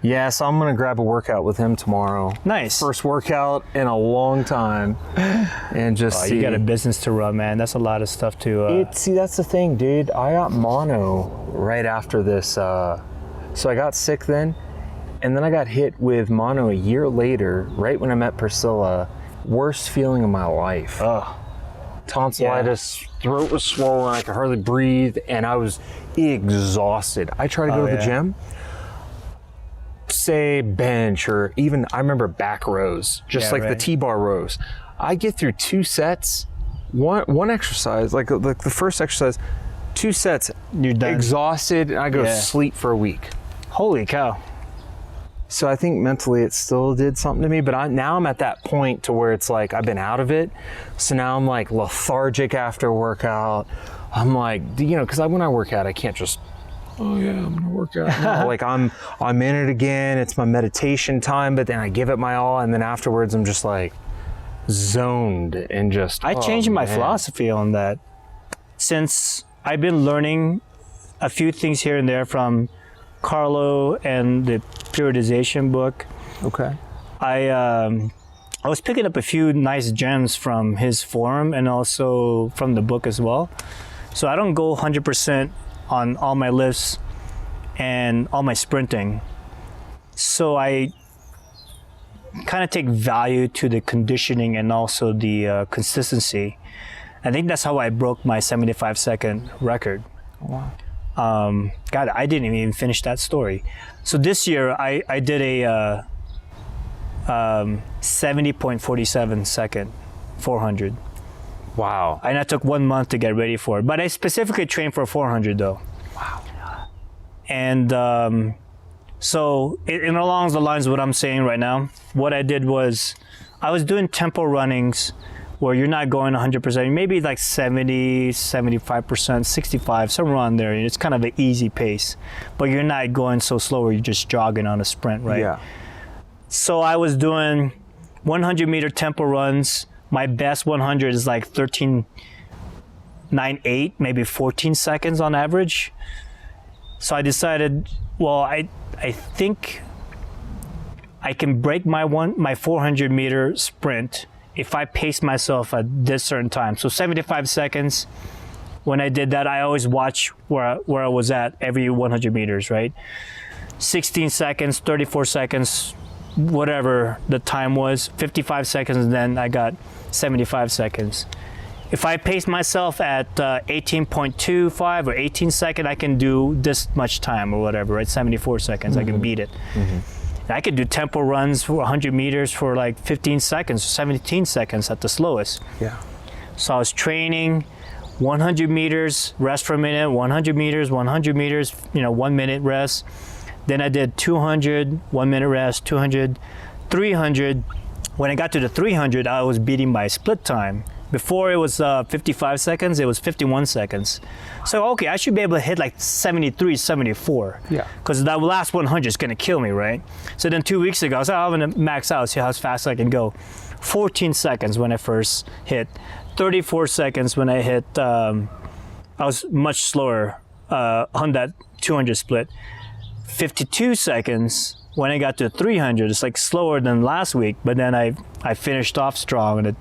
Yeah, so I'm gonna grab a workout with him tomorrow. Nice. First workout in a long time, and just see. You got a business to run, man. That's a lot of stuff to. See, that's the thing, dude. I got mono right after this, so I got sick then, and then I got hit with mono a year later, right when I met Priscilla. Worst feeling of my life. Tonsillitis, throat was swollen, I could hardly breathe, and I was exhausted. I tried to go to the gym, say bench, or even, I remember back rows, just the T-bar rows. I get through 2 sets, one exercise, like the first exercise, 2 sets, you're done. Exhausted, and I go to sleep for a week. Holy cow. So I think mentally it still did something to me, but now I'm at that point to where it's like I've been out of it. So now I'm like lethargic after workout. I'm like, you know, because when I work out, I can't just, oh yeah, I'm gonna work out. No, like I'm in it again. It's my meditation time, but then I give it my all, and then afterwards I'm just like zoned and just. I changed my philosophy on that since I've been learning a few things here and there from Carlo and the periodization book. Okay. I was picking up a few nice gems from his forum and also from the book as well. So I don't go 100% on all my lifts and all my sprinting. So I kind of take value to the conditioning and also the consistency. I think that's how I broke my 75-second record. Wow. God, I didn't even finish that story. So this year I did a 70.47 second 400. Wow. And I took 1 month to get ready for it. But I specifically trained for 400 though. Wow. And so in along the lines of what I'm saying right now, what I did was I was doing tempo runnings where you're not going 100%, maybe like 70, 75%, 65, somewhere around there. It's kind of an easy pace, but you're not going so slow where you're just jogging on a sprint, right? Yeah. So I was doing 100 meter tempo runs. My best 100 is like 13.98, maybe 14 seconds on average. So I decided, well, I think I can break my 400 meter sprint if I pace myself at this certain time. So 75 seconds. When I did that, I always watch where I was at every 100 meters, right? 16 seconds, 34 seconds, whatever the time was, 55 seconds, and then I got 75 seconds. If I pace myself at 18.25 or 18 seconds, I can do this much time or whatever, right? 74 seconds, I can beat it. I could do tempo runs for 100 meters for like 15 seconds, 17 seconds at the slowest. Yeah. So I was training 100 meters, rest for a minute, 100 meters, 100 meters, 1 minute rest. Then I did 200, 1 minute rest, 200, 300. When I got to the 300, I was beating my split time. Before it was 55 seconds, it was 51 seconds. So, okay, I should be able to hit like 73, 74. Yeah. Because that last 100 is going to kill me, right? So then 2 weeks ago, I was like, I'm going to max out, see how fast I can go. 14 seconds when I first hit. 34 seconds when I hit, I was much slower on that 200 split. 52 seconds when I got to 300. It's like slower than last week, but then I finished off strong. And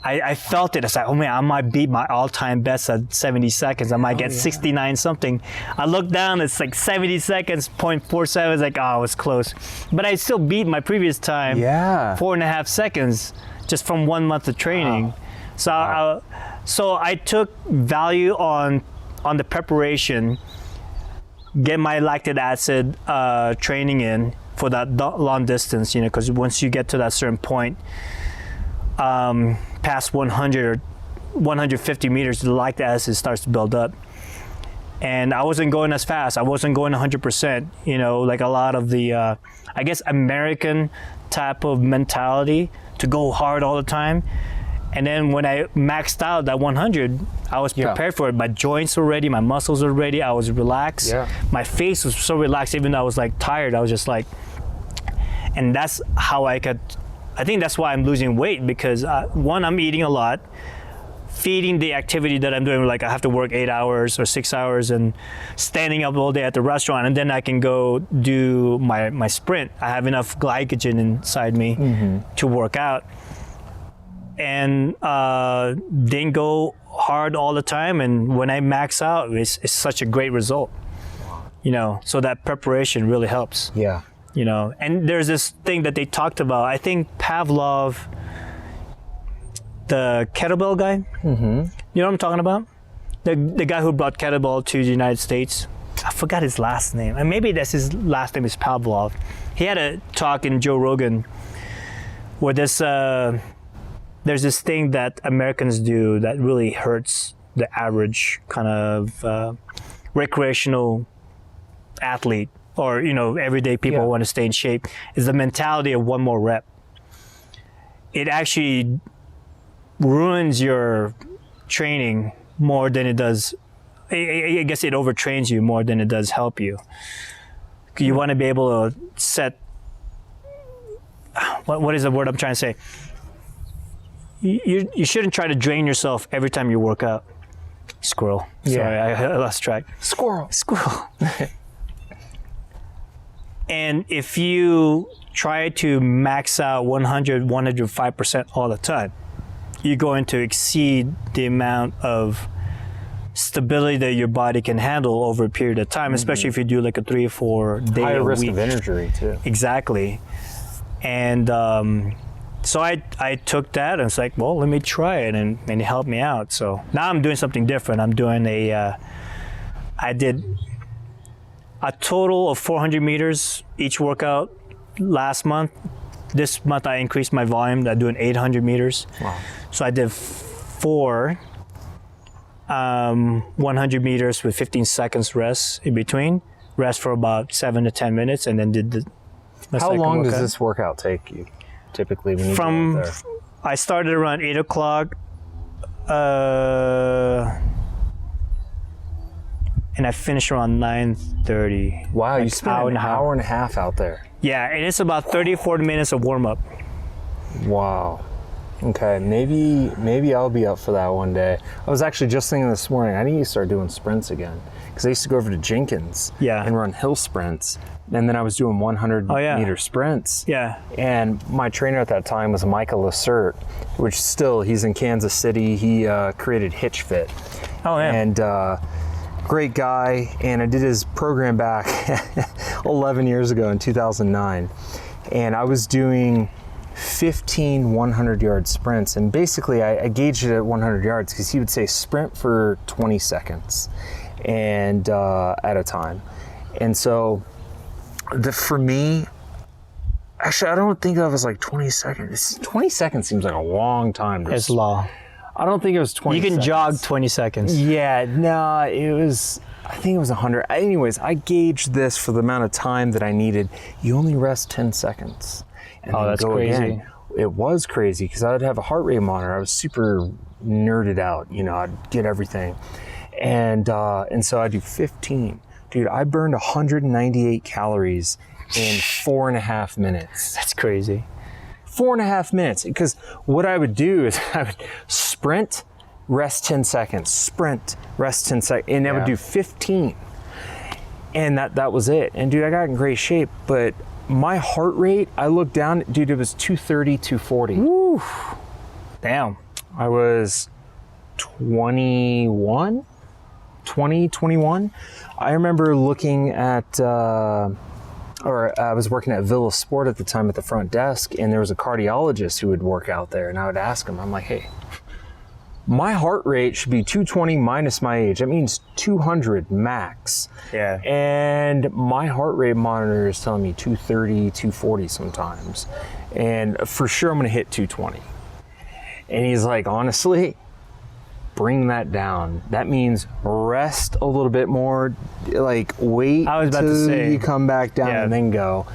I felt it. It's like, oh man, I might beat my all-time best at 70 seconds. I might get 69 something. I look down, it's like 70 seconds, 0.47. It's like, oh, it's close. But I still beat my previous time, 4.5 seconds, just from 1 month of training. Wow. So I took value on the preparation, get my lactic acid training in for that long distance, because once you get to that certain point, past 100 or 150 meters, the lactic acid starts to build up. And I wasn't going as fast. I wasn't going 100%, like a lot of the, I guess, American type of mentality to go hard all the time. And then when I maxed out that 100, I was prepared for it. My joints were ready, my muscles were ready, I was relaxed. Yeah. My face was so relaxed, even though I was like tired. I was just like, and that's how I think that's why I'm losing weight, because one, I'm eating a lot, feeding the activity that I'm doing, like I have to work 8 hours or 6 hours and standing up all day at the restaurant, and then I can go do my sprint. I have enough glycogen inside me to work out. And didn't go hard all the time, and when I max out, it's such a great result. So that preparation really helps. Yeah. And there's this thing that they talked about. I think Pavlov, the kettlebell guy. You know what I'm talking about? The guy who brought kettlebell to the United States. I forgot his last name, and maybe that's his last name is Pavlov. He had a talk in Joe Rogan where there's this thing that Americans do that really hurts the average kind of recreational athlete, or everyday people who want to stay in shape, is the mentality of one more rep. It actually ruins your training more than it does. I guess it overtrains you more than it does help you. You want to be able to set, what is the word I'm trying to say? You shouldn't try to drain yourself every time you work out. Squirrel. Sorry, I lost track. Squirrel. And if you try to max out 100, 105% all the time, you're going to exceed the amount of stability that your body can handle over a period of time, especially if you do like a 3 or 4 day Higher a risk week. of injury too. Exactly. And so I took that and it's like, well, let me try it, and it helped me out. So now I'm doing something different. I'm doing I did a total of 400 meters each workout last month. This month I increased my volume. I'm doing 800 meters. Wow. So I did 4 100 meters with 15 seconds rest in between. Rest for about 7 to 10 minutes, and then did the How second long does workout. this workout take you typically when you From go out there? I started around 8 o'clock, and I finished around 9:30. Wow, you Like spent an hour and a half out there. Yeah, and it's about 30, 40 minutes of warm up. Wow. Okay, maybe I'll be up for that one day. I was actually just thinking this morning, I need to start doing sprints again. Because I used to go over to Jenkins and run hill sprints. And then I was doing 100 meter sprints. Yeah. And my trainer at that time was Michael Lacert, which still, he's in Kansas City. He created Hitch Fit. Oh, yeah. And great guy. And I did his program back 11 years ago in 2009. And I was doing 15 100-yard sprints, and basically I gauged it at 100 yards because he would say sprint for 20 seconds and at a time. And so for me, actually I don't think that was like 20 seconds. 20 seconds seems like a long time. It's law. I don't think it was 20 You can seconds. jog 20 seconds. Yeah, no, I think it was 100. Anyways, I gauged this for the amount of time that I needed. You only rest 10 seconds. And Oh, then that's go crazy. again. It was crazy because I would have a heart rate monitor. I was super nerded out, I'd get everything. And so I do 15. Dude, I burned 198 calories in 4.5 minutes. That's crazy. 4.5 minutes. Because what I would do is I would sprint, rest 10 seconds, sprint, rest 10 seconds, and I would do 15. And that was it. And dude, I got in great shape, but my heart rate, I looked down, dude, it was 230, 240. Woo. Damn. I was 21. I remember looking at, I was working at Villa Sport at the time at the front desk, and there was a cardiologist who would work out there, and I would ask him, I'm like, hey, my heart rate should be 220 minus my age. That means 200 max. Yeah. And my heart rate monitor is telling me 230, 240 sometimes. And for sure I'm gonna hit 220. And he's like, honestly, bring that down. That means rest a little bit more, like wait I was about to till say. you come back down Yeah. and then go.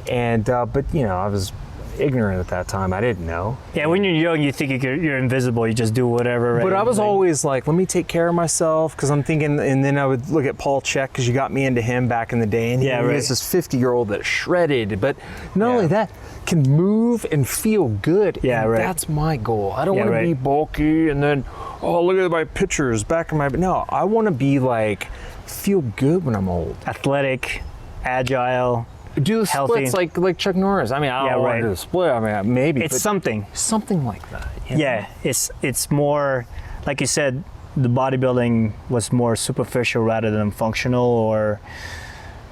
And, but I was ignorant at that time. I didn't know. Yeah, when you're young, you think you're invisible. You just do whatever. Right? But I was Like, always like, let me take care of myself, because I'm thinking, and then I would look at Paul Check, because you got me into him back in the day, and Yeah, he right. was this 50-year-old that's shredded, but not only that, can move and feel good. Yeah, and right. That's my goal. I don't Yeah, want to right. be bulky and then, oh, look at my pictures back in my, no, I want to be like, feel good when I'm old. athletic, agile. Do the Healthy. splits like Chuck Norris. I mean, I don't want right. to do the split. I mean, maybe. It's but something. something like that. you know? Yeah, it's more, like you said, the bodybuilding was more superficial rather than functional. Or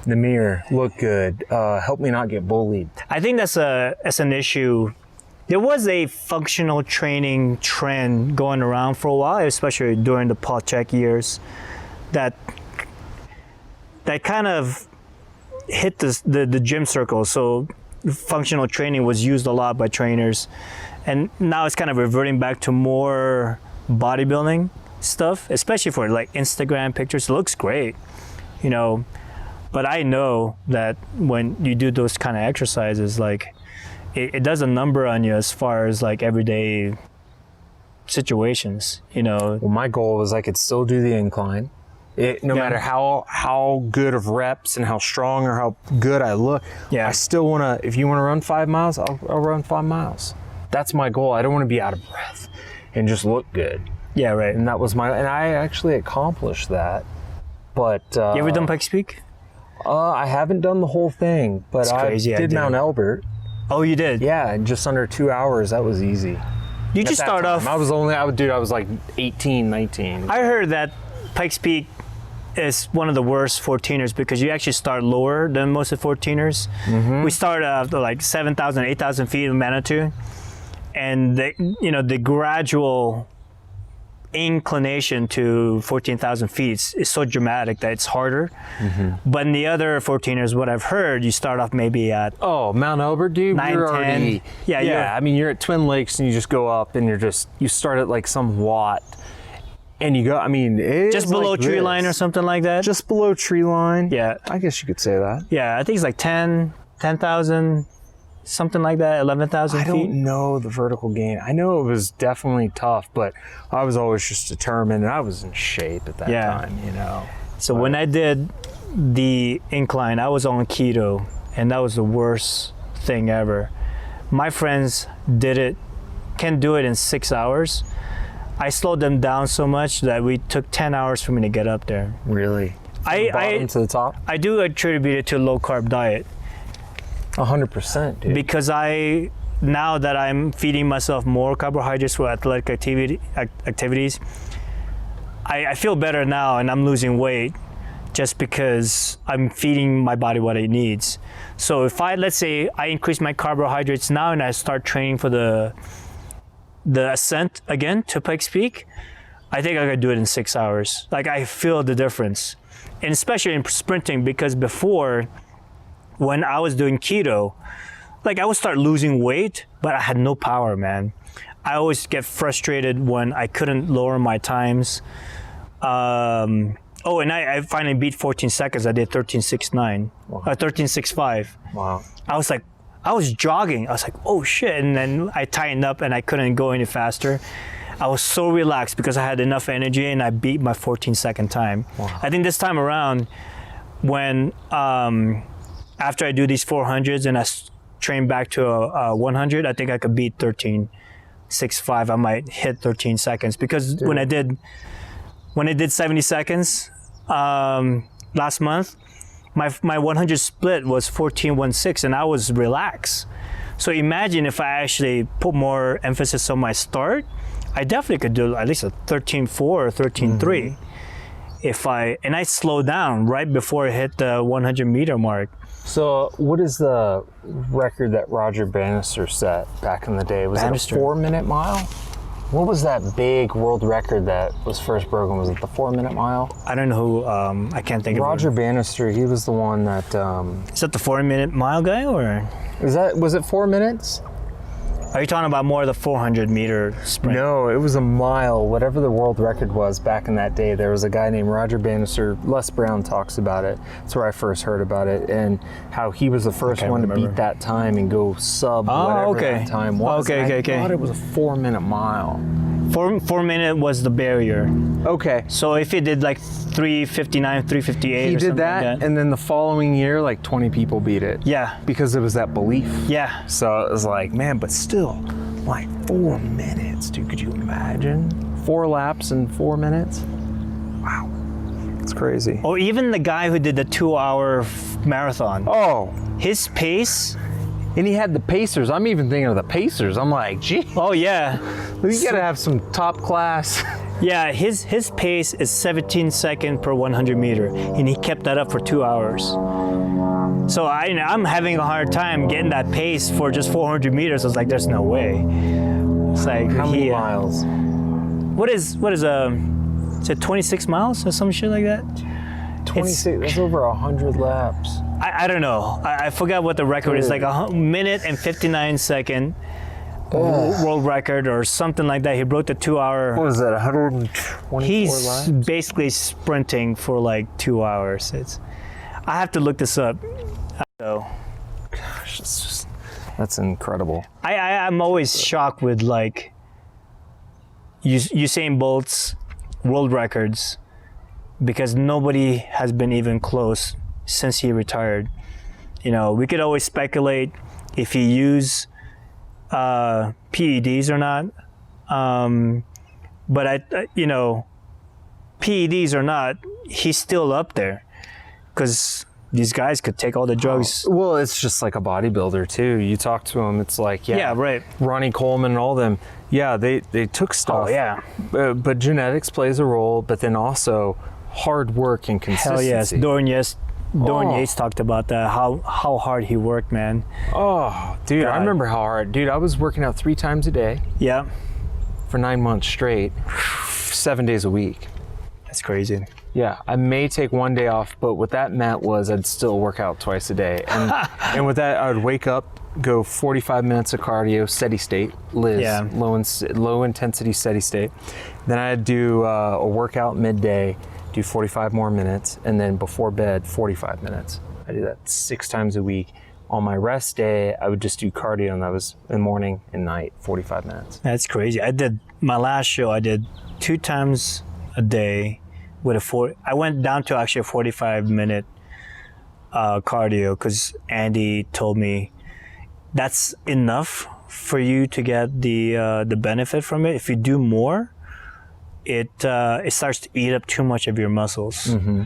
The mirror, look good. Help me not get bullied. I think that's an issue. There was a functional training trend going around for a while, especially during the Paul Check years, that kind of hit the gym circle. So functional training was used a lot by trainers, and now it's kind of reverting back to more bodybuilding stuff, especially for like Instagram pictures. It looks great, but I know that when you do those kind of exercises, like it does a number on you as far as like everyday situations, Well, my goal was I could still do the incline. No matter how good of reps and how strong or how good I look, Yeah. I still want to, if you want to run 5 miles, I'll run 5 miles. That's my goal. I don't want to be out of breath and just look good. Yeah, right. And that was and I actually accomplished that. But You ever done Pikes Peak? I haven't done the whole thing, but It's crazy, I did did. Mount Elbert. Oh, you did? Yeah, in just under 2 hours. That was easy. You At just that start time. off. I was like 18, 19. I heard that Pikes Peak is one of the worst 14ers because you actually start lower than most of the 14ers. We start at like 7,000, 8,000 feet in Manitou, and the gradual inclination to 14,000 feet is so dramatic that it's harder. But in the other 14ers, what I've heard, you start off maybe at Oh, Mount Elbert, dude. 9, you're 10. already. Yeah, I mean, you're at Twin Lakes and you just go up and you start at like some watt, and you go. I mean, it's just below like tree this. line or something like that. Just below tree line. Yeah. I guess you could say that. Yeah, I think it's like 10,000, something like that, 11,000 I feet. don't know the vertical gain. I know it was definitely tough, but I was always just determined, and I was in shape at that time, So when I did the incline, I was on keto, and that was the worst thing ever. My friends can do it in 6 hours. I slowed them down so much that we took 10 hours for me to get up there. Really. Bottom to the top. I do attribute it to a low carb diet 100%, dude. because now that I'm feeding myself more carbohydrates for athletic activities, I feel better now and I'm losing weight just because I'm feeding my body what it needs. So if let's say I increase my carbohydrates now and I start training for the ascent again to Pikes Peak, I think I could do it in 6 hours. Like, I feel the difference. And especially in sprinting, because before, when I was doing keto, like, I would start losing weight, but I had no power, man. I always get frustrated when I couldn't lower my times. And I finally beat 14 seconds. I did 13.69, 13.65. Wow. I was jogging. I was like, oh shit. And then I tightened up and I couldn't go any faster. I was so relaxed because I had enough energy and I beat my 14-second time. Wow. I think this time around, when after I do these 400s and I train back to a 100, I think I could beat 13.65. I might hit 13 seconds because when I did 70 seconds last month, my 100 split was 14.16 and I was relaxed. So imagine if I actually put more emphasis on my start, I definitely could do at least a 13.4 or 13.3 and I slowed down right before I hit the 100 meter mark. So what is the record that Roger Bannister set back in the day? Was it a 4-minute mile? What was that big world record that was first broken? Was it the 4-minute mile? I don't know who, I can't think of it. Roger Bannister, he was the one that... Is that the 4-minute mile guy, or? Was it 4 minutes? Are you talking about more of the 400 meter sprint? No, it was a mile. Whatever the world record was back in that day, there was a guy named Roger Bannister. Les Brown talks about it. That's where I first heard about it, and how he was the first one to beat that time and go sub whatever that time was. I thought it was a 4-minute mile. 4 minute was the barrier. Okay. So if he did like 3:59, 3:58 He or did something that, like that. and then the following year, like 20 people beat it. Yeah. Because it was that belief. Yeah. So it was like, man, but still, like 4 minutes, dude. Could you imagine? 4 laps in 4 minutes? Wow. It's crazy. Or even the guy who did the 2-hour marathon. Oh. His pace. And he had the Pacers. I'm even thinking of the Pacers. I'm like, gee. Oh yeah. You gotta have some top class. Yeah, his pace is 17 seconds per 100 meter, and he kept that up for 2 hours. So I'm having a hard time getting that pace for just 400 meters. I was like, there's no way. It's like, how many miles? What is is it 26 miles or some shit like that? 26. That's over 100 laps. I don't know. I forgot what the record is. Like a minute and 59 second world record or something like that. He broke the 2 hour. What was that? 124 He's laps? basically sprinting for like 2 hours. I have to look this up. So, gosh, that's incredible. I'm always shocked with like Usain Bolt's world records because nobody has been even close since he retired. You know, we could always speculate if he used PEDs or not. But PEDs or not, he's still up there because these guys could take all the drugs. Well, it's just like a bodybuilder too. You talk to them, it's like, Yeah, right. Ronnie Coleman and all them. Yeah, they took stuff. Oh, yeah. But genetics plays a role, but then also hard work and consistency. Hell yes. Dorian Yates talked about that, how hard he worked, man. Oh, dude, God. I remember how hard. Dude, I was working out 3 times a day Yeah. for 9 months straight, 7 days a week. That's crazy. Yeah, I may take 1 day off, but what that meant was I'd still work out twice a day. And, and with that, I would wake up, go 45 minutes of cardio, steady state, Liz, Yeah. low intensity steady state. Then I'd do a workout midday, do 45 more minutes, and then before bed, 45 minutes. I do that 6 times a week. On my rest day, I would just do cardio, and that was in the morning and night, 45 minutes. That's crazy. I did my last show. I did 2 times a day with I went down to actually a 45-minute cardio because Andy told me that's enough for you to get the benefit from it. If you do more, it starts to eat up too much of your muscles. Mm-hmm.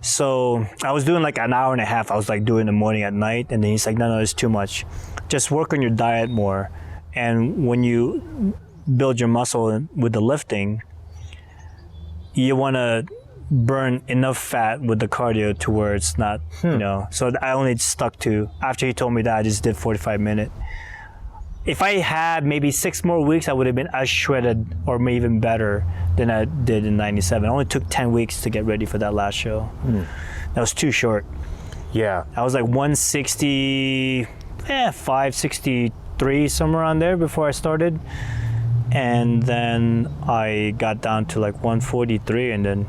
So I was doing like an hour and a half. I was like doing in the morning at night, and then he's like, no, it's too much. Just work on your diet more. And when you build your muscle with the lifting, you want to burn enough fat with the cardio to where it's not, you know. So I only stuck to, after he told me that, I just did 45 minutes. If I had maybe 6 more weeks, I would have been as shredded or maybe even better than I did in 97. It only took 10 weeks to get ready for that last show. That was too short. Yeah. I was like 160, 563, somewhere around there before I started. And then I got down to like 143, and then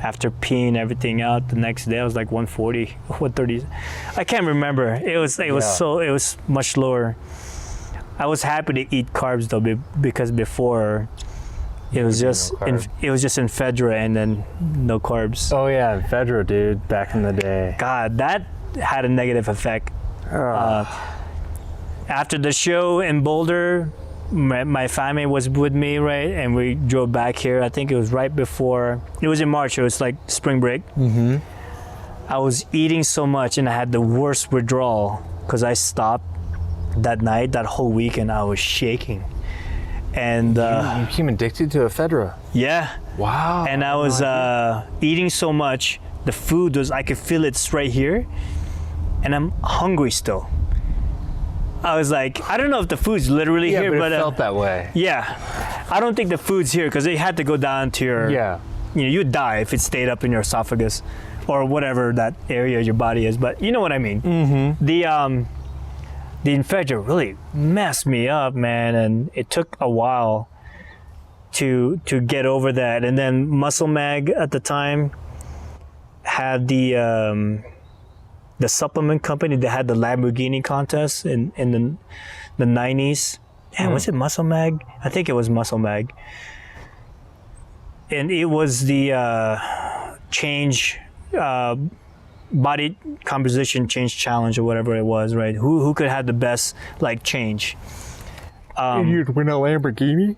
after peeing everything out the next day, I was like 140, 130. I can't remember. It was much lower. I was happy to eat carbs though, because before it was just Infedra and then no carbs. Oh yeah, Infedra, dude, back in the day. God, that had a negative effect. After the show in Boulder, my family was with me, right? And we drove back here. I think it was right before, it was in March. It was like spring break. Mm-hmm. I was eating so much and I had the worst withdrawal because I stopped that night, that whole weekend. I was shaking. And you became addicted to Ephedra. Yeah. Wow. And I was eating so much, the food was, I could feel it's right here, and I'm hungry still. I was like, I don't know if the food's literally here, but it felt that way. Yeah. I don't think the food's here because it had to go down to your, you know, you'd die if it stayed up in your esophagus or whatever that area of your body is, but you know what I mean. Mm-hmm. The Infedra really messed me up, man, and it took a while to get over that. And then Muscle Mag at the time had the supplement company that had the Lamborghini contest in the 90s. And was it Muscle Mag? I think it was Muscle Mag. And it was the change body composition change challenge or whatever it was, right? Who could have the best like change? You'd win a Lamborghini?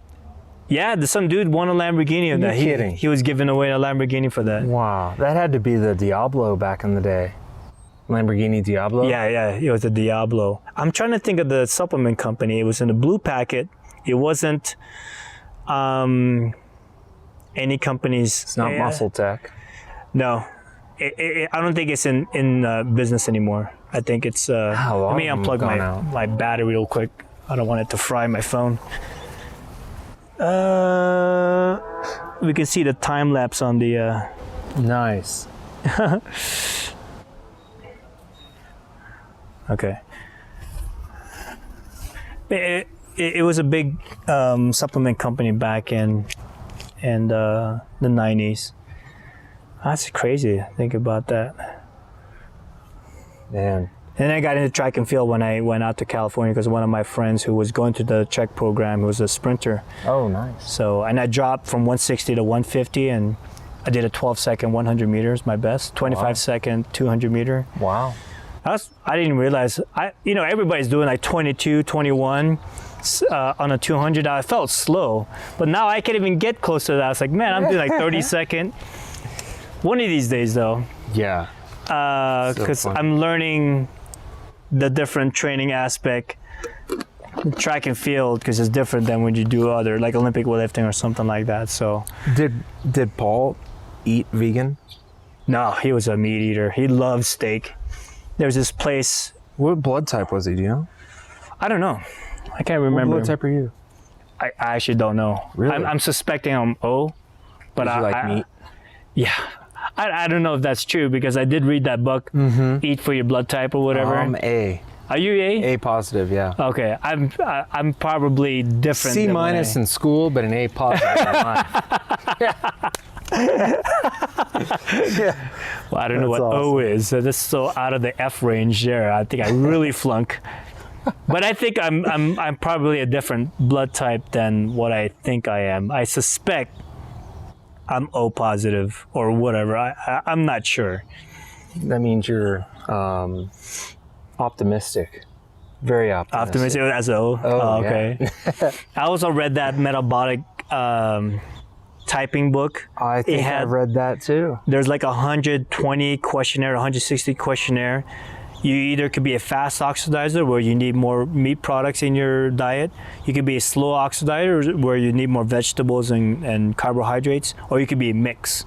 Yeah, some dude won a Lamborghini of that. You're kidding. He was giving away a Lamborghini for that. Wow, that had to be the Diablo back in the day. Lamborghini Diablo? Yeah, it was a Diablo. I'm trying to think of the supplement company. It was in a blue packet. It wasn't any companies. It's not Muscle Tech. No. I don't think it's in business anymore. I think it's. Let me unplug my battery real quick. I don't want it to fry my phone. We can see the time lapse on the. Nice. Okay. It was a big supplement company back in the 90s. That's crazy. Think about that. Man. And I got into track and field when I went out to California because one of my friends who was going to the Czech program was a sprinter. Oh, nice. So, and I dropped from 160 to 150, and I did a 12-second 100 meters, my best. 25-second 200 meter. Wow. I didn't realize. Everybody's doing like 22, 21 on a 200. I felt slow, but now I can't even get close to that. I was like, man, I'm doing like 30-second. One of these days, though. Yeah. because fun. I'm learning the different training aspect. Track and field, because it's different than when you do other like Olympic weightlifting or something like that. So Did Paul eat vegan? no, he was a meat eater. He loved steak. There's this place. What blood type was he? Do you know? I don't know. I can't What remember. blood type are you? I actually don't know. Really? I'm suspecting I'm O, but Did you like meat? Yeah. I don't know if that's true because I did read that book, Eat for Your Blood Type or whatever. I'm A. Are you A? A positive, yeah. Okay, I'm probably different. C than minus what in school, but an A positive in life. Well, I don't know what That's O is. So this is so out of the F range there. I think I really flunk. But I think I'm probably a different blood type than what I think I am. I suspect I'm O positive or whatever. I'm not sure. That means you're optimistic. Very optimistic. Optimistic as O. Oh, okay. I also read that metabolic typing book. I think I've read that too. There's like 120 questionnaire, 160 questionnaire. You either could be a fast oxidizer where you need more meat products in your diet. You could be a slow oxidizer where you need more vegetables and carbohydrates. Or you could be a mix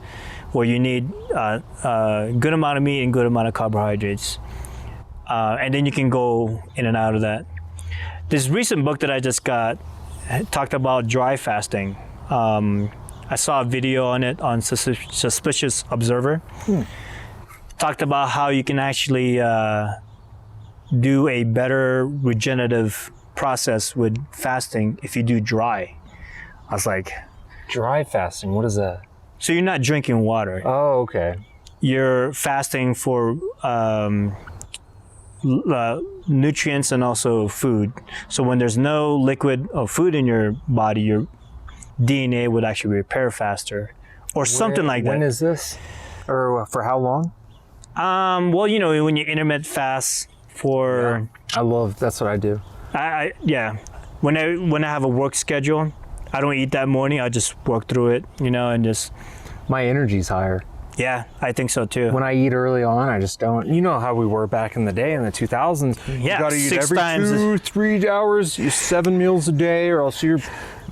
where you need a good amount of meat and good amount of carbohydrates. And then you can go in and out of that. This recent book that I just got talked about dry fasting. I saw a video on it on Suspicious Observer. Talked about how you can actually do a better regenerative process with fasting if you do dry. I was like, Dry fasting, what is that? so you're not drinking water. Oh, okay. You're fasting for nutrients and also food. So when there's no liquid or food in your body, your DNA would actually repair faster or something like that. When is this? Or for how long? Well, you know, when you intermittent fast for, That's what I do. yeah. When I have a work schedule, I don't eat that morning. I just work through it, you know, and just. My energy's higher. Yeah, I think so too. When I eat early on, I just don't. You know how we were back in the day in the 2000s. Yeah, you gotta eat 6 every times. 2-3 hours, 7 meals a day, or else you're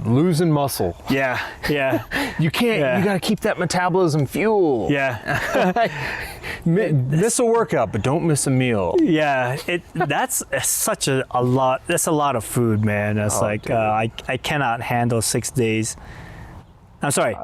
losing muscle. Yeah. You can't. Yeah. You gotta keep that metabolism fuel. Yeah. Miss a workout, but don't miss a meal. Yeah, that's such a lot. That's a lot of food, man. That's I cannot handle 6 days. I'm sorry,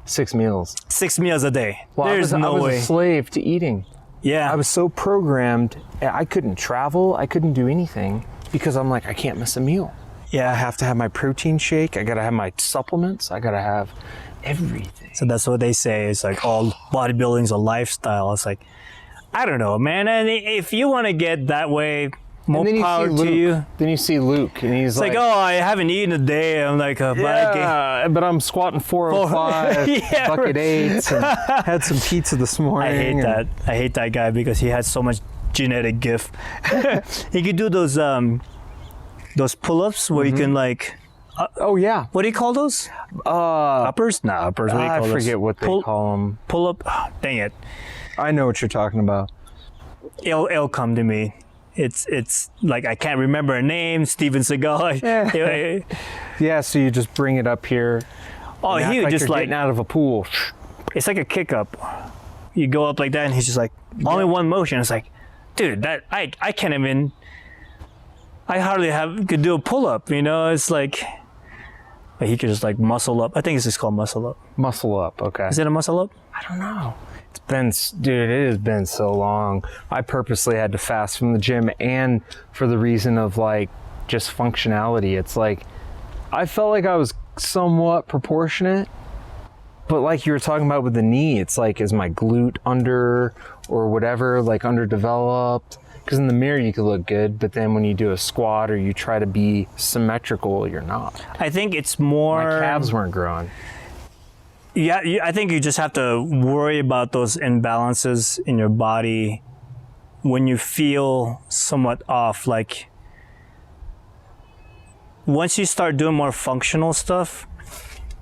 6 meals. 6 meals a day. Well, There's I no was way. a slave to eating. Yeah, I was so programmed. I couldn't travel. I couldn't do anything because I'm like, I can't miss a meal. I yeah. have to have my protein shake. I gotta have my supplements. I gotta have everything. So that's what they say. It's like all bodybuilding's a lifestyle. It's like, I don't know, man. And if you want to get that way, more And then power you see Luke. to you. Then you see Luke, and he's It's like, oh, I haven't eaten a day. I'm like, but I yeah, but I'm squatting 405, Yeah, bucket eights, and had some pizza this morning. I hate that guy because he has so much genetic gift. He could do those pull-ups where you can like, Oh yeah, what do you call those? Uppers? Nah, uppers. What do you call I those? forget what they call them. Pull up. Oh, dang it. I know what you're talking about. It'll come to me. It's like I can't remember a name. Steven Seagal. Yeah, so you just bring it up here. Oh, and he act would just you're like getting out of a pool. it's like a kick up. You go up like that, and he's just like only one motion. It's like, dude, that I can't even. I hardly could do a pull up. You know, it's like. But he could just like muscle up. I think it's just called muscle up. Muscle up, okay. Is it a muscle up? I don't know. Dude, it has been so long. I purposely had to fast from the gym and for the reason of like just functionality. It's like, I felt like I was somewhat proportionate, but like you were talking about with the knee, it's like, is my glute under or whatever, like underdeveloped? Because in the mirror you could look good, but then when you do a squat or you try to be symmetrical, you're not. I think it's more. My calves weren't growing. Yeah, I think you just have to worry about those imbalances in your body when you feel somewhat off. Like, once you start doing more functional stuff,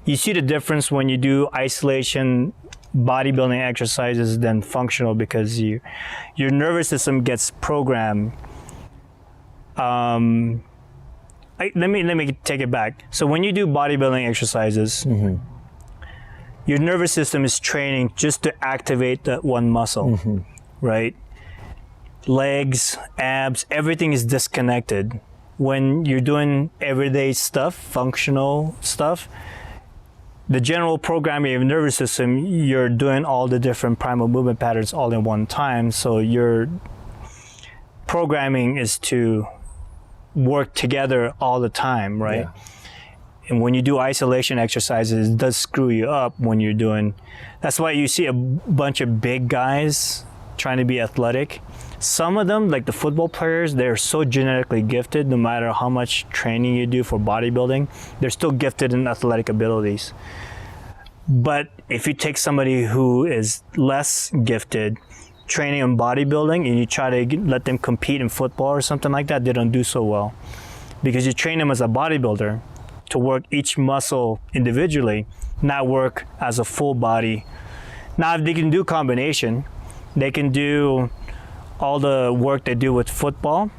you see the difference when you do isolation bodybuilding exercises than functional because your nervous system gets programmed. Let me take it back. So when you do bodybuilding exercises, your nervous system is training just to activate that one muscle, right? Legs, abs, everything is disconnected. When you're doing everyday stuff, functional stuff, the general programming of your nervous system, you're doing all the different primal movement patterns all in one time. So your programming is to work together all the time, right? Yeah. And when you do isolation exercises, it does screw you up when you're doing. That's why you see a bunch of big guys trying to be athletic. Some of them, like the football players, they're so genetically gifted, no matter how much training you do for bodybuilding, they're still gifted in athletic abilities. But if you take somebody who is less gifted, training in bodybuilding, and you try to let them compete in football or something like that, they don't do so well. Because you train them as a bodybuilder to work each muscle individually, not work as a full body. Now, if they can do combination, they can do all the work they do with football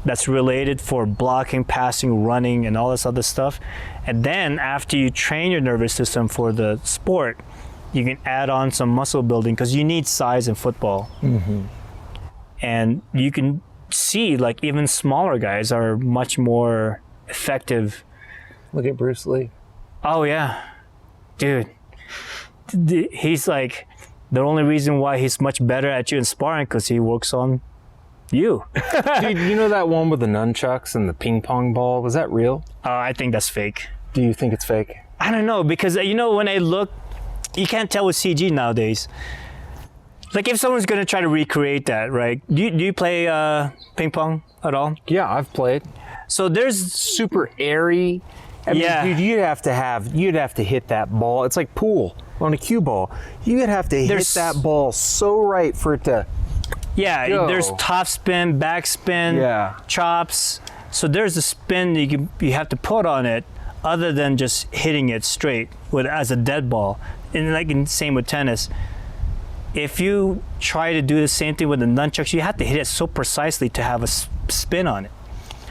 that's related for blocking, passing, running, and all this other stuff. And then after you train your nervous system for the sport, you can add on some muscle building because you need size in football. And you can see like even smaller guys are much more effective. Look at Bruce Lee. Oh yeah, dude. He's like, the only reason why he's much better at you in sparring because he works on you. Dude, you know that one with the nunchucks and the ping pong ball? Was that real? I think that's fake. Do you think it's fake? I don't know, because you know, when I look, you can't tell with CG nowadays. Like if someone's gonna try to recreate that, right? Do you play ping pong at all? Yeah, I've played. So there's super airy. I mean, dude, you'd have to hit that ball. It's like pool on a cue ball. You'd have to hit that ball so right for it to go. There's top spin, back spin, chops. So there's a spin you have to put on it other than just hitting it straight as a dead ball. And same with tennis. If you try to do the same thing with the nunchucks, you have to hit it so precisely to have a spin on it.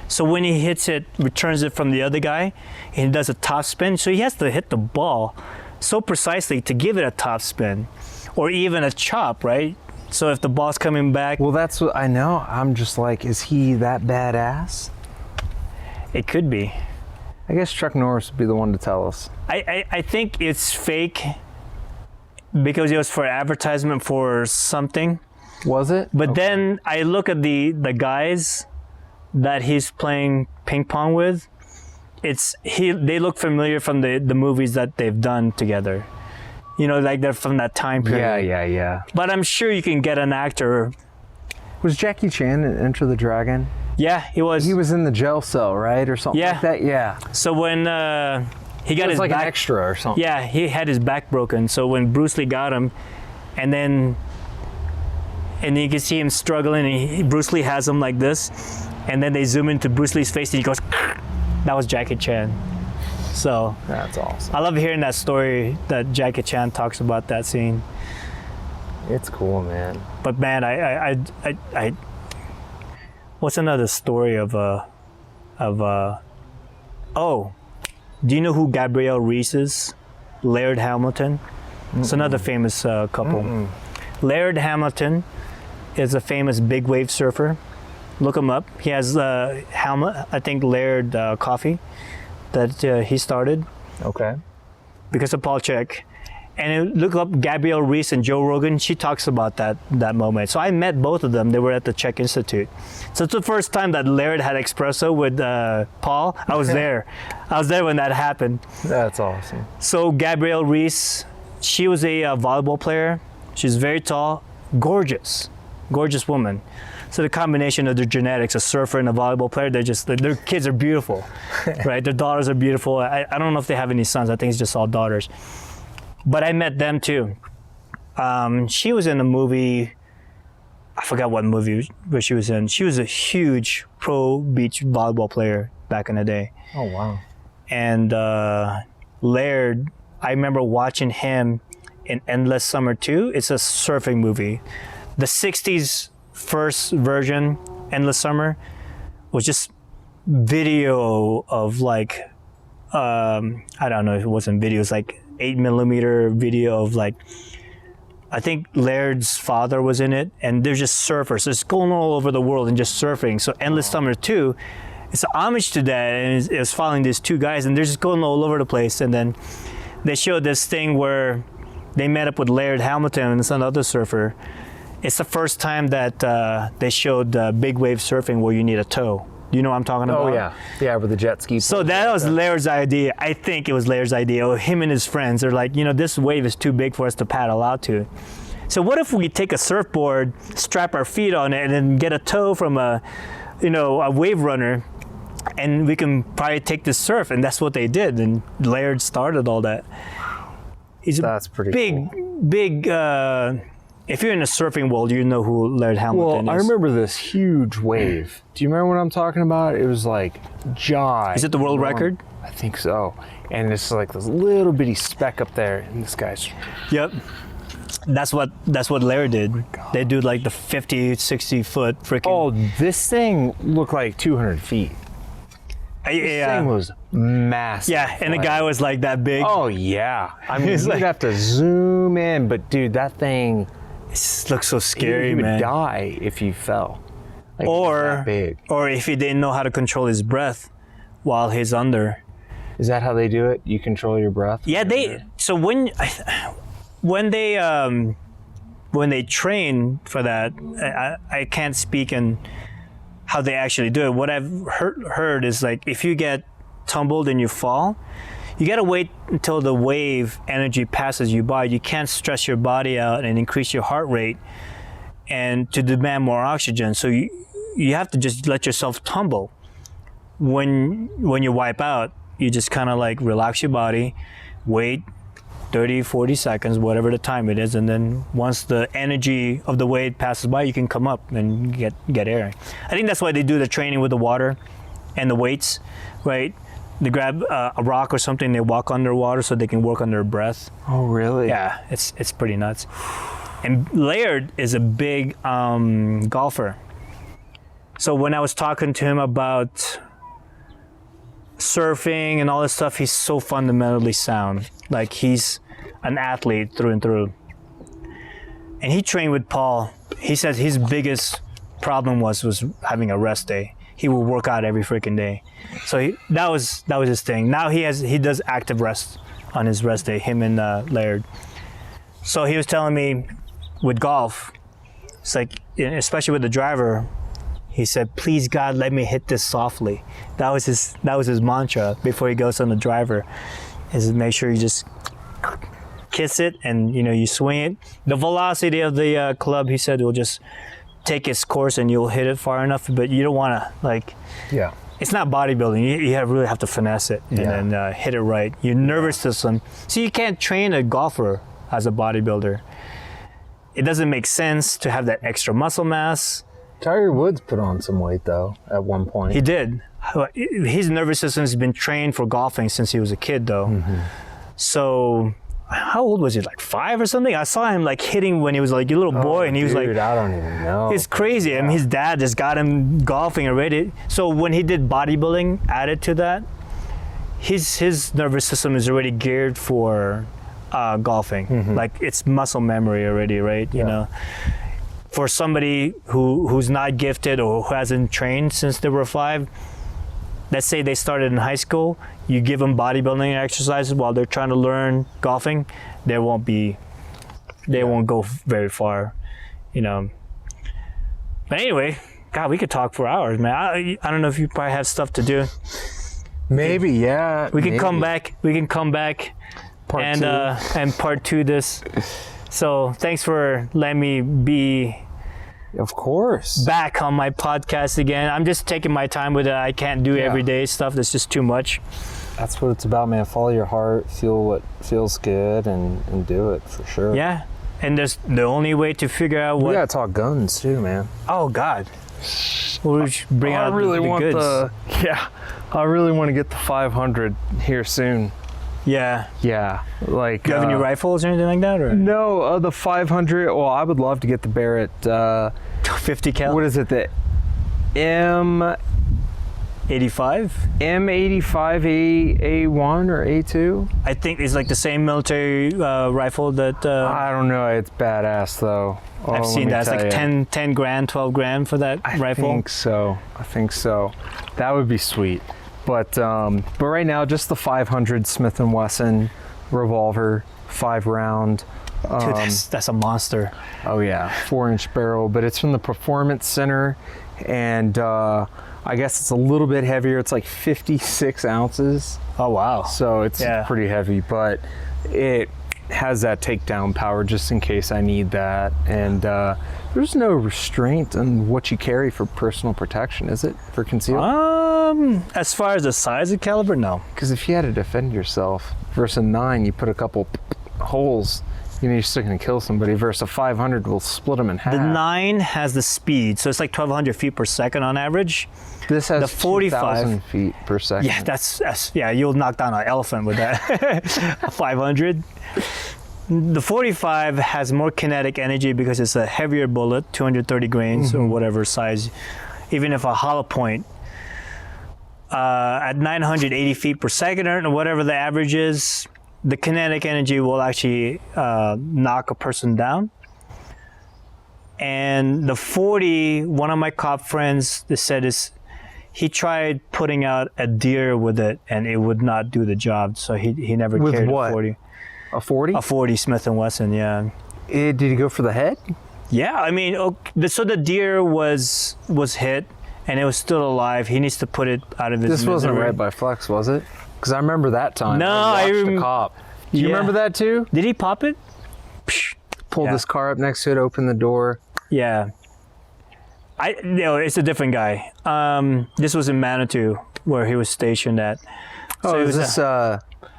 So when he hits it, returns it from the other guy, and he does a top spin, so he has to hit the ball so precisely to give it a top spin, or even a chop, right? So if the ball's coming back... Well, that's what I know. I'm just like, is he that badass? It could be. I guess Chuck Norris would be the one to tell us. I think it's fake because it was for advertisement for something. Was it? But then I look at the guys that he's playing ping pong with. They look familiar from the movies that they've done together. You know, like they're from that time period. Yeah. But I'm sure you can get an actor. Was Jackie Chan in Enter the Dragon? Yeah, he was. He was in the jail cell, right? Or something like that? Yeah. So when he got his like back, an extra or something. Yeah, he had his back broken. So when Bruce Lee got him, and then you can see him struggling, and Bruce Lee has him like this, and then they zoom into Bruce Lee's face, and he goes, that was Jackie Chan. So that's awesome. I love hearing that story that Jackie Chan talks about that scene. It's cool, man. But man, I what's another story of oh, do you know who Gabrielle Reese is? Laird Hamilton. It's another famous couple. Laird Hamilton is a famous big wave surfer. Look him up. He has helmet, I think Laird Coffee, that he started. Okay. Because of Paul Chek. And look up Gabrielle Reese and Joe Rogan. She talks about that moment. So I met both of them. They were at the Chek Institute. So it's the first time that Laird had espresso with Paul. I was there. I was there when that happened. That's awesome. So Gabrielle Reese, she was a volleyball player. She's very tall, gorgeous woman. So the combination of their genetics, a surfer and a volleyball player, their kids are beautiful, right? Their daughters are beautiful. I don't know if they have any sons. I think it's just all daughters. But I met them too. She was in a movie, I forgot what movie where she was in. She was a huge pro beach volleyball player back in the day. Oh, wow. And Laird, I remember watching him in Endless Summer 2. It's a surfing movie. The 60s first version, Endless Summer, was just video of like, I don't know if it wasn't video, it was like 8mm video of like, I think Laird's father was in it, and they're just surfers. It's going all over the world and just surfing. So Endless Summer 2, it's an homage to that, and it was following these two guys, and they're just going all over the place. And then they showed this thing where they met up with Laird Hamilton and some other surfer. It's the first time that they showed big wave surfing where you need a tow. Do you know what I'm talking about? Oh yeah, yeah, with the jet ski. So that was Laird's idea. I think it was Laird's idea. Him and his friends, they're like, this wave is too big for us to paddle out to. So what if we take a surfboard, strap our feet on it, and then get a tow from a wave runner, and we can probably take this surf? And that's what they did. And Laird started all that. That's pretty big. If you're in the surfing world, you know who Laird Hamilton is. Well, I remember this huge wave. Do you remember what I'm talking about? It was like giant. Is it the world record? I think so. And it's like this little bitty speck up there, and this guy's. Yep. That's what Laird did. They do like the 50, 60 foot freaking. Oh, this thing looked like 200 feet. This thing was massive. Yeah, and the guy was like that big. Oh yeah. I mean, you'd like, have to zoom in, but dude, that thing. It looks so scary, you would man. Die if you fell. Like, or that big. Or if he didn't know how to control his breath while he's under. Is that how they do it? You control your breath? Yeah, so when they train for that, I can't speak on how they actually do it. What I've heard is like if you get tumbled and you fall, you gotta wait until the wave energy passes you by. You can't stress your body out and increase your heart rate and to demand more oxygen. So you have to just let yourself tumble. When you wipe out, you just kind of like relax your body, wait 30, 40 seconds, whatever the time it is, and then once the energy of the wave passes by, you can come up and get air. I think that's why they do the training with the water and the weights, right? They grab a rock or something, they walk underwater so they can work under their breath. Oh, really? Yeah, it's pretty nuts. And Laird is a big golfer. So when I was talking to him about surfing and all this stuff, he's so fundamentally sound. Like he's an athlete through and through. And he trained with Paul. He said his biggest problem was having a rest day. He would work out every freaking day. So that was his thing. Now he does active rest on his rest day, him and Laird. So he was telling me with golf, it's like, especially with the driver, he said, please God, let me hit this softly. That was his mantra before he goes on the driver, is make sure you just kiss it and you swing it. The velocity of the club, he said, will just take its course and you'll hit it far enough, but you don't want to Yeah. It's not bodybuilding. You really have to finesse it and then hit it right. Your nervous system. So you can't train a golfer as a bodybuilder. It doesn't make sense to have that extra muscle mass. Tiger Woods put on some weight though at one point. He did. His nervous system has been trained for golfing since he was a kid though. Mm-hmm. So how old was he? Like 5 or something? I saw him like hitting when he was like a little boy, and he was like, I don't even know. It's crazy. Yeah. I mean, his dad just got him golfing already. So when he did bodybuilding, added to that, his nervous system is already geared for golfing. Mm-hmm. Like it's muscle memory already, right? You know, for somebody who's not gifted or who hasn't trained since they were 5. Let's say they started in high school, you give them bodybuilding exercises while they're trying to learn golfing, they won't go very far, But anyway, God, we could talk for hours, man. I don't know if you probably have stuff to do. Maybe, yeah. We can come back. Part and part 2 this. So thanks for letting me be. Of course. Back on my podcast again. I'm just taking my time with it. I can't do everyday stuff. That's just too much. That's what it's about, man. Follow your heart, feel what feels good, and do it for sure. Yeah. And there's the only way to figure out what. We gotta talk guns too, man. Oh God. We'll bring out the goods. I really want to get the 500 here soon. Yeah. Yeah, like. Do you have any rifles or anything like that? Or No, the 500. Well, I would love to get the Barrett. 50 cal? What is it? The M85 A1 or A2? I think it's like the same military rifle that I don't know. It's badass though. I've seen that. It's like 10 grand, 12 grand for that rifle. I think so. That would be sweet. But right now, just the 500 Smith & Wesson revolver, 5-round. Dude, that's a monster. Oh yeah, 4-inch barrel, but it's from the Performance Center, and I guess it's a little bit heavier. It's like 56 ounces. Oh wow. So it's pretty heavy, but it has that takedown power just in case I need that. And there's no restraint on what you carry for personal protection, is it? For concealment? As far as the size of caliber, no. Because if you had to defend yourself versus a 9, you put a couple holes, you're still going to kill somebody, versus a 500 will split them in half. The 9 has the speed, so it's like 1,200 feet per second on average. This has the 45 2,000 feet per second. Yeah, that's you'll knock down an elephant with that. A 500. The 45 has more kinetic energy because it's a heavier bullet, 230 grains or whatever size. Even if a hollow point at 980 feet per second or whatever the average is, the kinetic energy will actually knock a person down. And the 40, one of my cop friends said he tried putting out a deer with it and it would not do the job, so he never carried a 40. A 40? A 40 Smith & Wesson, yeah. Did he go for the head? Yeah, I mean, so the deer was hit and it was still alive. He needs to put it out of his This wasn't misery. right by Flex, was it? Because I remember that time. No, I watched the cop. Do you remember that too? Did he pop it? Pulled his car up next to it, opened the door. Yeah. It's a different guy. This was in Manitou where he was stationed at. So is this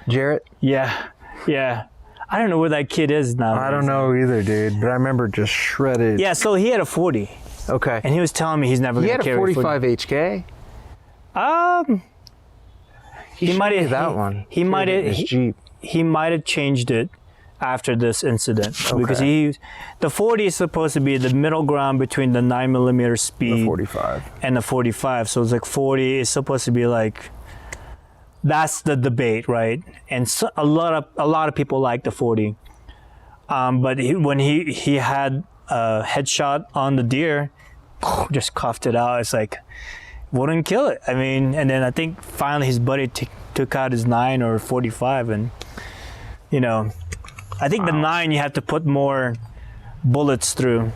Jarrett? Yeah. Yeah. I don't know where that kid is now. I don't know either, dude, but I remember just shredded. Yeah, so he had a 40. Okay. And he was telling me he's never going to carry a 45 HK? He might have that one. He might have Jeep. He might have changed it after this incident because the 40 is supposed to be the middle ground between the 9mm speed and the 45. So it's like 40 is supposed to be like, that's the debate, right? And so a lot of people like the 40. But when he had a headshot on the deer, just coughed it out. It's like, wouldn't kill it. I mean, and then I think finally his buddy took out his 9 or 45, and I think the 9 you have to put more bullets through.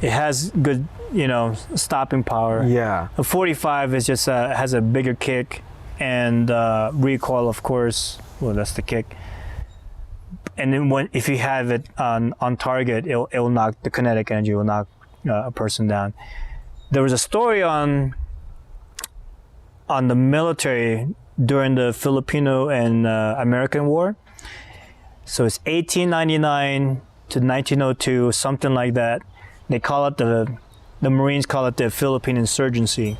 It has good, stopping power. Yeah. The 45 is just has a bigger kick and recoil, of course. Well, that's the kick. And then if you have it on target, it will knock, the kinetic energy will knock a person down. There was a story on the military during the Filipino and American War. So it's 1899 to 1902, something like that. They call it the Marines call it the Philippine Insurgency.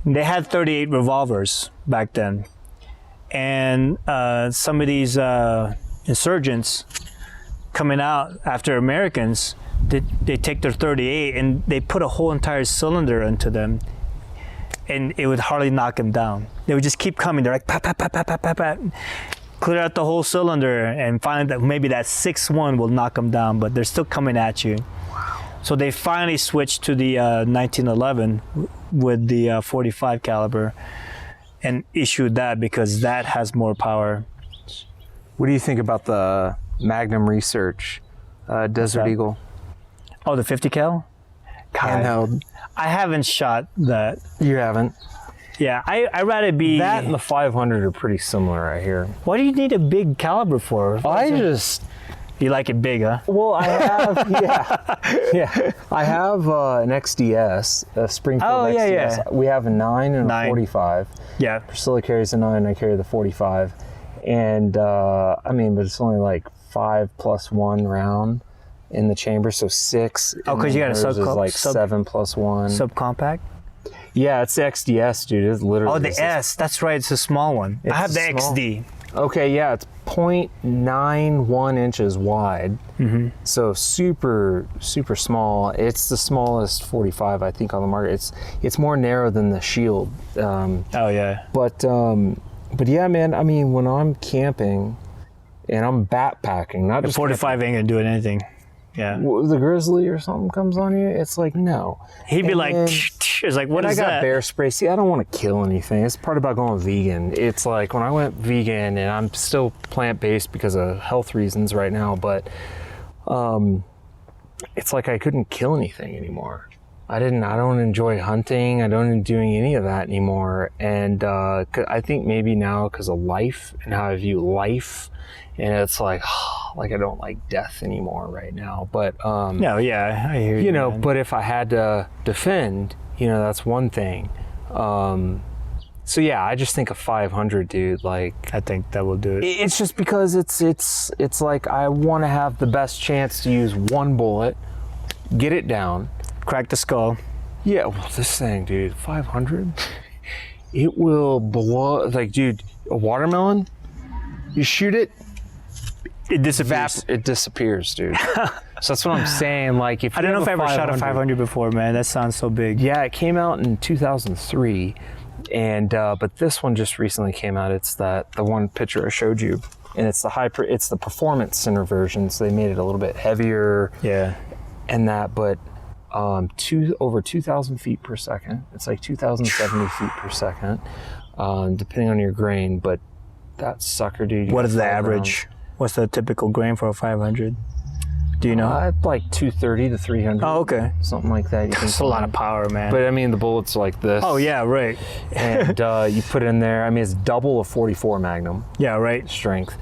They had 38 revolvers back then. And some of these insurgents coming out after Americans, they take their 38 and they put a whole entire cylinder into them, and it would hardly knock them down. They would just keep coming. They're like, pat, pat, pat, pat, pat, pat, pat. Clear out the whole cylinder and find that maybe that 6.1 will knock them down, but they're still coming at you. Wow. So they finally switched to the 1911 with the 45 caliber and issued that because that has more power. What do you think about the Magnum Research Desert Eagle? Oh, the 50 cal? Handheld. I haven't shot that. You haven't? Yeah, I'd rather be... That and the 500 are pretty similar right here. What do you need a big caliber for? You like it big, huh? Well, I have, yeah. I have an XDS, a Springfield XDS. Yeah. We have a 9 and a 45. Yeah. Priscilla carries the 9, I carry the 45. And, but it's only like 5+1 round in the chamber, so 6. Oh, because you got a is like 7+1. Subcompact? Yeah, it's the XDS, dude. It's literally. Oh, the S. That's right. It's a small one. I have the XD. Okay, yeah, it's 0.91 inches wide. So super, super small. It's the smallest 45 I think on the market. It's more narrow than the Shield. Oh yeah. But yeah, man. I mean, when I'm camping and I'm backpacking, not The just 45 ain't gonna do anything. Yeah. the grizzly or something comes on you, it's like no. He'd be And like, then- it's like, what and is I got that? bear spray. See, I don't want to kill anything. It's part about going vegan. It's like when I went vegan, and I'm still plant-based because of health reasons right now, but it's like I couldn't kill anything anymore. I don't enjoy hunting. I don't enjoy doing any of that anymore. And I think maybe now because of life and how I view life, and it's like I don't like death anymore right now. But No, yeah, I hear you. you know, man. but if I had to defend, you know, that's one thing. So yeah, I just think a 500, dude. Like, I think that will do it. it's just because it's like I want to have the best chance to use one bullet, get it down. Crack the skull. Yeah, well, this thing, dude, 500, it will blow. Like, dude, a watermelon, you shoot it, It disappears. it disappears, dude. So that's what I'm saying. Like, if I you don't know have if I ever shot a 500 before, man. That sounds so big. Yeah, it came out in 2003, and but this one just recently came out. It's the one picture I showed you, and it's it's the performance center version. So they made it a little bit heavier Yeah. and that, but over 2,000 feet per second. It's like 2,070 feet per second, depending on your grain. But that sucker, dude. you What got is the 5 average? What's the typical grain for a 500? Do you know? like 230 to 300. Oh, okay. Something like that. You can That's a lot of find. power, man. But I mean, the bullets like this. Oh yeah, right. And you put it in there. I mean, it's double a 44 Magnum Yeah, right. strength.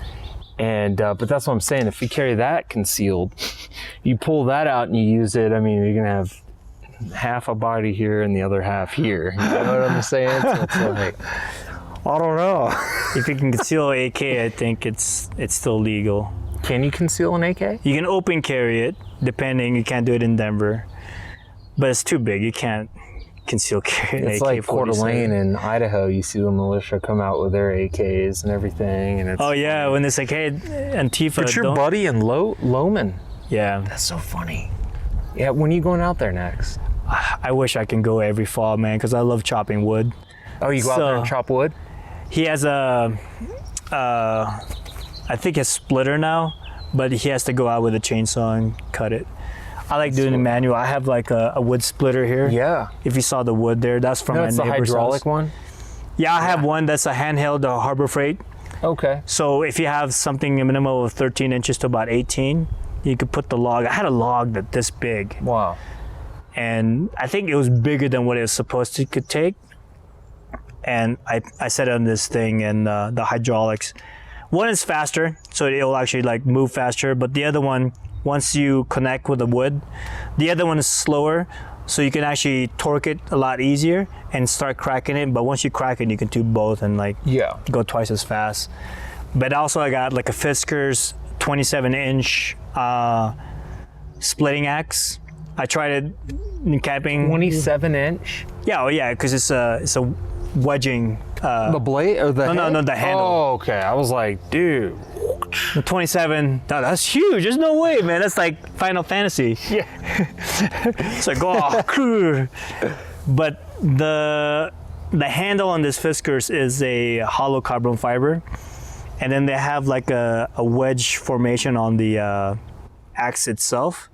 And but that's what I'm saying. If you carry that concealed, you pull that out and you use it. I mean, you're gonna have half a body here and the other half here. You know what I'm saying? So it's like, I don't know. If you can conceal AK, I think it's still legal. Can you conceal an AK? You can open carry it, depending. You can't do it in Denver, but it's too big. You can't conceal carry an It's like Coeur AK-47. d'Alene in Idaho. You see the militia come out with their AKs and everything, and it's Oh yeah, when it's like, hey, Antifa. But your don't- buddy in Loman. Yeah, That's so funny. Yeah, when are you going out there next? I wish I can go every fall, man, because I love chopping wood. Oh, you go out there and So- chop wood? He has I think a splitter now, but he has to go out with a chainsaw and cut it. I like doing the manual. I have like a wood splitter here. Yeah. If you saw the wood there, that's from No, my it's the neighbor's hydraulic house. one? Yeah, I have one that's a handheld Harbor Freight. Okay. So if you have something a minimum of 13 inches to about 18, you could put the log. I had a log that this big, Wow. and I think it was bigger than what it was supposed to could take. And I set it on this thing, and the hydraulics. One is faster, so it will actually like move faster. But the other one, once you connect with the wood, the other one is slower, so you can actually torque it a lot easier and start cracking it. But once you crack it, you can do both and like Yeah. go twice as fast. But also I got like a Fiskars 27-inch splitting axe. I tried it in camping. 27-inch? Yeah, oh yeah, because it's a wedging. The blade or the No, head? the handle. Oh, okay. I was like, dude. The 27. No, that's huge. There's no way, man. That's like Final Fantasy. Yeah. It's like, oh, cool. But the handle on this Fiskars is a hollow carbon fiber, and then they have like a wedge formation on the axe itself.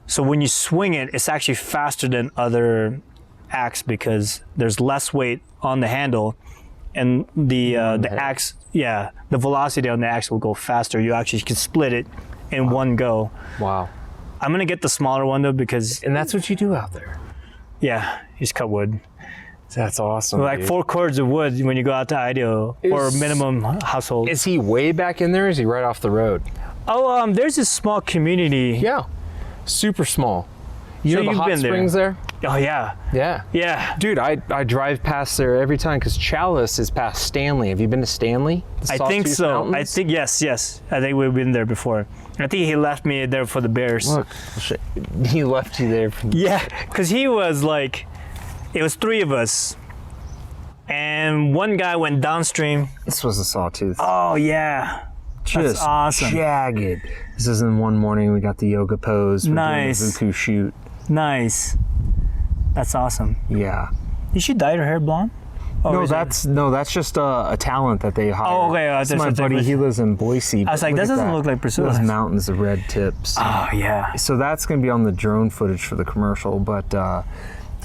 So when you swing it, it's actually faster than other axe because there's less weight on the handle, and the axe, yeah, the velocity on the axe will go faster. You actually can split it in one go. Wow. I'm gonna get the smaller one though because And that's what you do out there. yeah, you just cut wood. That's awesome. Like dude. 4 cords of wood when you go out to Idaho or minimum household. Is he way back in there or is he right off the road? Oh, there's this small community. Yeah. Super small. You So know the you've hot been there. springs there? Oh yeah, Yeah. yeah. Dude, I drive past there every time because Chalice is past Stanley. Have you been to Stanley? The I think Sawtooth so. Mountains? I think yes. I think we've been there before. I think he left me there for the bears. Look, he left you there. Yeah, because he was like, it was 3 of us. and one guy went downstream. This was a sawtooth. Oh yeah, Just that's awesome. jagged. This is in one morning. We got the yoga pose. We're Nice. doing the Vukoo shoot. Nice. That's awesome. Yeah. You should dye your hair blonde. Or No, is it- that's just a talent that they hire. Oh, okay. It's my buddy. He lives in Boise. I was like, but that look at doesn't look like Priscilla. Those mountains of red tips. Oh yeah. So that's gonna be on the drone footage for the commercial. But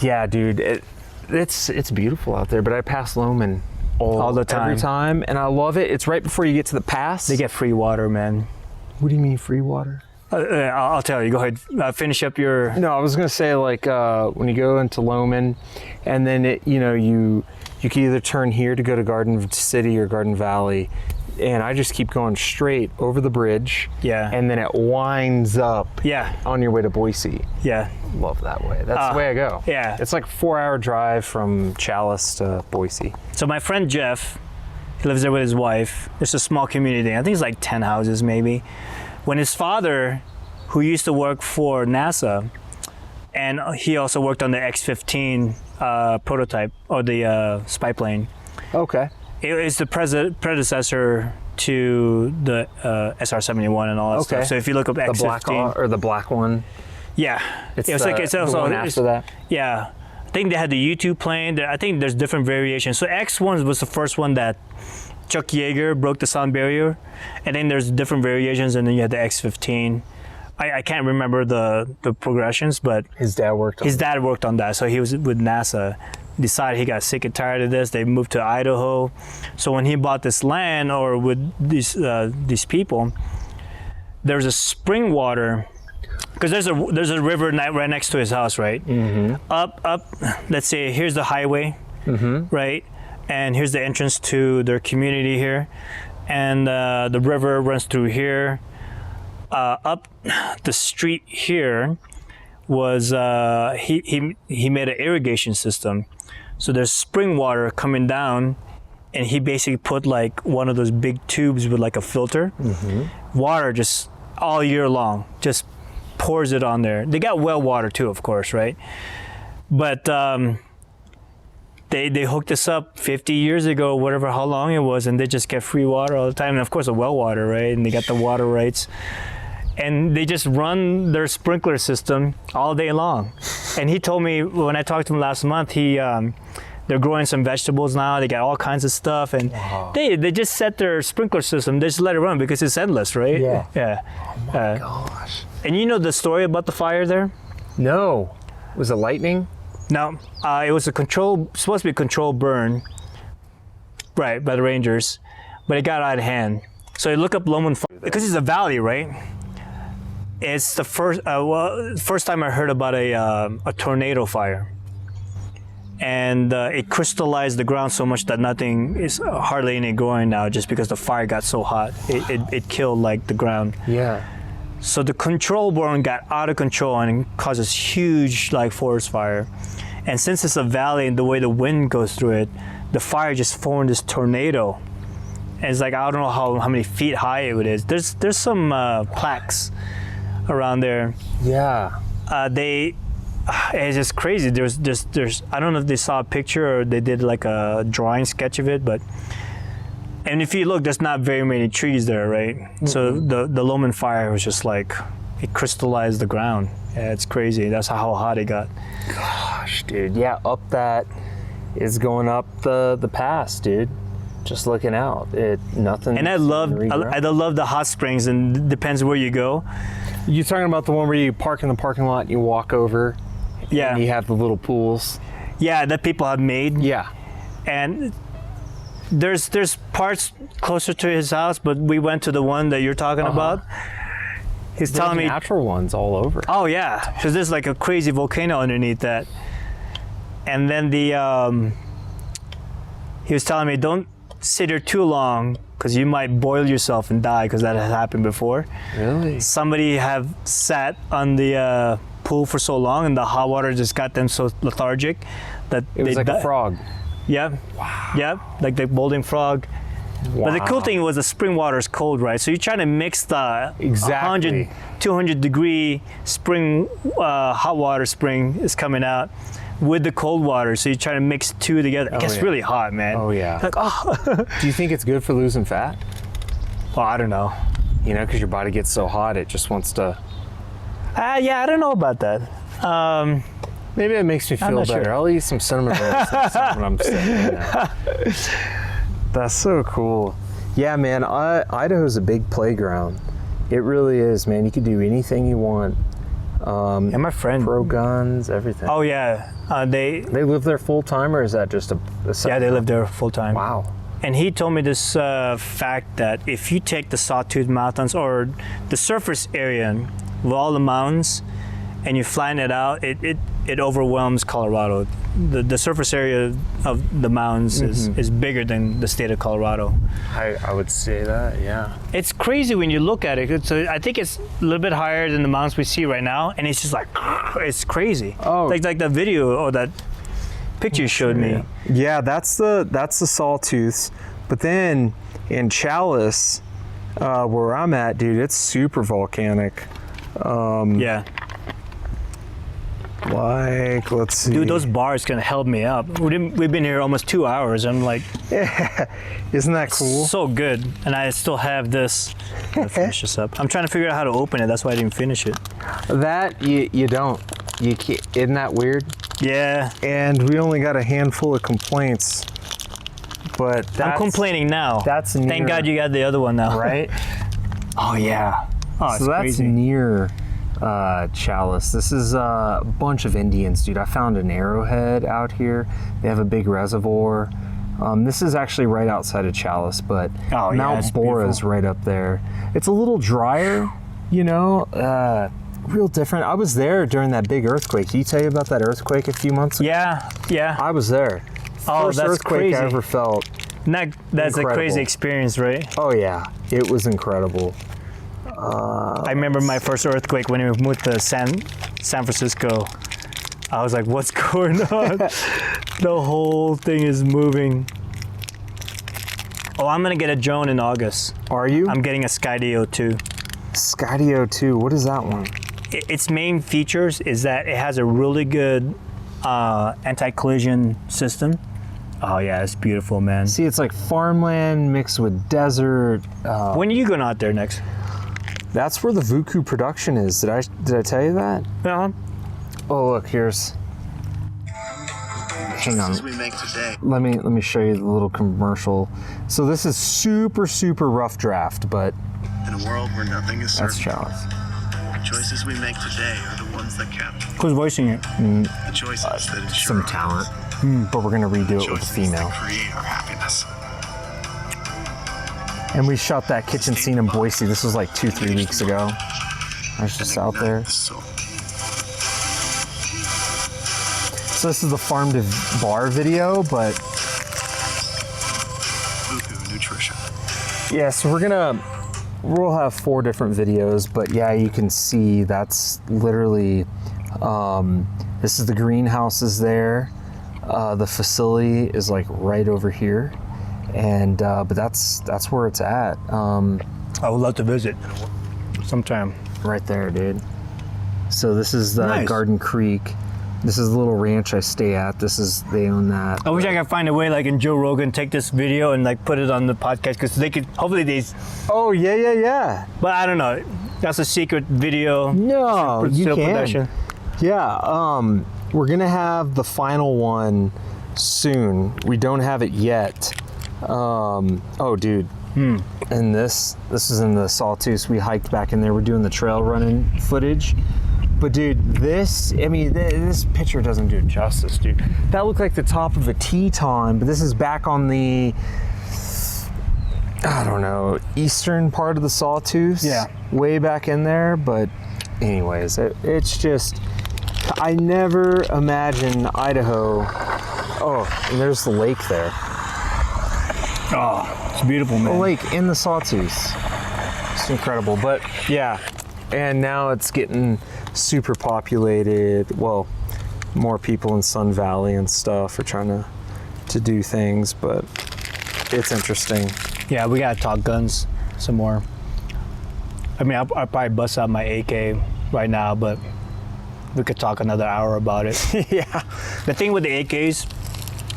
yeah, dude, it's beautiful out there. But I pass Loman All the time. every time, and I love it. It's right before you get to the pass. They get free water, man. What do you mean free water? I'll tell you. Go ahead. Finish up your. No, I was gonna say like when you go into Loman, and then you can either turn here to go to Garden City or Garden Valley, and I just keep going straight over the bridge. Yeah. And then it winds up. Yeah. On your way to Boise. Yeah. Love that way. That's the way I go. Yeah. It's like a 4-hour drive from Chalice to Boise. So my friend Jeff, he lives there with his wife. It's a small community. I think it's like 10 houses maybe. When his father, who used to work for NASA, and he also worked on the X-15 prototype, or the spy plane. Okay. It is the predecessor to the SR-71 and all that stuff. So if you look up the X-15, the black one. Yeah, It's it was like it's also one after that. Yeah, I think they had the U2 plane. I think there's different variations. So X1 was the first one that Chuck Yeager broke the sound barrier, and then there's different variations, and then you had the X-15. I can't remember the progressions, but His dad worked on his dad worked on that, so he was with NASA. Decided he got sick and tired of this. They moved to Idaho. So when he bought this land, or with these people, there's a spring water, because there's a river right next to his house, right? Mm-hmm. Up. Let's say here's the highway, right, and here's the entrance to their community here, and the river runs through here. Up the street here was he made an irrigation system. So there's spring water coming down, and he basically put like one of those big tubes with like a filter. Water just all year long, just pours it on there. They got well water too, of course, right? But they hooked us up 50 years ago, whatever, how long it was, and they just get free water all the time. And of course, the well water, right? And they got the water rights. And they just run their sprinkler system all day long. And he told me when I talked to him last month, they're growing some vegetables now. They got all kinds of stuff, and they just set their sprinkler system. They just let it run because it's endless, right? Yeah. Yeah. Oh my gosh. And you know the story about the fire there? No. Was it lightning? No, it was supposed to be a controlled burn, right, by the Rangers, but it got out of hand. So you look up Loman Fire, because it's a valley, right? It's the first time I heard about a tornado fire, and it crystallized the ground so much that nothing is hardly any growing now, just because the fire got so hot. It killed like the ground. Yeah. So the control burn got out of control and causes huge like forest fire. And since it's a valley and the way the wind goes through it, the fire just formed this tornado. And it's like, I don't know how many feet high it is. There's some plaques around there. Yeah. It's just crazy. There's I don't know if they saw a picture or they did like a drawing sketch of it, but and if you look, there's not very many trees there, right? Mm-hmm. So the Loman fire was just like, it crystallized the ground. Yeah, it's crazy. That's how hot it got. Gosh, dude. Yeah, up that is going up the pass, dude. Just looking out. Nothing. And I love the hot springs, and it depends where you go. You talking about the one where you park in the parking lot and you walk over? Yeah. And you have the little pools. Yeah, that people have made. Yeah. And there's parts closer to his house, but we went to the one that you're talking about. He's telling me natural ones all over. Oh yeah, because there's like a crazy volcano underneath that. And then he was telling me, don't sit here too long because you might boil yourself and die, because that has happened before. Really? Somebody have sat on the pool for so long and the hot water just got them so lethargic that it was like a frog. Yeah. Wow. Yeah, like the boiling frog. Wow. But the cool thing was the spring water is cold, right? So you're trying to mix the 100, 200 degree spring, hot water spring is coming out with the cold water. So you try to mix two together. It gets yeah. really hot, man. Oh yeah. Like, oh. Do you think it's good for losing fat? Well, I don't know. You know, because your body gets so hot, it just wants to. Yeah, I don't know about that. Maybe it makes me feel not better. sure. I'll eat some cinnamon rolls next time when I'm sick. That's so cool. Yeah, man. Idaho's a big playground. It really is, man. You can do anything you want. And my friend. Pro guns, everything. Oh yeah, they live there full time, or is that just a yeah, they live there full time. Wow. And he told me this fact that if you take the Sawtooth Mountains or the surface area with all the mountains and you flatten it out, it overwhelms Colorado. The surface area of the mountains is bigger than the state of Colorado. I would say that, yeah. It's crazy when you look at it. So I think it's a little bit higher than the mountains we see right now, and it's just like, it's crazy. Oh. Like the video or that picture you showed me. Yeah, that's the Sawtooths. But then in Chalice, where I'm at, dude, it's super volcanic. Yeah. Like, let's see. Dude, those bars can help me up. We've been here almost 2 hours. I'm like, Isn't that cool? so good. And I still have this. Gotta finish this up. I'm trying to figure out how to open it. That's why I didn't finish it. That, you don't. You can't, isn't that weird? Yeah. And we only got a handful of complaints. But that's, I'm complaining now. That's near, Thank God you got the other one now. right? Oh, yeah. Oh, So that's crazy. near Chalice. This is a bunch of Indians, dude. I found an arrowhead out here. They have a big reservoir. This is actually right outside of Chalice, but Oh, yeah, Mount it's Bora's beautiful. right up there. It's a little drier, you know, real different. I was there during that big earthquake. Did he tell you about that earthquake a few months ago? Yeah. I was there. Oh, First that's earthquake crazy. I ever felt. That's a Incredible. crazy experience, right? Oh yeah, it was incredible. I remember my first earthquake when we moved to San Francisco. I was like, what's going on? The whole thing is moving. Oh, I'm gonna get a drone in August. Are you? I'm getting a Skydio 2. Skydio 2, what is that one? Its main features is that it has a really good anti-collision system. Oh yeah, it's beautiful, man. See, it's like farmland mixed with desert. When are you going out there next? That's where the Vukoo production is. Did I tell you that? Yeah. Oh look, here's. Hang on. As we make today. Let me show you the little commercial. So this is super rough draft, but In a world where nothing is that's certain, Chalice. the choices we make today are the ones that count. Who's voicing it? The choices that ensure Some our talent, but we're gonna redo it with a choices female. that create our happiness. And we shot that kitchen scene in Boise. This was like 2-3 weeks ago. I was just out there. Ignite the soul. So this is the farm to bar video, but Vukoo nutrition. yeah, so we'll have 4 different videos, but yeah, you can see that's literally, this is the greenhouses there. The facility is like right over here. And, but that's where it's at. I would love to visit sometime. Right there, dude. So this is the Nice. Garden Creek. This is the little ranch I stay at. They own that. I wish I could find a way, like in Joe Rogan, take this video and like put it on the podcast because they could. Hopefully these, Oh, yeah. but I don't know. That's a secret video. No, you Still can. production. Yeah, we're gonna have the final one soon. We don't have it yet. Oh, dude. And this is in the Sawtooth. We hiked back in there. We're doing the trail running footage. But dude, this picture doesn't do it justice, dude. That looked like the top of a Teton, but this is back on the, I don't know, eastern part of the Sawtooth. Yeah. Way back in there, but anyways, it's just, I never imagined Idaho. Oh, and there's the lake there. Oh, it's beautiful, man. A lake in the Sawtooth. It's incredible, but yeah. And now it's getting super populated. Well, more people in Sun Valley and stuff are trying to do things, but it's interesting. Yeah, we gotta talk guns some more. I mean, I'll probably bust out my AK right now, but we could talk another hour about it. Yeah. The thing with the AKs,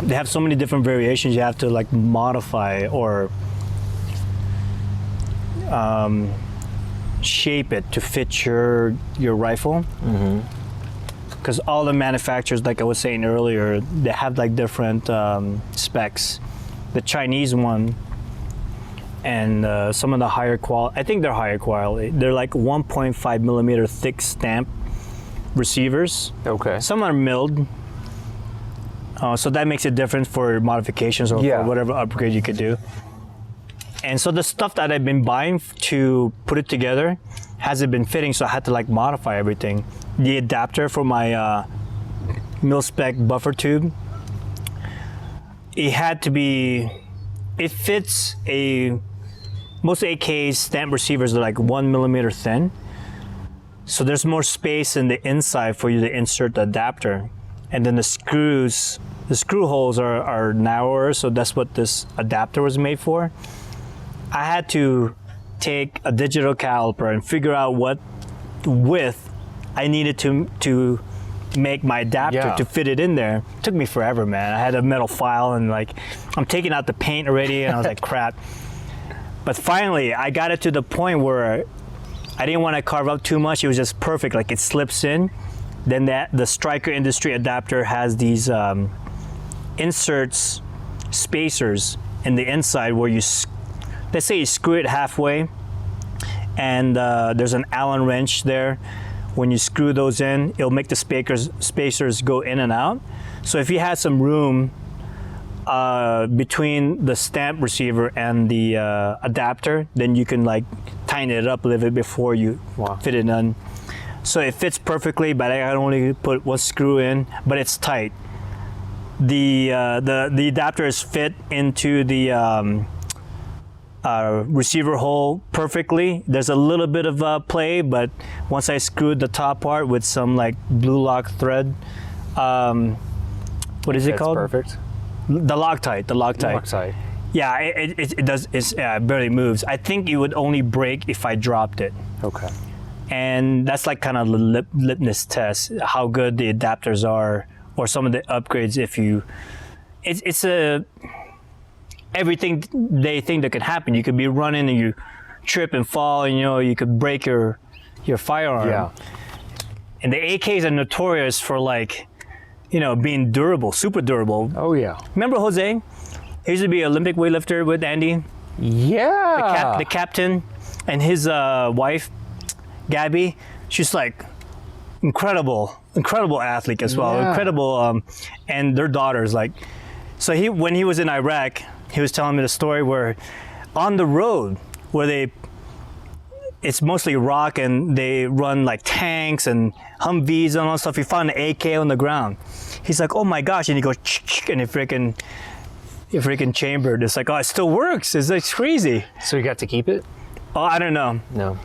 they have so many different variations you have to like modify or shape it to fit your rifle. Because all the manufacturers, like I was saying earlier, they have like different specs. The Chinese one and some of the higher quality, I think they're higher quality. They're like 1.5 millimeter thick stamp receivers. Okay. Some are milled. So that makes it different for modifications or for whatever upgrade you could do. And so the stuff that I've been buying to put it together hasn't been fitting, so I had to like modify everything. The adapter for my mil-spec buffer tube, it had to be, it fits most AK's stamp receivers are like 1 millimeter thin. So there's more space in the inside for you to insert the adapter. And then the screw holes are narrower, so that's what this adapter was made for. I had to take a digital caliper and figure out what width I needed to make my adapter to fit it in there. It took me forever, man. I had a metal file and like, I'm taking out the paint already and I was like, crap. But finally, I got it to the point where I didn't want to carve up too much. It was just perfect, like it slips in. Then the Striker Industry adapter has these inserts, spacers in the inside where you, let's say you screw it halfway, and there's an Allen wrench there. When you screw those in, it'll make the spacers go in and out. So if you had some room between the stamp receiver and the adapter, then you can like tighten it up a little bit before you fit it in. So it fits perfectly, but I can only put one screw in, but it's tight. The adapter is fit into the receiver hole perfectly. There's a little bit of play, but once I screwed the top part with some like blue lock thread, what is it called? Perfect. The Loctite. Loctite. Yeah, it does. It barely moves. I think it would only break if I dropped it. Okay. And that's like kind of the litmus test, how good the adapters are, or some of the upgrades. If you, it's everything they think that could happen. You could be running and you trip and fall, and you could break your firearm. Yeah. And the AKs are notorious for like, being durable, super durable. Oh yeah. Remember Jose? He used to be an Olympic weightlifter with Andy. Yeah. The captain, and his wife, Gabby. She's like incredible athlete as well. Yeah. Incredible, and their daughters like. So when he was in Iraq, he was telling me the story where on the road where it's mostly rock and they run like tanks and Humvees and all that stuff. He found an AK on the ground. He's like, oh my gosh, and he goes and it freaking chambered. It's like, oh, it still works. It's like crazy. So you got to keep it? Oh, I don't know. No.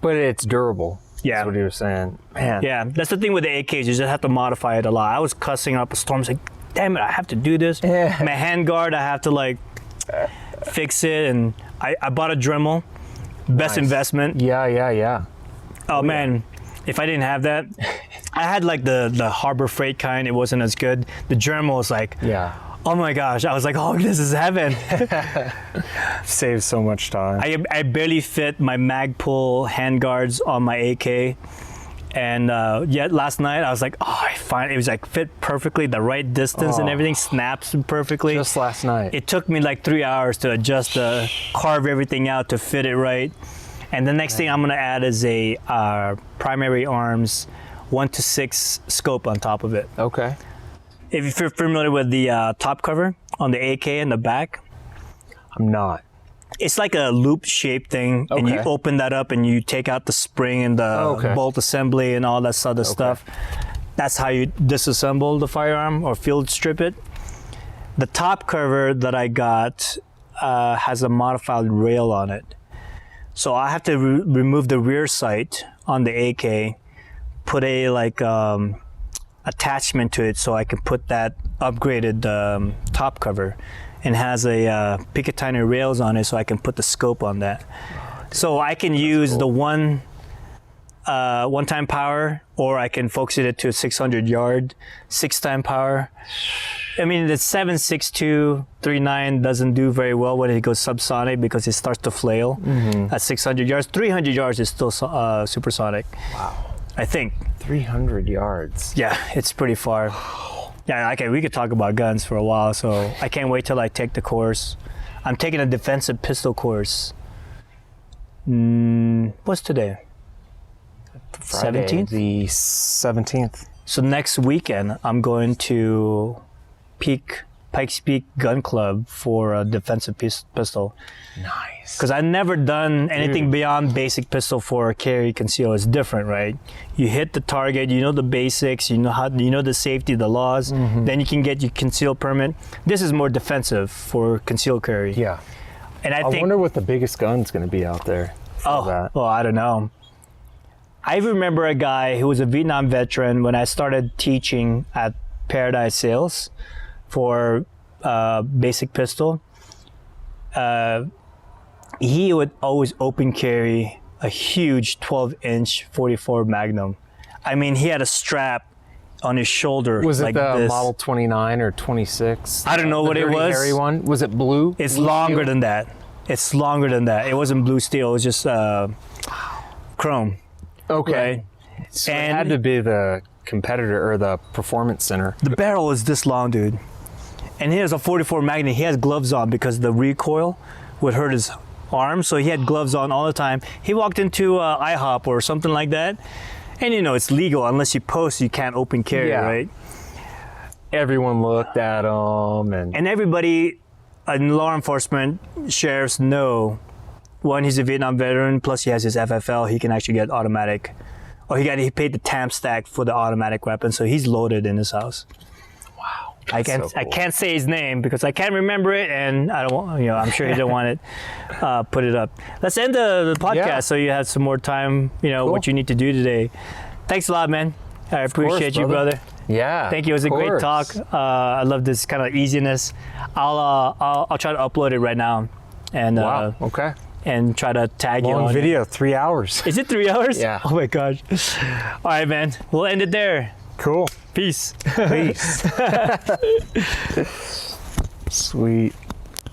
But it's durable. Yeah. That's what he was saying. Man. Yeah, that's the thing with the AKs. You just have to modify it a lot. I was cussing up a storm. I was like, damn it, I have to do this. Yeah. My handguard, I have to like fix it. And I bought a Dremel. Best investment. Yeah. Oh man, if I didn't have that, I had like the Harbor Freight kind. It wasn't as good. The Dremel was like, oh my gosh. I was like, oh, this is heaven. Saves so much time. I barely fit my Magpul handguards on my AK. And yet last night I was like, oh, it was like fit perfectly, the right distance and everything snaps perfectly. Just last night. It took me like 3 hours to adjust carve everything out to fit it right. And the next thing I'm gonna add is a Primary Arms 1:6 scope on top of it. Okay. If you're familiar with the top cover on the AK in the back, I'm not. it's like a loop shaped thing, and you open that up and you take out the spring and the bolt assembly and all that other stuff. That's how you disassemble the firearm or field strip it. The top cover that I got has a modified rail on it. So I have to remove the rear sight on the AK, put a attachment to it so I can put that upgraded top cover, and has a Picatinny rails on it so I can put the scope on that. So I can use the one 1-time power, or I can focus it to a 600 yard, 6-time power. I mean, the 7.6239 doesn't do very well when it goes subsonic because it starts to flail at 600 yards. 300 yards is still supersonic. Wow. I think. 300 yards. Yeah, it's pretty far. Yeah, okay, we could talk about guns for a while, so I can't wait till I take the course. I'm taking a defensive pistol course. What's today? Friday, 17th? the 17th. So next weekend, I'm going to Pikes Peak Gun Club for a defensive pistol. Nice. Because I've never done anything beyond basic pistol for carry conceal. It's different, right? You hit the target, you know the basics, you know the safety, the laws. Then you can get your conceal permit. This is more defensive for conceal carry. Yeah. And I I think. wonder what the biggest gun's going to be out there. For that. Well, I don't know. I remember a guy who was a Vietnam veteran when I started teaching at Paradise Sales for basic pistol. He would always open carry a huge 12-inch 44 Magnum. I mean, he had a strap on his shoulder. Was it like the this. Model 29 or 26? I don't know what it Dirty was. Harry one? Was it blue? It's Blue longer steel? than that. It's longer than that. It wasn't blue steel. It was just chrome. Okay. Right? So it had to be the competitor or the performance center. The barrel is this long, dude. And he has a 44 Magnum. He has gloves on because the recoil would hurt his arm. So he had gloves on all the time. He walked into IHOP or something like that. And you know, it's legal unless you post, you can't open carry, Yeah. right? Everyone looked at him And everybody in law enforcement, sheriffs know, one, he's a Vietnam veteran, plus he has his FFL, he can actually get automatic. Or he paid the TAM stack for the automatic weapon, so he's loaded in his house. Wow. I can't say his name because I can't remember it, and I don't want, I'm sure he didn't want it put it up. Let's end the podcast Yeah. so you have some more time, what you need to do today. Thanks a lot, man. I appreciate you, brother. Yeah. Thank you. It was a great talk. I love this kind of easiness. I'll try to upload it right now, and Wow. Okay. and try to tag you Long on video, 3 hours. Is it 3 hours? Yeah. Oh my gosh. All right, man. We'll end it there. Cool. Peace. Peace. Sweet.